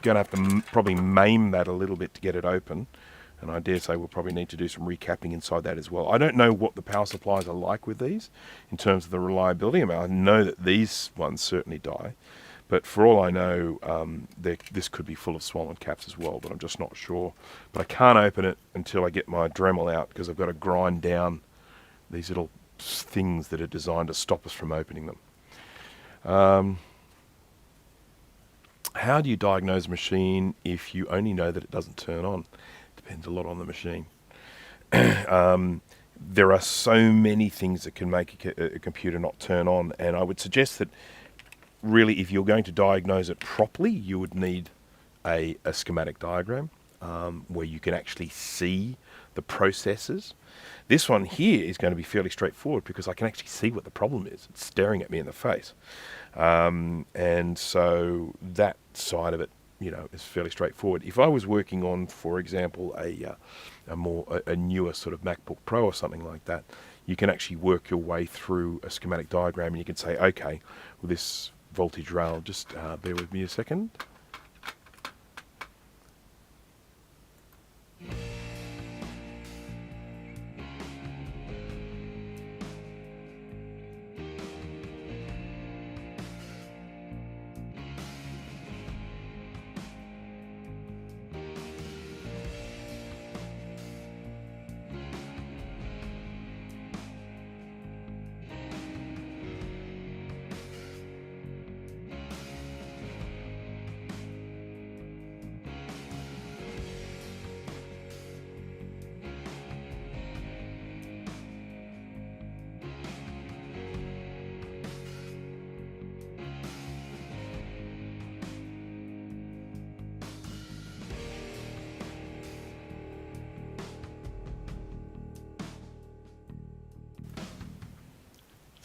to have to probably maim that a little bit to get it open. And I dare say we'll probably need to do some recapping inside that as well. I don't know what the power supplies are like with these in terms of the reliability. I mean, I know that these ones certainly die. But for all I know, this could be full of swollen caps as well, but I'm just not sure. But I can't open it until I get my Dremel out because I've got to grind down these little things that are designed to stop us from opening them. How do you diagnose a machine if you only know that it doesn't turn on? Depends a lot on the machine. There are so many things that can make a computer not turn on, and I would suggest that really, if you're going to diagnose it properly, you would need a schematic diagram where you can actually see the processes. This one here is going to be fairly straightforward because I can actually see what the problem is. It's staring at me in the face. And so that side of it, is fairly straightforward. If I was working on, for example, a newer sort of MacBook Pro or something like that, you can actually work your way through a schematic diagram and you can say, okay, well, this voltage rail, just bear with me a second.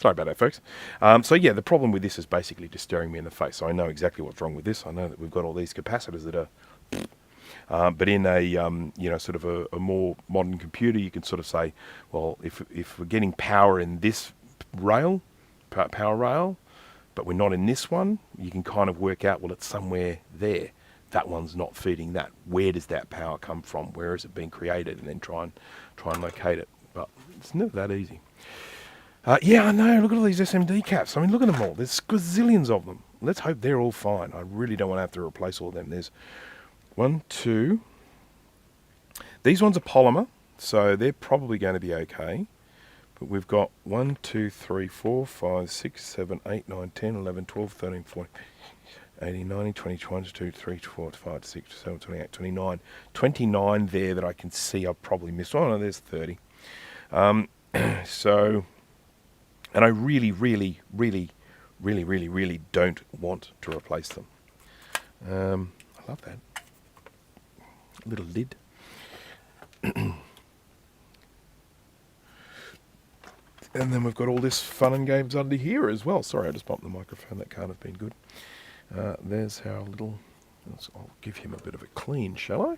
Sorry about that, folks. So yeah, the problem with this is basically just staring me in the face. So I know exactly what's wrong with this. I know that we've got all these capacitors that are, but in a sort of a more modern computer, you can sort of say, well, if we're getting power in this rail, power rail, but we're not in this one, you can kind of work out, well, it's somewhere there. That one's not feeding that. Where does that power come from? Where has it been created? And then try and locate it. But it's never that easy. Yeah, I know. Look at all these SMD caps. I mean, look at them all. There's gazillions of them. Let's hope they're all fine. I really don't want to have to replace all of them. There's 1, 2. These ones are polymer, so they're probably going to be okay. But we've got 1, 2, 3, 4, 5, 6, 7, 8, 9, 10, 11, 12, 13, 14, 18, 19, 20, 22, 23, 24, 25, 26, 27, 28, 29. 29 there that I can see I've probably missed. Oh, no, there's 30. So, and I really, really, really, really, really, really don't want to replace them. I love that. Little lid. And then we've got all this fun and games under here as well. Sorry, I just bumped the microphone. That can't have been good. There's our little... I'll give him a bit of a clean, shall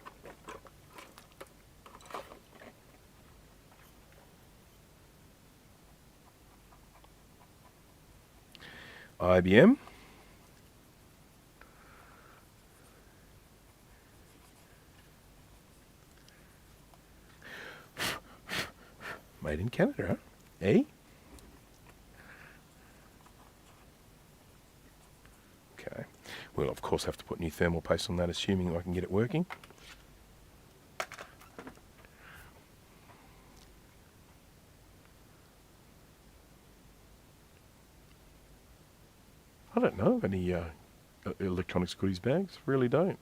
I? IBM. Made in Canada, huh? Eh? Okay. We'll of course have to put new thermal paste on that, assuming I can get it working. I don't know of any electronics goodies bags. Really don't.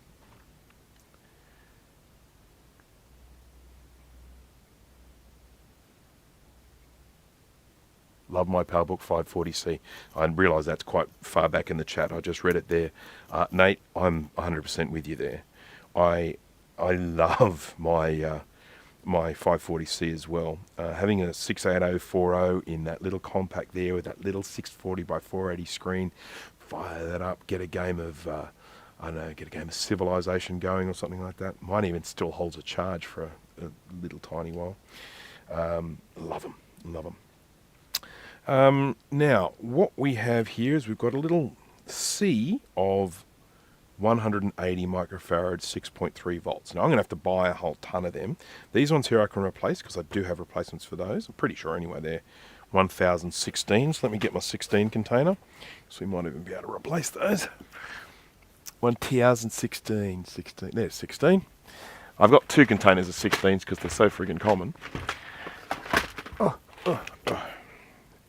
Love my PowerBook 540C. I realise that's quite far back in the chat. I just read it there. Nate, I'm 100% with you there. I love my my 540C as well. Having a 68040 in that little compact there with that little 640 by 480 screen, fire that up, get a game of I don't know, get a game of Civilization going or something like that. Mine even still holds a charge for a little tiny while. Love them, love them. Now, what we have here is we've got a little C of 180 microfarad, 6.3 volts. Now, I'm going to have to buy a whole ton of them. These ones here I can replace because I do have replacements for those. I'm pretty sure anyway they're 1016. So let me get my 16 container. So we might even be able to replace those. 1016. There's 16. I've got 2 containers of 16s because they're so friggin' common.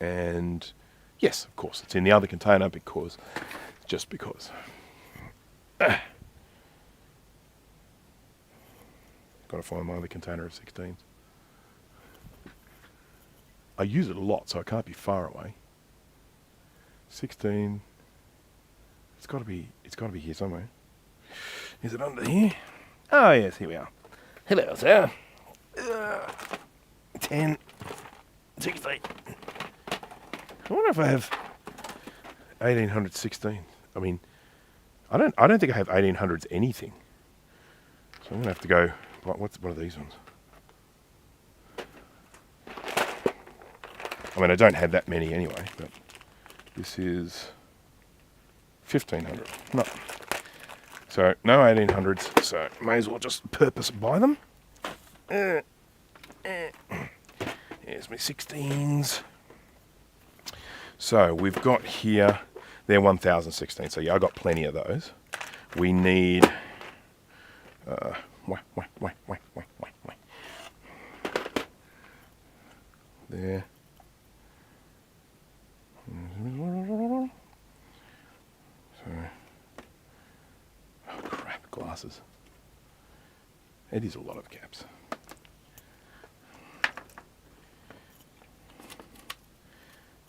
And yes, of course, it's in the other container because, just because. Got to find my other container of 16s. I use it a lot, so I can't be far away. 16. It's got to be here somewhere. Is it under here? Oh yes, here we are. Hello, sir. 10, 16. I wonder if I have 1816. I mean, I don't think I have 1800s anything. So I'm gonna have to go. What are these ones? I mean, I don't have that many anyway. But this is 1500. No. So no 1800s. So may as well just purpose buy them. Here's my 16s. So we've got here, they're 1016, so yeah, I got plenty of those. We need, there. So, oh crap, glasses. It is a lot of caps.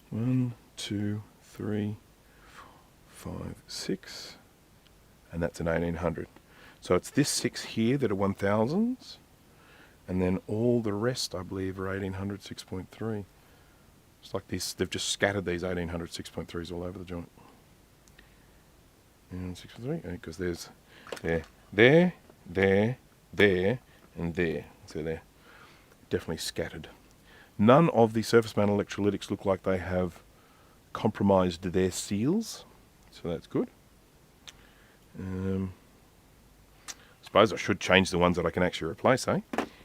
One, 2, 3, 4, 5, 6, and that's an 1800. So it's this 6 here that are 1000s, and then all the rest I believe are 1800 6.3. It's like this, they've just scattered these 1800 6.3s all over the joint. And 6.3, because there's there, and there. So they're definitely scattered. None of the surface mount electrolytics look like they have compromised their seals, so that's good. Suppose I should change the ones that I can actually replace, eh?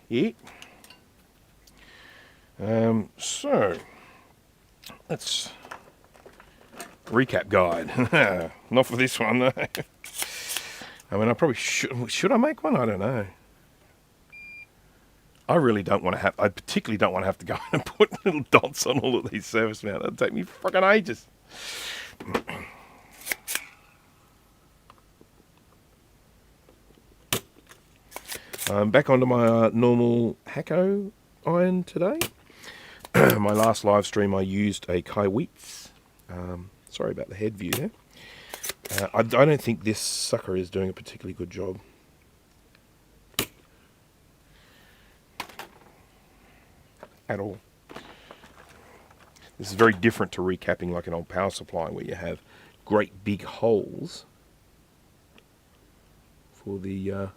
Yeah. So let's recap guide. Not for this one though. I mean, I probably should I make one? I don't know. I really don't want to have, I particularly don't want to have to go and put little dots on all of these surface mounts. That'd take me fucking ages. Back onto my normal Hacko iron today. My last live stream I used a Kaiwitz. Sorry about the head view there. I don't think this sucker is doing a particularly good job. At all. This is very different to recapping like an old power supply where you have great big holes for the oh,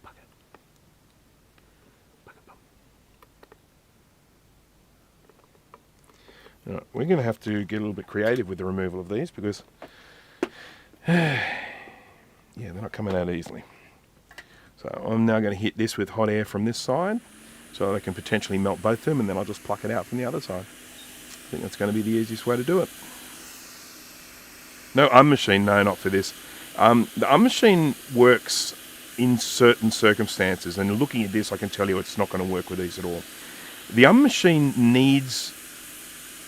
bucket. Right, we're going to have to get a little bit creative with the removal of these because yeah, they're not coming out easily. So I'm now going to hit this with hot air from this side so that I can potentially melt both of them, and then I'll just pluck it out from the other side. I think that's going to be the easiest way to do it. No machine, no, not for this. The machine works in certain circumstances, and looking at this I can tell you it's not going to work with these at all. The machine needs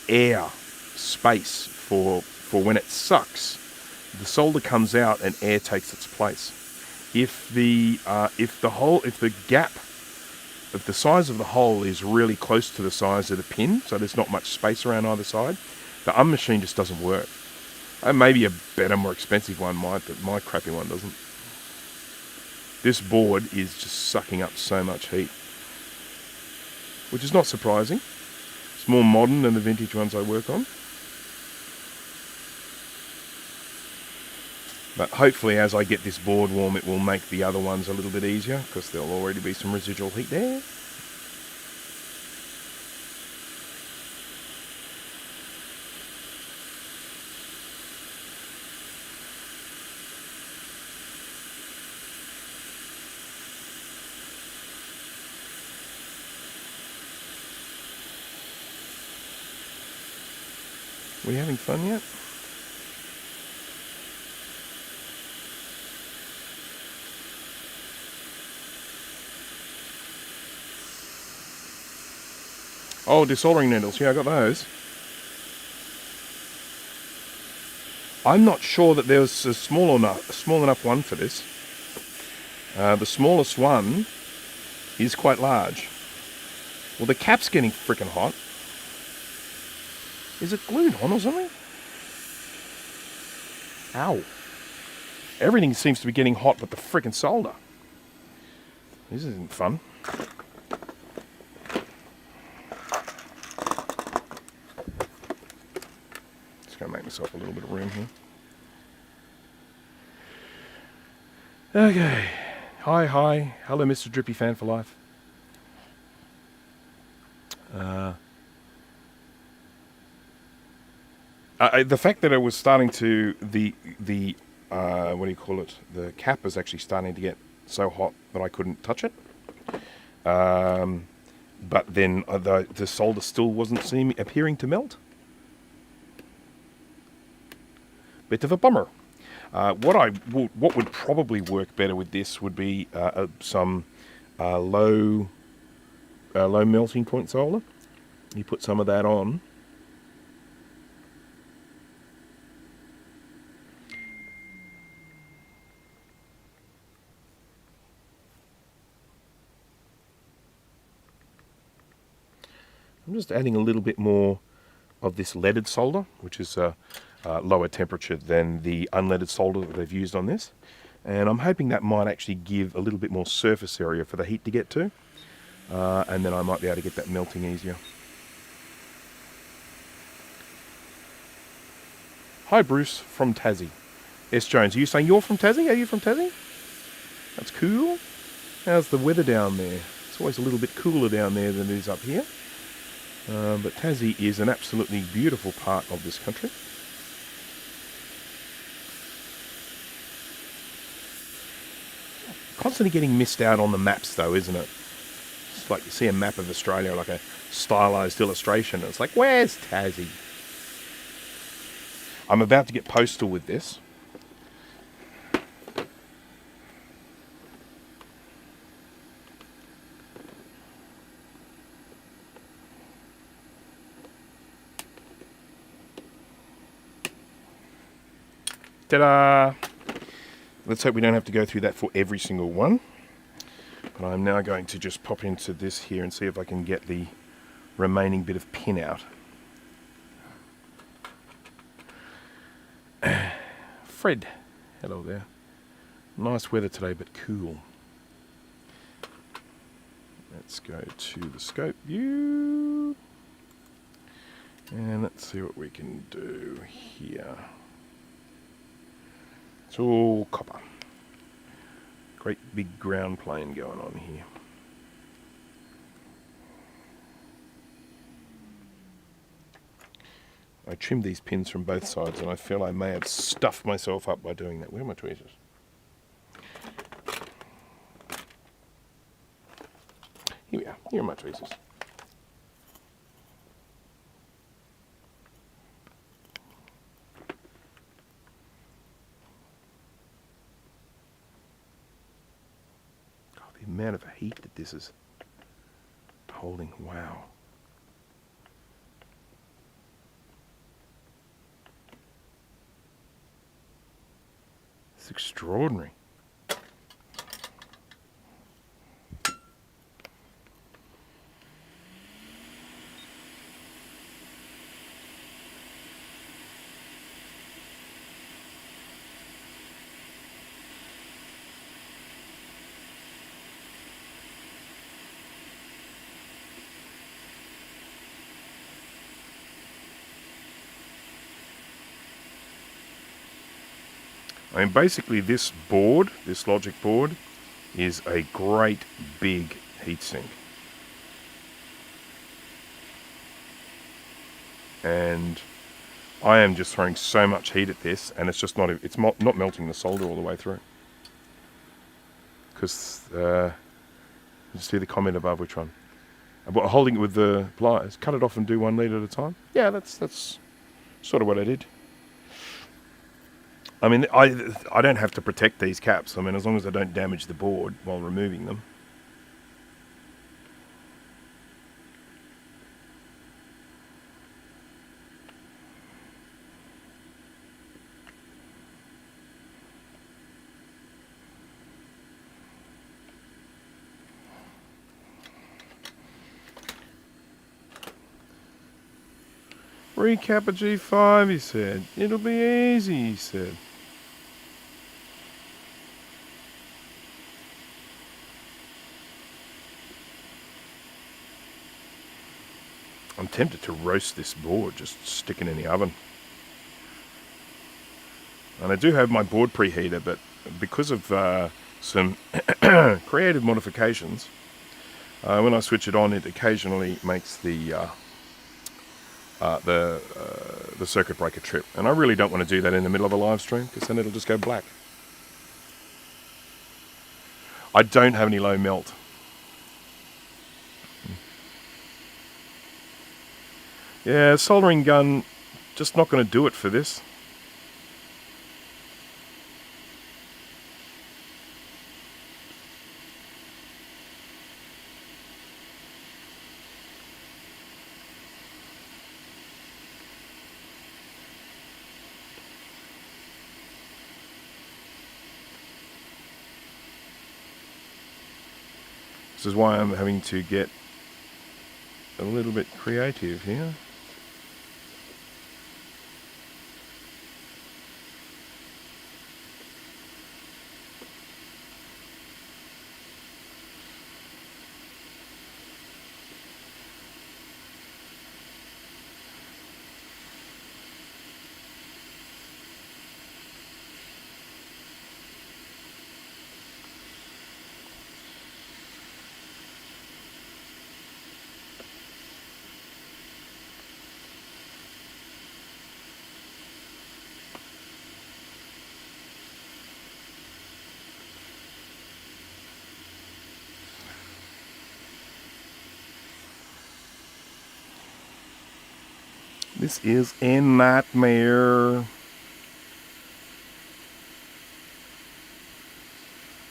air, space for when it sucks. The solder comes out and air takes its place. If the size of the hole is really close to the size of the pin, so there's not much space around either side, the machine just doesn't work. Maybe a better, more expensive one might, but my crappy one doesn't. This board is just sucking up so much heat, which is not surprising. It's more modern than the vintage ones I work on. But hopefully as I get this board warm it will make the other ones a little bit easier because there'll already be some residual heat there. Are we having fun yet? Oh, desoldering needles. Yeah, I got those. I'm not sure that there's a small enough one for this. The smallest one is quite large. Well, the cap's getting freaking hot. Is it glued on or something? Ow. Everything seems to be getting hot but the freaking solder. This isn't fun. Just going to make myself a little bit of room here. Okay. Hi. Hello, Mr. Drippy Fan for Life. The fact that it was starting to, what do you call it? The cap was actually starting to get so hot that I couldn't touch it. But then the solder still wasn't appearing to melt. Bit of a bummer. What would probably work better with this would be some low melting point solder. You put some of that on. I'm just adding a little bit more of this leaded solder, which is lower temperature than the unleaded solder that they've used on this. And I'm hoping that might actually give a little bit more surface area for the heat to get to. And then I might be able to get that melting easier. Hi Bruce from Tassie. S. Jones, are you saying you're from Tassie? Are you from Tassie? That's cool. How's the weather down there? It's always a little bit cooler down there than it is up here. But Tassie is an absolutely beautiful part of this country. Constantly getting missed out on the maps though, isn't it? It's like you see a map of Australia, like a stylized illustration, and it's like, where's Tassie? I'm about to get postal with this. Ta-da! Let's hope we don't have to go through that for every single one. But I'm now going to just pop into this here and see if I can get the remaining bit of pin out. Fred, hello there. Nice weather today, but cool. Let's go to the scope view. And let's see what we can do here. It's all copper. Great big ground plane going on here. I trimmed these pins from both sides and I feel I may have stuffed myself up by doing that. Where are my tweezers? Here we are. Here are my tweezers. The amount of heat that this is holding, wow. It's extraordinary. I mean, basically this board, this logic board, is a great big heatsink. And I am just throwing so much heat at this, and it's just not melting the solder all the way through. Because, you see the comment above, which one? About holding it with the pliers, cut it off and do 1 lead at a time. Yeah, that's sort of what I did. I mean, I don't have to protect these caps. I mean, as long as I don't damage the board while removing them. Recap a G5, he said. It'll be easy, he said. I'm tempted to roast this board, just stick it in the oven. And I do have my board preheater, but because of some creative modifications, when I switch it on, it occasionally makes the circuit breaker trip. And I really don't want to do that in the middle of a live stream, because then it'll just go black. I don't have any low melt. Yeah, soldering gun, just not going to do it for this. This is why I'm having to get a little bit creative here. This is a nightmare.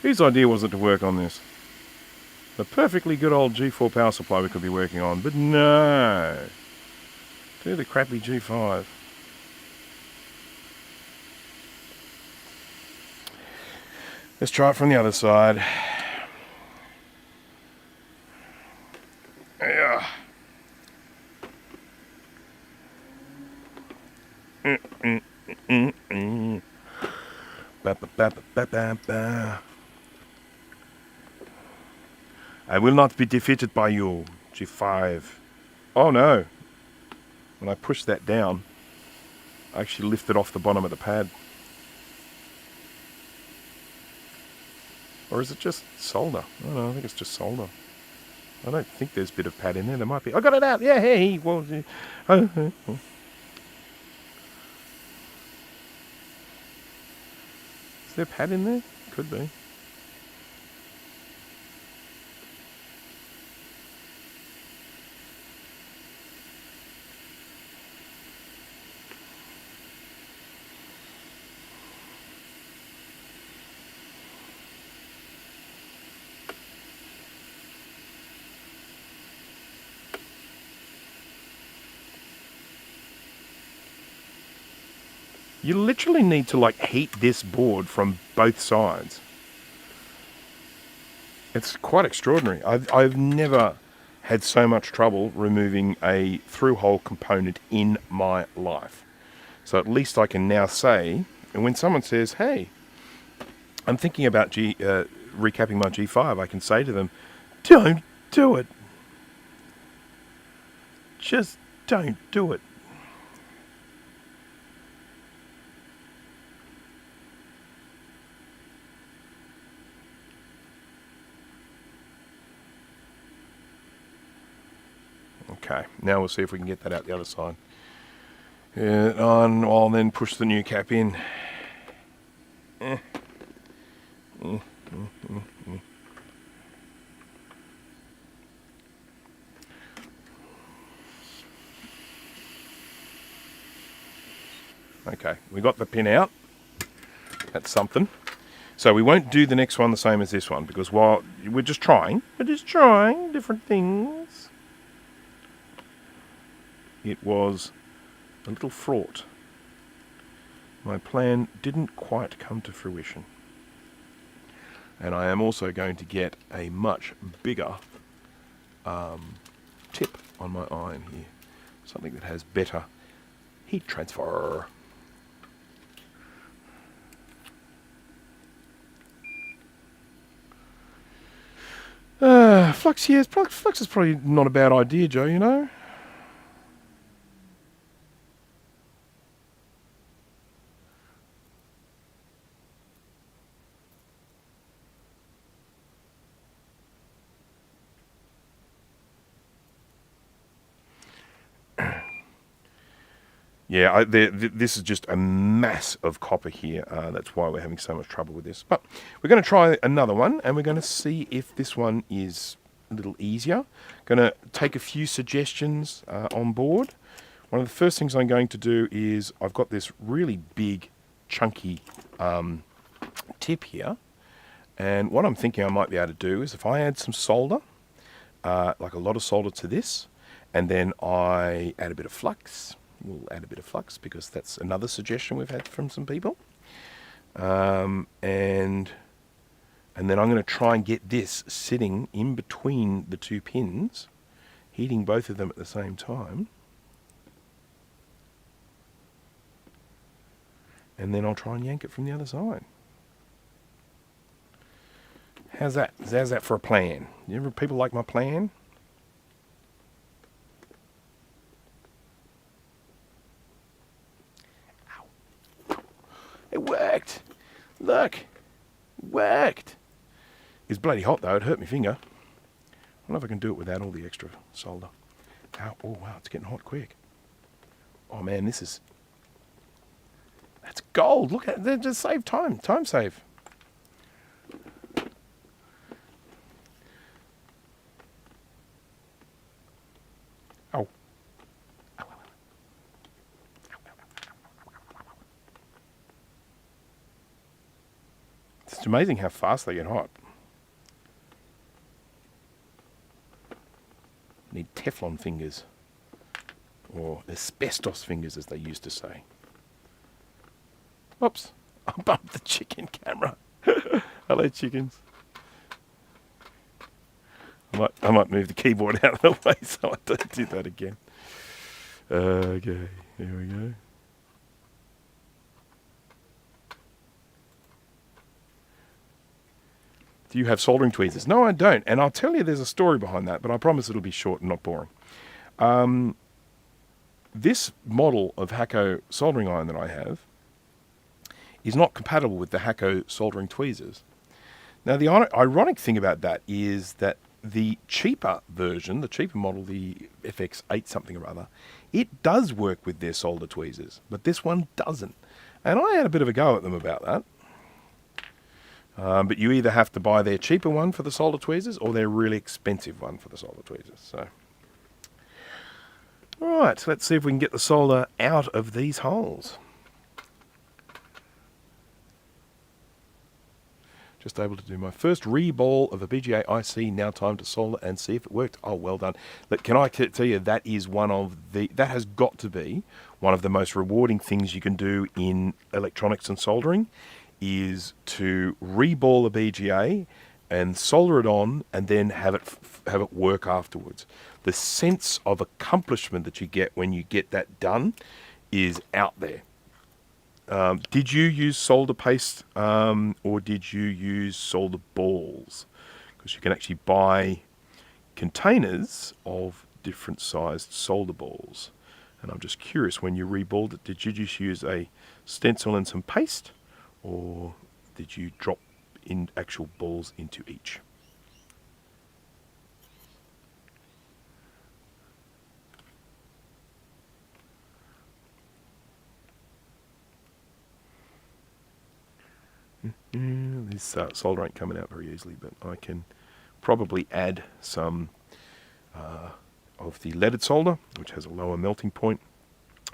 Whose idea was it to work on this? The perfectly good old G4 power supply we could be working on, but no. Do the crappy G5. Let's try it from the other side. Yeah. Ba, ba, ba, ba, ba, ba. I will not be defeated by you, G5. Oh no. When I pushed that down, I actually lifted off the bottom of the pad. Or is it just solder? I don't know, I think it's just solder. I don't think there's a bit of pad in there. There might be. I got it out! Yeah, hey! Well, is there pad in there? Could be. You literally need to like heat this board from both sides. It's quite extraordinary. I've never had so much trouble removing a through-hole component in my life. So at least I can now say, and when someone says, hey, I'm thinking about recapping my G5, I can say to them, don't do it. Just don't do it. Okay, now we'll see if we can get that out the other side. I'll then push the new cap in. Okay, we got the pin out. That's something. So we won't do the next one the same as this one, because while we're just trying different things. It was a little fraught. My plan didn't quite come to fruition. And I am also going to get a much bigger tip on my iron here. Something that has better heat transfer. Flux here. Flux is probably not a bad idea, Joe, you know? Yeah, this is just a mass of copper here. That's why we're having so much trouble with this. But we're going to try another one, and we're going to see if this one is a little easier. Going to take a few suggestions on board. One of the first things I'm going to do is I've got this really big, chunky tip here. And what I'm thinking I might be able to do is if I add some solder, like a lot of solder to this, and then I add a bit of flux. We'll add a bit of flux because that's another suggestion we've had from some people. And then I'm going to try and get this sitting in between the two pins, heating both of them at the same time. And then I'll try and yank it from the other side. How's that? How's that for a plan? You ever people like my plan? It worked. Look. It worked. It's bloody hot though. It hurt my finger. I wonder if I can do it without all the extra solder. Ow. Oh wow, it's getting hot quick. Oh man, this is... That's gold. Look at it. Just save time. Time save. Oh. It's amazing how fast they get hot. Need Teflon fingers. Or asbestos fingers, as they used to say. Oops. I bumped the chicken camera. Hello, chickens. I might move the keyboard out of the way so I don't do that again. Okay, here we go. Do you have soldering tweezers? No, I don't. And I'll tell you there's a story behind that, but I promise it'll be short and not boring. This model of Hakko soldering iron that I have is not compatible with the Hakko soldering tweezers. Now, the ironic thing about that is that the cheaper version, the cheaper model, the FX8 something or other, it does work with their solder tweezers, but this one doesn't. And I had a bit of a go at them about that. But you either have to buy their cheaper one for the solder tweezers or their really expensive one for the solder tweezers. So, all right, so let's see if we can get the solder out of these holes. Just able to do my first reball of a BGA IC. Now time to solder and see if it worked. Oh, well done. But can I tell you, that is that has got to be one of the most rewarding things you can do in electronics and soldering, is to reball a BGA and solder it on and then have it work afterwards. The sense of accomplishment that you get when you get that done is out there. Did you use solder paste or did you use solder balls? Because you can actually buy containers of different sized solder balls. And I'm just curious, when you reballed it, did you just use a stencil and some paste, or did you drop in actual balls into each? This solder ain't coming out very easily, but I can probably add some of the leaded solder, which has a lower melting point,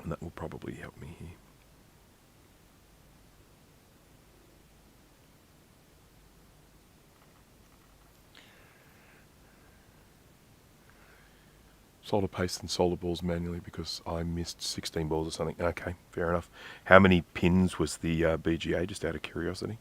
and that will probably help me here. Solder paste and solder balls manually because I missed 16 balls or something. Okay, fair enough. How many pins was the BGA, just out of curiosity?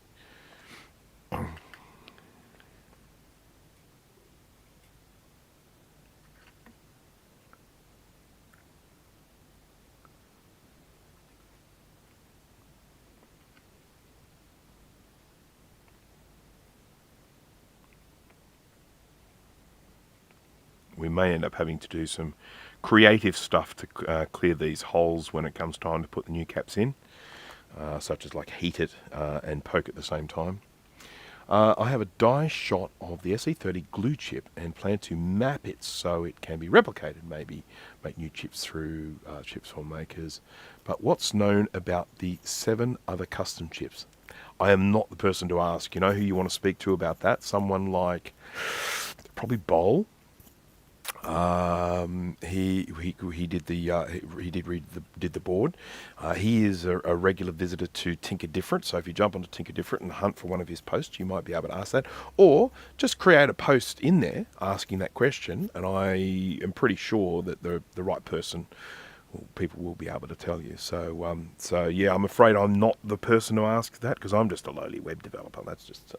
We may end up having to do some creative stuff to clear these holes when it comes time to put the new caps in, such as like heat it and poke at the same time. I have a die shot of the SE30 glue chip and plan to map it so it can be replicated, maybe make new chips through chips for makers. But what's known about the 7 other custom chips? I am not the person to ask. You know who you want to speak to about that? Someone like probably Bowl. He did the board. He is a regular visitor to TinkerDifferent, so if you jump onto TinkerDifferent and hunt for one of his posts, you might be able to ask that, or just create a post in there asking that question, and I am pretty sure that the right person, people will be able to tell you. So yeah, I'm afraid I'm not the person to ask that because I'm just a lowly web developer. That's just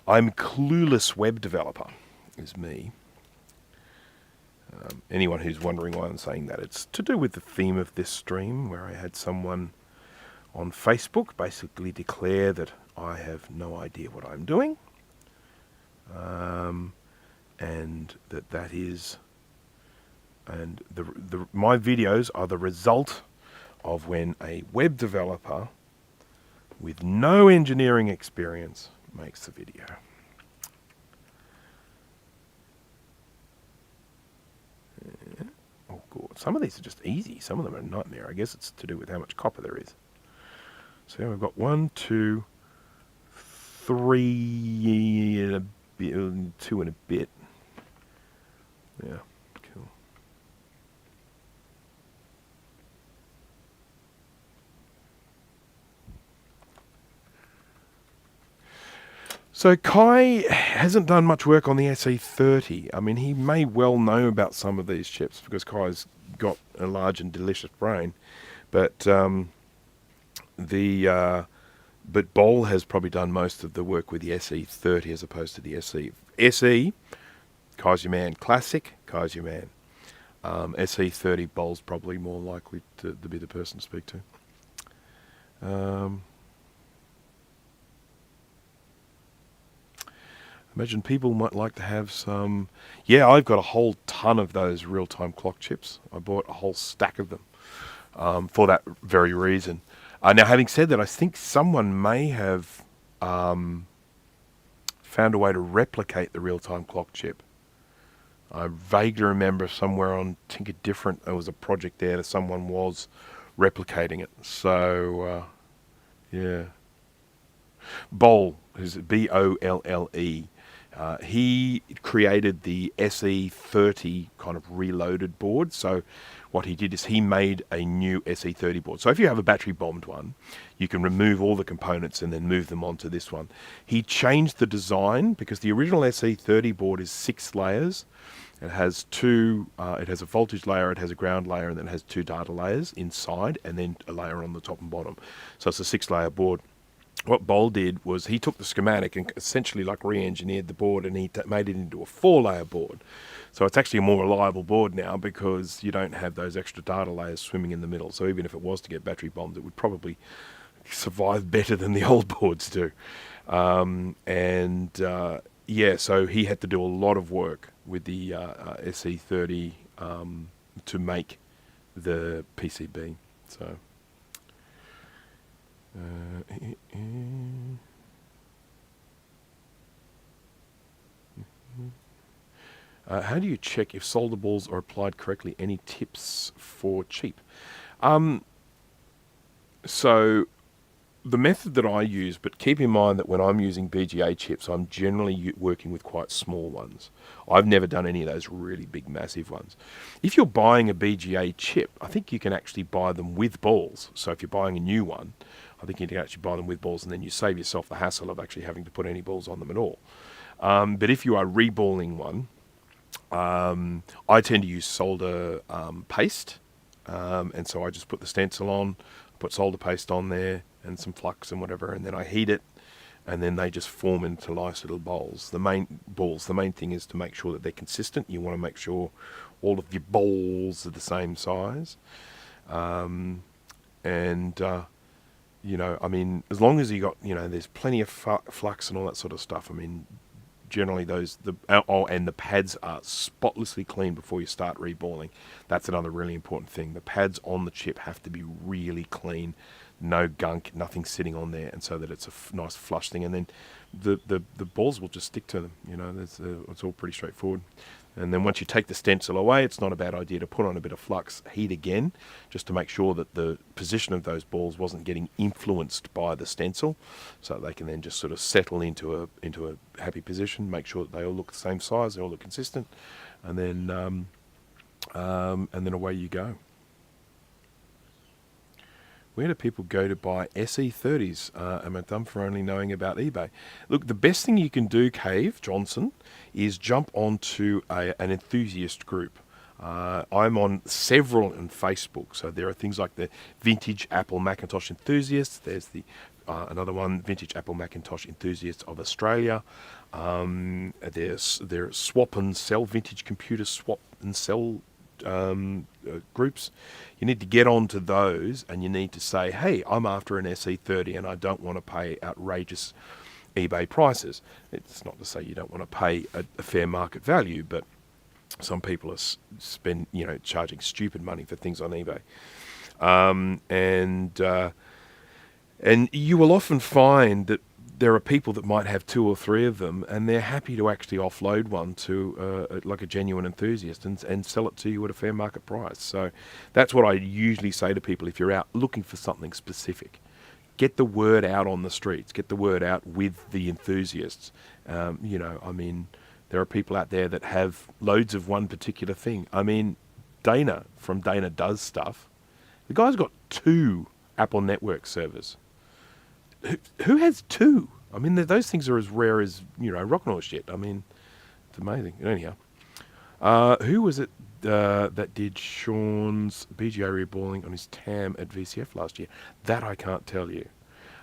I'm Clueless web developer is me. Anyone who's wondering why I'm saying that, it's to do with the theme of this stream, where I had someone on Facebook basically declare that I have no idea what I'm doing, and that is, and my videos are the result of when a web developer with no engineering experience makes the video. Oh, God. Some of these are just easy. Some of them are a nightmare. I guess it's to do with how much copper there is. So we've got 1, 2, 3 and a bit, 2 and a bit. Yeah, cool. So Kai hasn't done much work on the SE30. I mean, he may well know about some of these chips because Kai's got a large and delicious brain, but but Bol has probably done most of the work with the SE30 as opposed to the SE. SE, Kai's your man. Classic, Kai's your man. SE30, Bol's probably more likely to be the person to speak to. Imagine people might like to have some... Yeah, I've got a whole ton of those real-time clock chips. I bought a whole stack of them for that very reason. Now, having said that, I think someone may have found a way to replicate the real-time clock chip. I vaguely remember somewhere on TinkerDifferent there was a project there that someone was replicating it. So, yeah. Bol, who's Bolle. He created the SE30 kind of reloaded board. So what he did is he made a new SE30 board. So if you have a battery bombed one, you can remove all the components and then move them onto this one. He changed the design because the original SE30 board is 6 layers. It has it has a voltage layer, it has a ground layer, and then it has 2 data layers inside, and then a layer on the top and bottom. So it's a 6-layer board. What Bol did was he took the schematic and essentially like re-engineered the board, and he made it into a 4-layer board. So it's actually a more reliable board now because you don't have those extra data layers swimming in the middle. So even if it was to get battery bombed, it would probably survive better than the old boards do. Yeah, so he had to do a lot of work with the SE30 to make the PCB. So. How do you check if solder balls are applied correctly? Any tips for cheap? So the method that I use, but keep in mind that when I'm using BGA chips, I'm generally working with quite small ones. I've never done any of those really big, massive ones. If you're buying a BGA chip, I think you can actually buy them with balls. So if you're buying a new one, I think you can actually buy them with balls, and then you save yourself the hassle of actually having to put any balls on them at all. But if you are reballing one, I tend to use solder paste, and so I just put the stencil on, put solder paste on there, and some flux and whatever, and then I heat it, and then they just form into nice little balls. The main thing is to make sure that they're consistent. You want to make sure all of your balls are the same size, you know, I mean, as long as you got, you know, there's plenty of flux and all that sort of stuff. I mean, generally and the pads are spotlessly clean before you start reballing. That's another really important thing. The pads on the chip have to be really clean, no gunk, nothing sitting on there, and so that it's a nice flush thing. And then the balls will just stick to them. You know, it's all pretty straightforward. And then once you take the stencil away, it's not a bad idea to put on a bit of flux, heat again, just to make sure that the position of those balls wasn't getting influenced by the stencil, so they can then just sort of settle into a happy position, make sure that they all look the same size, they all look consistent, and then away you go. Where do people go to buy SE30s? Am I dumb for only knowing about eBay? Look, the best thing you can do, Cave Johnson, is jump onto an enthusiast group. I'm on several on Facebook, so there are things like the Vintage Apple Macintosh Enthusiasts. There's the another one, Vintage Apple Macintosh Enthusiasts of Australia. There's Swap and Sell, Vintage Computer Swap and Sell groups. You need to get onto those, and you need to say, hey, I'm after an SE30 and I don't want to pay outrageous eBay prices. It's not to say you don't want to pay a fair market value, but some people are charging stupid money for things on eBay. And you will often find that there are people that might have 2 or 3 of them, and they're happy to actually offload one to like a genuine enthusiast and sell it to you at a fair market price. So that's what I usually say to people if you're out looking for something specific. Get the word out on the streets. Get the word out with the enthusiasts. You know, I mean, there are people out there that have loads of one particular thing. I mean, Dana from Dana Does Stuff, the guy's got 2 Apple Network servers. Who has 2? I mean, those things are as rare as, rock and roll shit. I mean, it's amazing. Anyhow, who was it that did Sean's BGA reballing on his TAM at VCF last year? That I can't tell you.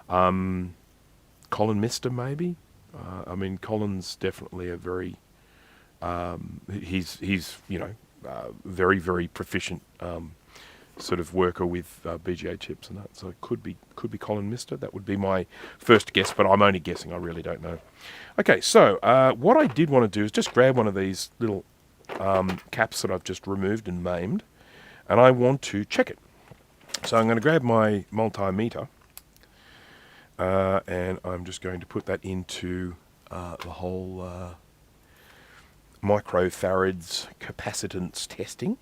Colin Mister, maybe? I mean, Colin's definitely a very... he's very, very proficient sort of worker with BGA chips and that. So it could be Colin Mister. That would be my first guess, but I'm only guessing. I really don't know. Okay, so what I did want to do is just grab one of these little caps that I've just removed and maimed, and I want to check it. So I'm going to grab my multimeter, and I'm just going to put that into the whole microfarads capacitance testing,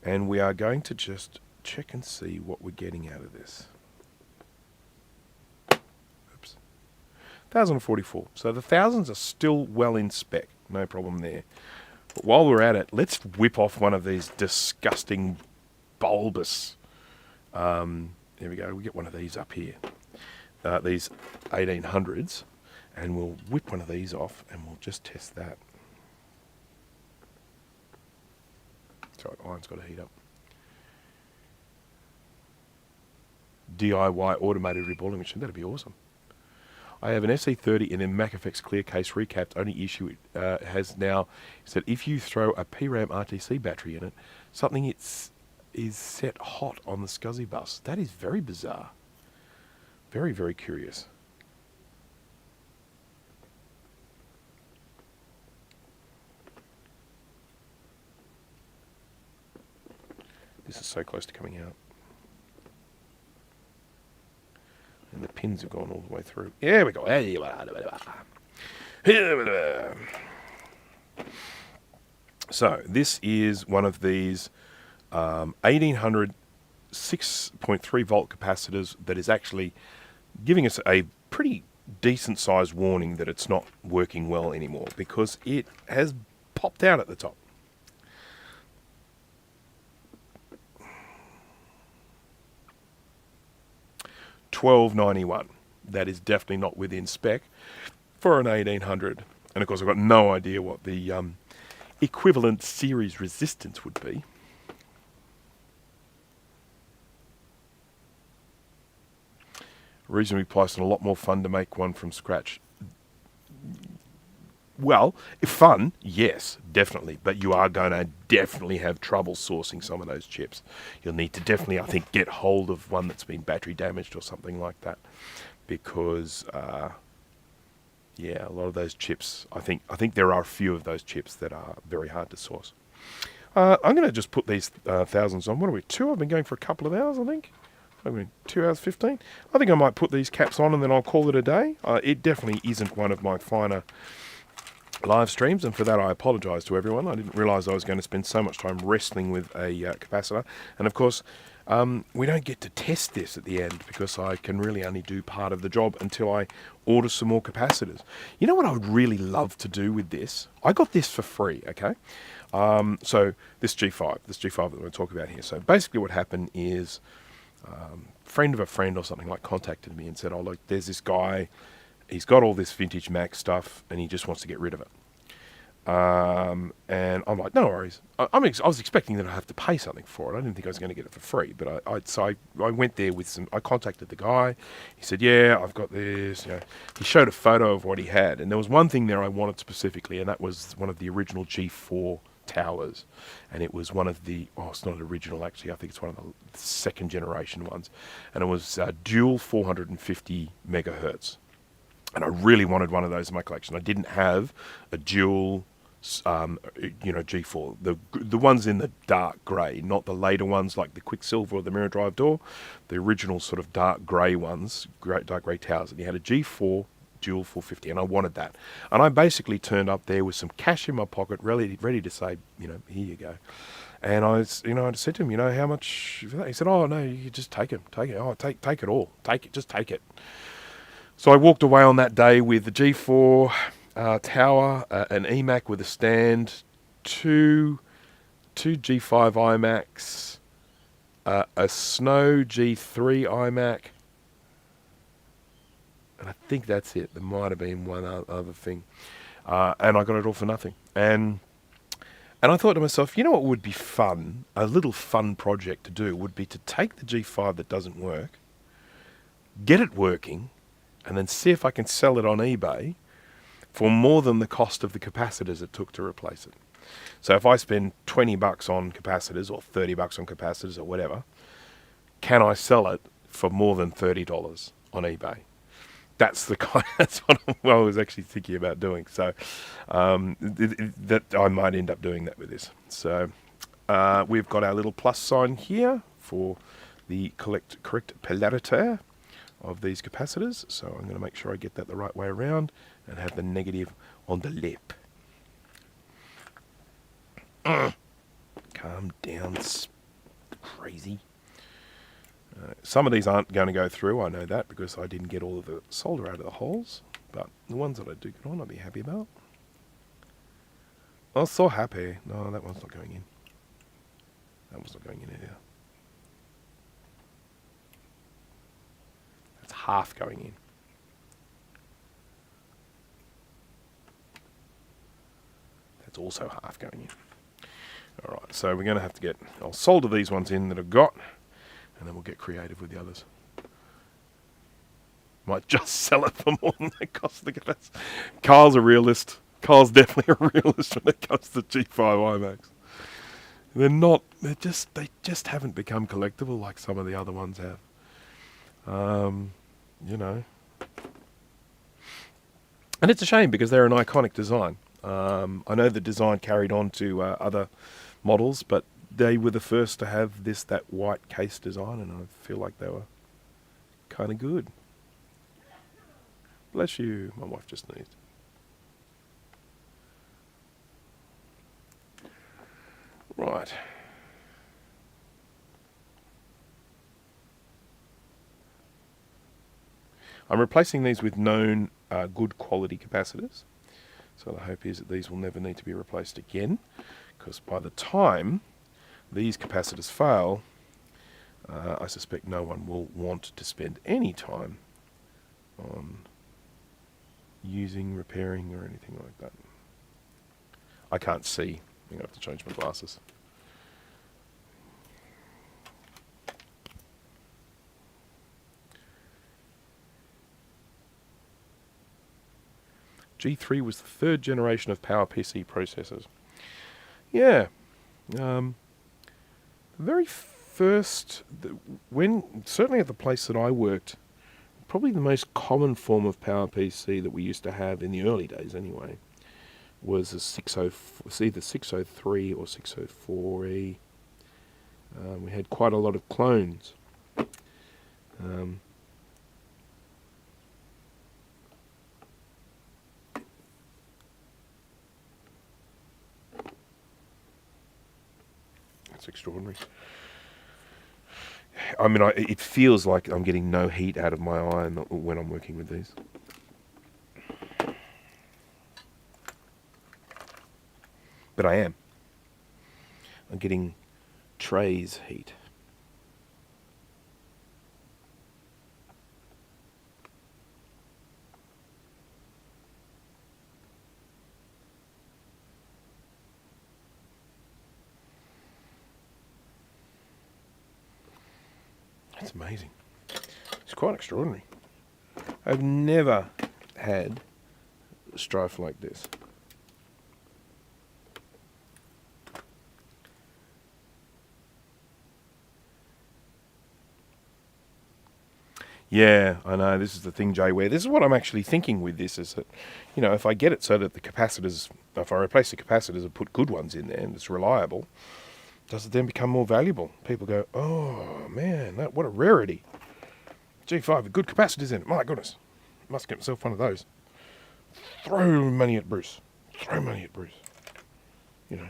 and we are going to just check and see what we're getting out of this. Oops. 1044. So the thousands are still well in spec. No problem there. But while we're at it, let's whip off one of these disgusting bulbous... there we go. We'll get one of these up here. These 1800s. And we'll whip one of these off and we'll just test that. Sorry, iron's got to heat up. DIY automated reballing machine. That'd be awesome. I have an SE30 in a MacFX clear case recapped. Only issue it has now is that if you throw a PRAM RTC battery in it, something is set hot on the SCSI bus. That is very bizarre. Very, very curious. This is so close to coming out. And the pins have gone all the way through. There we go. So this is one of these 1800 6.3 volt capacitors that is actually giving us a pretty decent sized warning that it's not working well anymore because it has popped out at the top. $12.91. That is definitely not within spec for an 1800. And of course I've got no idea what the equivalent series resistance would be. Reasonably priced and a lot more fun to make one from scratch. Well, fun, yes, definitely. But you are going to definitely have trouble sourcing some of those chips. You'll need to definitely, I think, get hold of one that's been battery damaged or something like that. Because, yeah, a lot of those chips, I think there are a few of those chips that are very hard to source. I'm going to just put these thousands on. What are we, 2? I've been going for a couple of hours, I think. I mean, 2 hours 15. I think I might put these caps on and then I'll call it a day. It definitely isn't one of my finer live streams, and for that I apologise to everyone. I didn't realise I was going to spend so much time wrestling with a capacitor. And of course, we don't get to test this at the end because I can really only do part of the job until I order some more capacitors. You know what I would really love to do with this? I got this for free, okay? So this G5 that I'm going to talk about here. So basically what happened is friend of a friend or something like contacted me and said, oh look, there's this guy, he's got all this vintage Mac stuff and he just wants to get rid of it. And I'm like, no worries. I was expecting that I'd have to pay something for it. I didn't think I was going to get it for free, but I went there with I contacted the guy. He said, yeah, I've got this. You know, he showed a photo of what he had, and there was one thing there I wanted specifically, and that was one of the original G4 towers, and it was one of the, it's not original actually, I think it's one of the second generation ones, and it was dual 450 megahertz, and I really wanted one of those in my collection. I didn't have a dual G4, the ones in the dark grey, not the later ones like the Quicksilver or the Mirror Drive door, the original sort of dark grey ones, dark grey towers, and you had a G4 dual 450, and I wanted that. And I basically turned up there with some cash in my pocket, ready to say, here you go. And I said to him, how much for that? He said, oh no, you just take it. Oh, take it all. Just take it. So I walked away on that day with the G4 tower, an iMac with a stand, two G5 iMacs, a Snow G3 iMac, And I think that's it. There might have been one other thing. And I got it all for nothing. And I thought to myself, you know what would be fun? A little fun project to do would be to take the G5 that doesn't work, get it working, and then see if I can sell it on eBay for more than the cost of the capacitors it took to replace it. So if I spend 20 bucks on capacitors or 30 bucks on capacitors or whatever, can I sell it for more than $30 on eBay? That's the kind. That's what I was actually thinking about doing. So that I might end up doing that with this. So we've got our little plus sign here for the correct polarity of these capacitors. So I'm going to make sure I get that the right way around and have the negative on the lip. Calm down, crazy. Some of these aren't going to go through, I know that, because I didn't get all of the solder out of the holes. But the ones that I do get on, I'll be happy about. I was so happy. No, that one's not going in. That one's not going in either. That's half going in. That's also half going in. Alright, so we're going to have to get... I'll solder these ones in that I've got, and then we'll get creative with the others. Might just sell it for more than the cost of the capacitors. Carl's a realist. Carl's definitely a realist when it comes to G5 iMacs. They're not... They just haven't become collectible like some of the other ones have. You know. And it's a shame because they're an iconic design. I know the design carried on to other models, but they were the first to have that white case design, and I feel like they were kind of good. Bless you. My wife just sneezed. Right. I'm replacing these with known good quality capacitors. So the hope is that these will never need to be replaced again, because by the time these capacitors fail, I suspect no one will want to spend any time on using, repairing, or anything like that. I can't see. I'm going to have to change my glasses. G3 was the third generation of PowerPC processors. Yeah. The very first, certainly at the place that I worked, probably the most common form of PowerPC that we used to have in the early days anyway, was a 604, it's either 603 or 604E. We had quite a lot of clones. That's extraordinary. I mean, it feels like I'm getting no heat out of my eye when I'm working with these. But I am. I'm getting trays heat. It's amazing. It's quite extraordinary. I've never had strife like this. Yeah, I know. This is the thing, Jay, where this is what I'm actually thinking with this is that, you know, if I get it so that the capacitors, if I replace the capacitors and put good ones in there and it's reliable, does it then become more valuable? People go, oh, man, what a rarity. G5 with good capacitors in it. My goodness. Must get myself one of those. Throw money at Bruce. Throw money at Bruce. You know.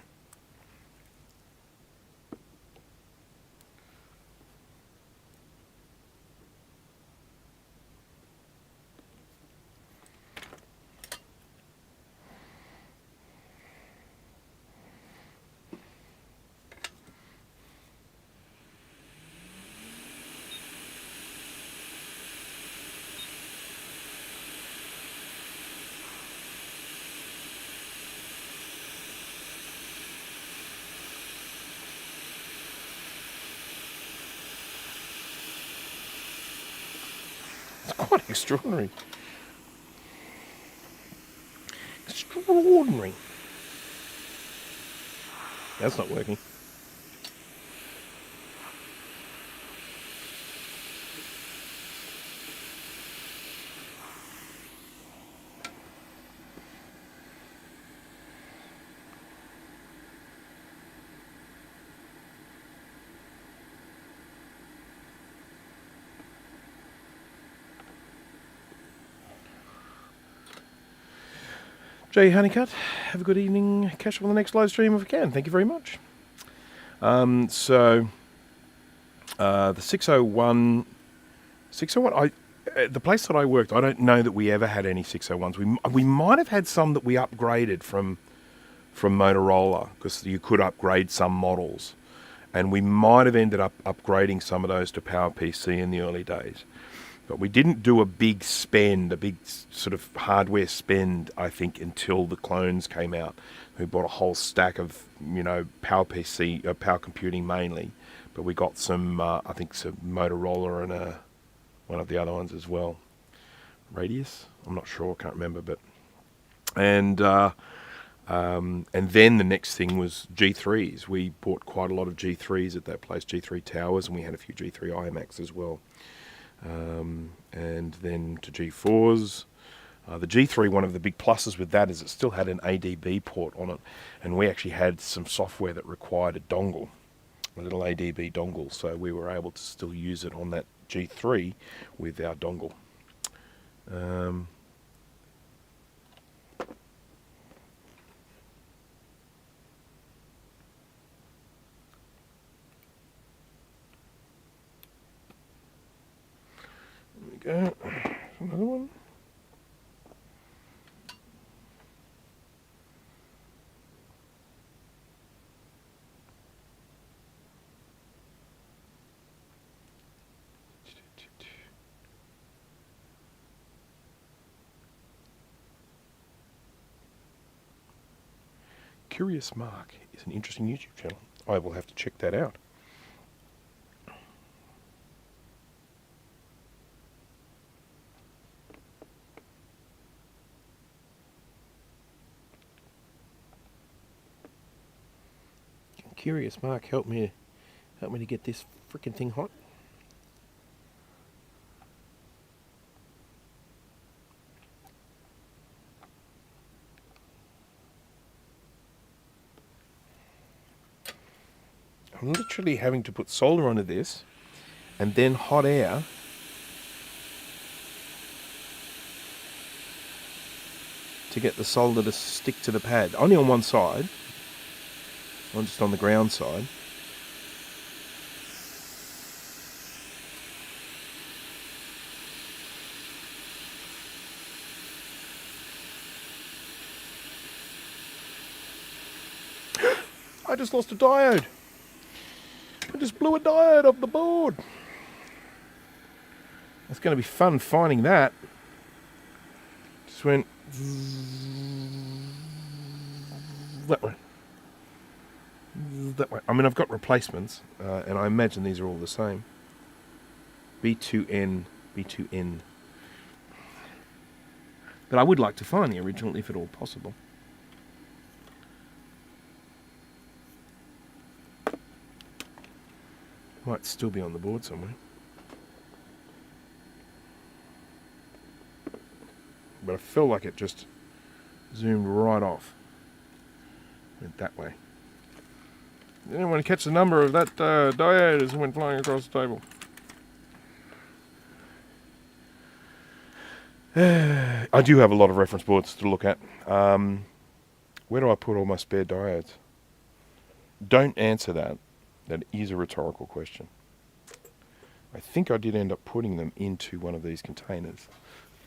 It's quite extraordinary. Extraordinary. That's not working. Jay Honeycutt, have a good evening. Catch up on the next live stream if we can. Thank you very much. The 601, the place that I worked, I don't know that we ever had any 601s. We might have had some that we upgraded from Motorola, because you could upgrade some models, and we might have ended up upgrading some of those to PowerPC in the early days. But we didn't do a big spend, a big sort of hardware spend, I think, until the clones came out. We bought a whole stack of, PowerPC, power computing mainly. But we got some, I think, some Motorola and one of the other ones as well. Radius? I'm not sure, can't remember. But and then the next thing was G3s. We bought quite a lot of G3s at that place, G3 Towers, and we had a few G3 iMacs as well. And then to G4s. The G3, one of the big pluses with that is it still had an ADB port on it, and we actually had some software that required a dongle, a little ADB dongle, so we were able to still use it on that G3 with our dongle. There we go. Another one. Curious Mark is an interesting YouTube channel. I will have to check that out. Curious Mark, help me to get this freaking thing hot. I'm literally having to put solder onto this and then hot air to get the solder to stick to the pad. Only on one side, not just on the ground side. I just lost a diode. I just blew a diode off the board. It's going to be fun finding that. Just went that way. That way. I mean, I've got replacements, and I imagine these are all the same. B2N, B2N. But I would like to find the original if at all possible. Might still be on the board somewhere. But I feel like it just zoomed right off. Went that way. Anyone want to catch the number of that diode as it went flying across the table? I do have a lot of reference boards to look at. Where do I put all my spare diodes? Don't answer that. That is a rhetorical question. I think I did end up putting them into one of these containers.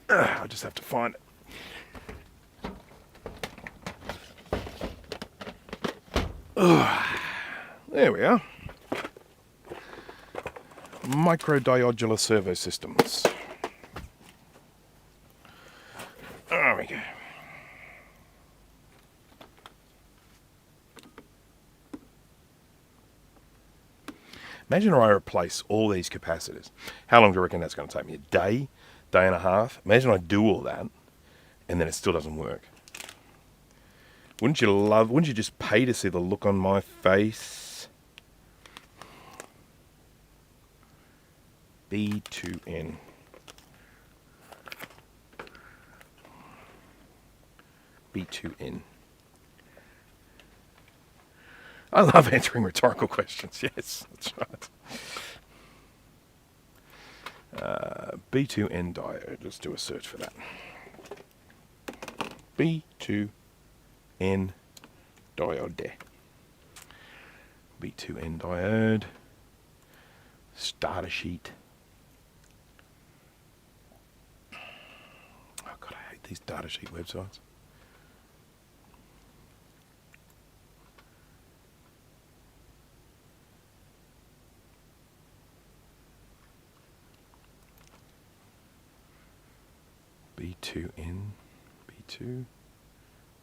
I just have to find it. There we are. Microdiodular servo systems. There we go. Imagine I replace all these capacitors. How long do you reckon that's going to take me? A day? day and a half. Imagine I do all that and then it still doesn't work. Wouldn't you just pay to see the look on my face? B2N. B2N. I love answering rhetorical questions. Yes, that's right. B2N diode. Let's do a search for that. B2N diode. B2N diode. Starter sheet. Oh God, I hate these data sheet websites. B2N, B2,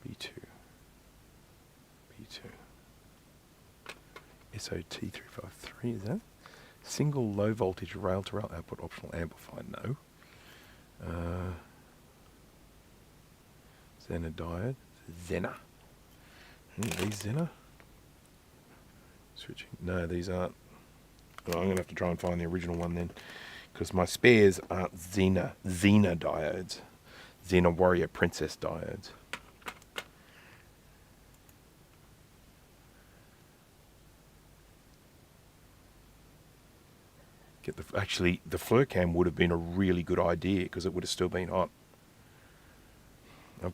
B2, B2. SOT353, is that? Single low voltage rail to rail output optional amplifier, no. Zener diode, Zener. These Zener? Switching, no these aren't. Well, I'm going to have to try and find the original one then, because my spares aren't Zener diodes. Zener Warrior Princess diodes. Actually, the flare cam would have been a really good idea because it would have still been hot.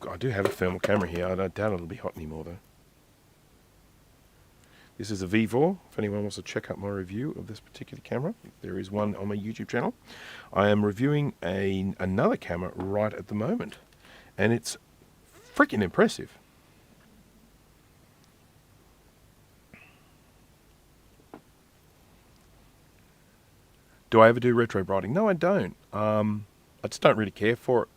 I do have a thermal camera here. I don't doubt it'll be hot anymore though. This is a V4. If anyone wants to check out my review of this particular camera, there is one on my YouTube channel. I am reviewing another camera right at the moment, and it's freaking impressive. Do I ever do retro brighting? No, I don't. I just don't really care for it.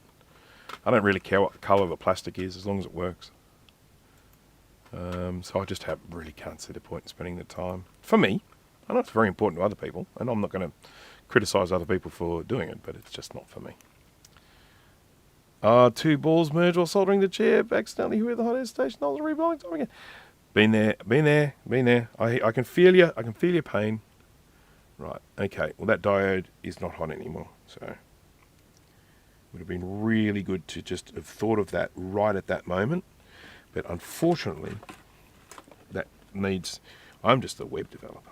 I don't really care what colour the plastic is as long as it works. So I just really can't see the point in spending the time. For me, I know it's very important to other people, and I'm not going to criticise other people for doing it, but it's just not for me. Two balls merge while soldering the chip. Accidentally hit the hot air station. I was reballing time again. Been there. I can feel you. I can feel your pain. Right, okay, well that diode is not hot anymore, so it would have been really good to just have thought of that right at that moment, but unfortunately, that needs, I'm just a web developer.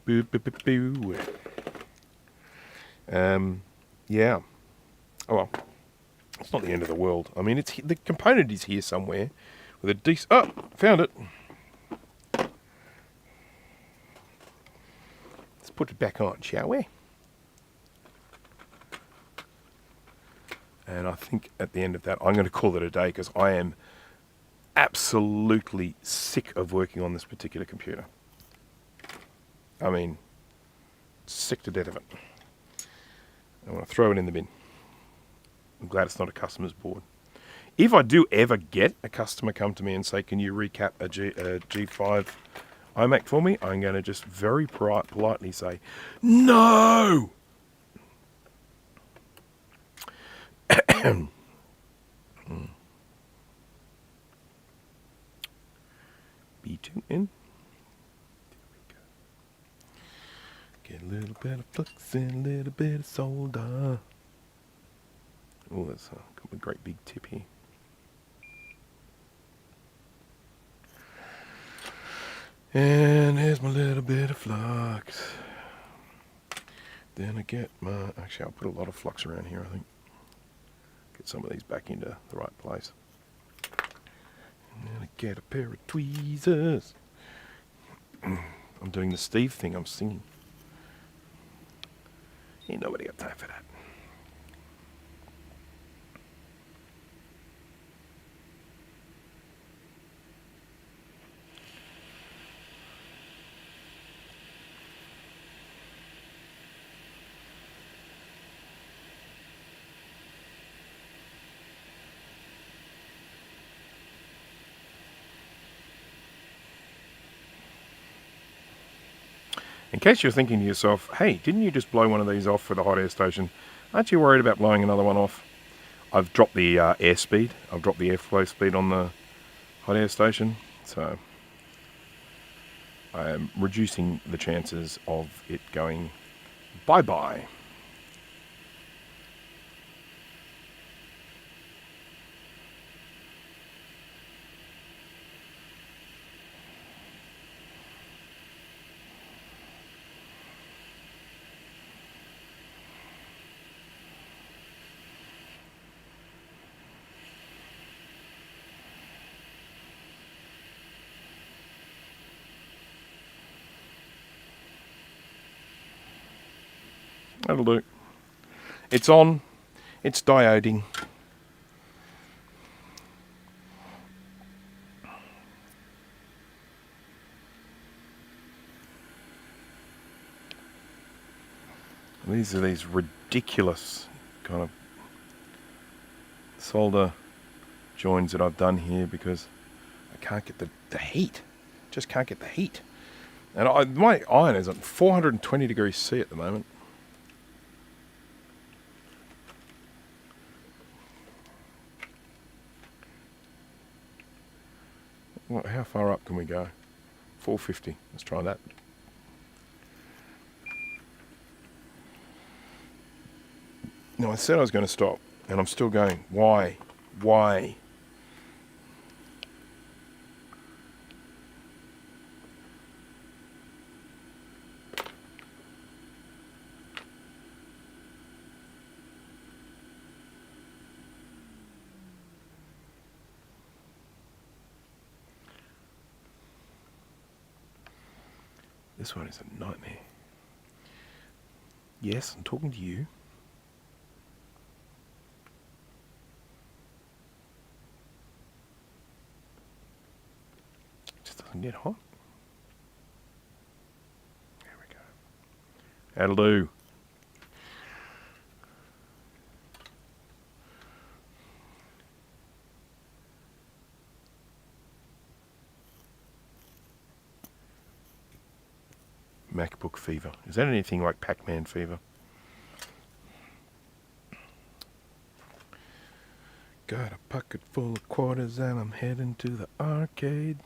Boo, boo, boo, boo. Yeah, oh well. It's not the end of the world. I mean, the component is here somewhere with a decent... Oh, found it. Let's put it back on, shall we? And I think at the end of that, I'm going to call it a day because I am absolutely sick of working on this particular computer. I mean, sick to death of it. I want to throw it in the bin. I'm glad it's not a customer's board. If I do ever get a customer come to me and say, can you recap a G5 iMac for me, I'm going to just very politely say, no! B2N. Get a little bit of flux and a little bit of solder. Oh, that's a great big tip here. And here's my little bit of flux. Then I get my... Actually, I'll put a lot of flux around here, I think. Get some of these back into the right place. And then I get a pair of tweezers. I'm doing the Steve thing, I'm singing. Ain't nobody got time for that. case you're thinking to yourself, hey, didn't you just blow one of these off for the hot air station? Aren't you worried about blowing another one off? I've dropped the air speed. I've dropped the airflow speed on the hot air station. So I am reducing the chances of it going bye-bye. That'll do. It's on. It's dioding. These are these ridiculous kind of solder joins that I've done here because I can't get the heat. Just can't get the heat. And my iron is at 420 degrees C at the moment. How far up can we go? 450. Let's try that. No, I said I was going to stop, and I'm still going. Why? Why? This one is a nightmare. Yes, I'm talking to you. It just doesn't get hot. There we go. That'll do. MacBook fever. Is that anything like Pac-Man fever? Got a pocket full of quarters and I'm heading to the arcade.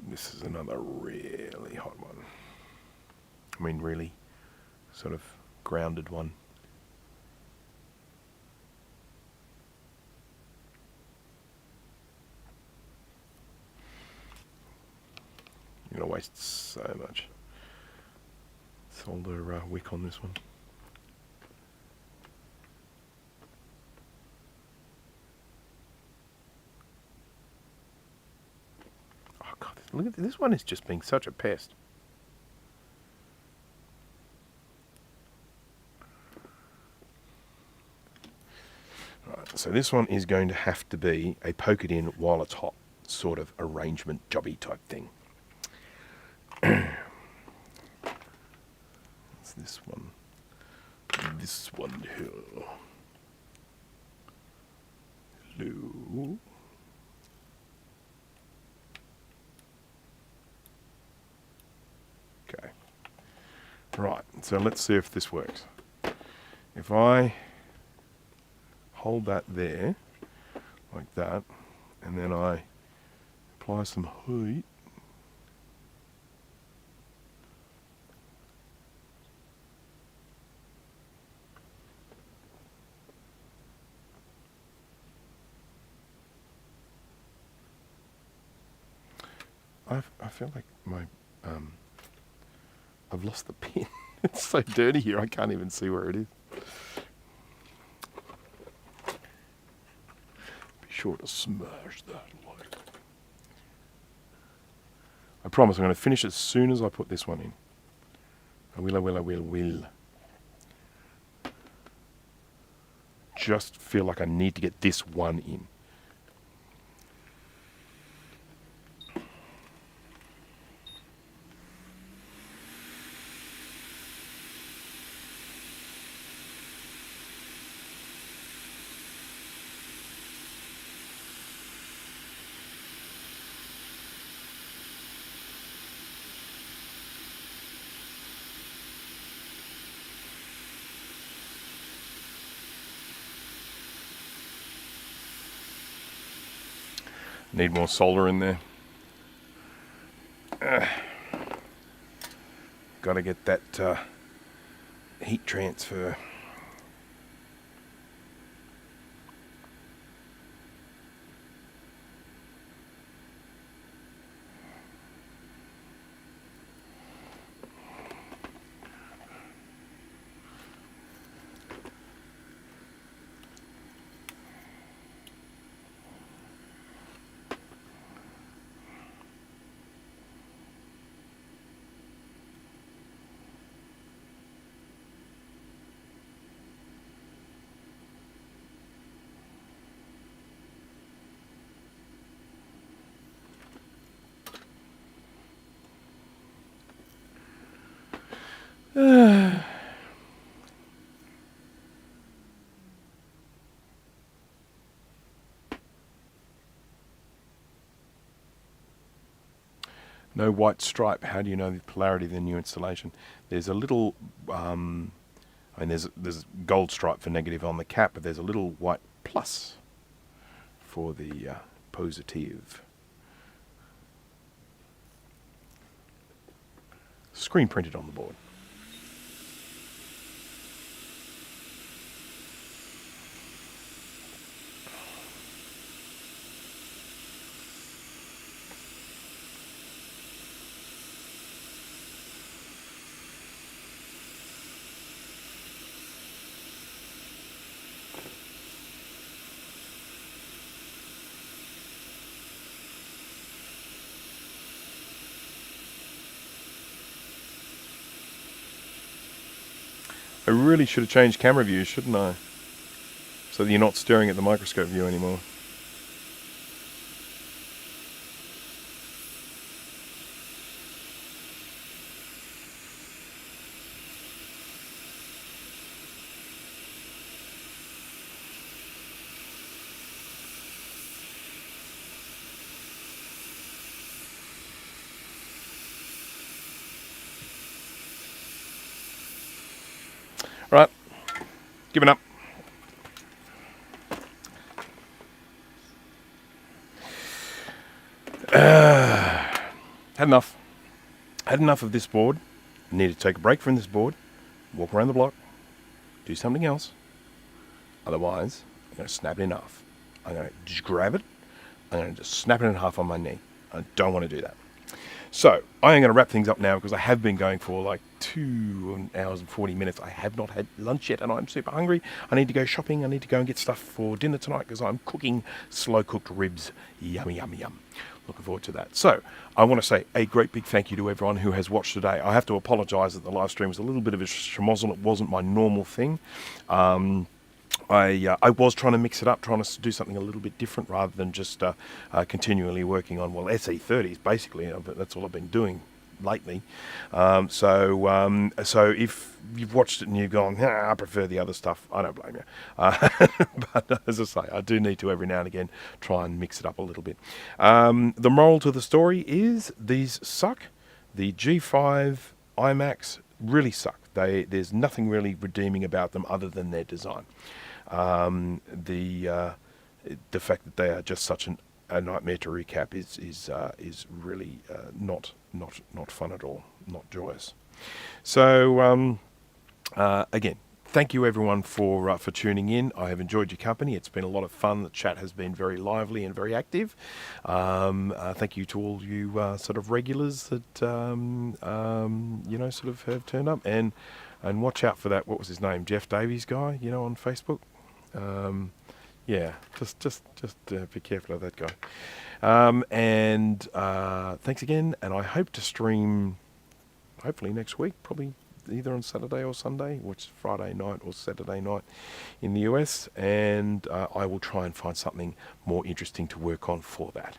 This is another really hot one. I mean, really sort of grounded one. You're going to waste so much solder wick on this one. Look at this one is just being such a pest. Right, so this one is going to have to be a poke it in while it's hot sort of arrangement jobby type thing. It's this one. This one here. Hello. Right, so let's see if this works. If I hold that there, like that, and then I apply some heat, I feel like my I've lost the pin. It's so dirty here, I can't even see where it is. Be sure to smash that like. I promise I'm going to finish as soon as I put this one in. I will. Just feel like I need to get this one in. Need more solder in there. Got to get that heat transfer. No white stripe. How do you know the polarity of the new installation? There's a little, I mean, there's gold stripe for negative on the cap, but there's a little white plus for the positive. Screen printed on the board. I really should have changed camera view, shouldn't I? So that you're not staring at the microscope view anymore. Right, giving up. Had enough. Had enough of this board. Need to take a break from this board, walk around the block, do something else. Otherwise, I'm going to snap it in half. I'm going to just grab it. I'm going to just snap it in half on my knee. I don't want to do that. So, I am going to wrap things up now because I have been going for like 2 hours and 40 minutes. I have not had lunch yet and I'm super hungry. I need to go shopping. I need to go and get stuff for dinner tonight because I'm cooking slow-cooked ribs. Yummy, yummy, yum. Looking forward to that. So, I want to say a great big thank you to everyone who has watched today. I have to apologise that the live stream was a little bit of a schmozzle. It wasn't my normal thing. I was trying to mix it up, trying to do something a little bit different rather than just continually working on, well, SE30s, basically. That's all I've been doing lately. So if you've watched it and you've gone, I prefer the other stuff, I don't blame you. But as I say, I do need to every now and again try and mix it up a little bit. The moral to the story is these suck. The G5 iMacs really suck. There's nothing really redeeming about them other than their design. The fact that they are just such a nightmare to recap is really not fun at all, not joyous. So again, thank you everyone for tuning in. I have enjoyed your company. It's been a lot of fun. The chat has been very lively and very active. Thank you to all you sort of regulars that sort of have turned up, and watch out for that. What was his name? Jeff Davies guy, on Facebook. Yeah, just be careful of that guy. Thanks again, and I hope to stream hopefully next week, probably either on Saturday or Sunday, which is Friday night or Saturday night in the US, and I will try and find something more interesting to work on for that.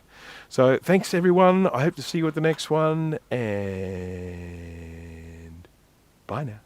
So thanks everyone. I hope to see you at the next one, and bye now.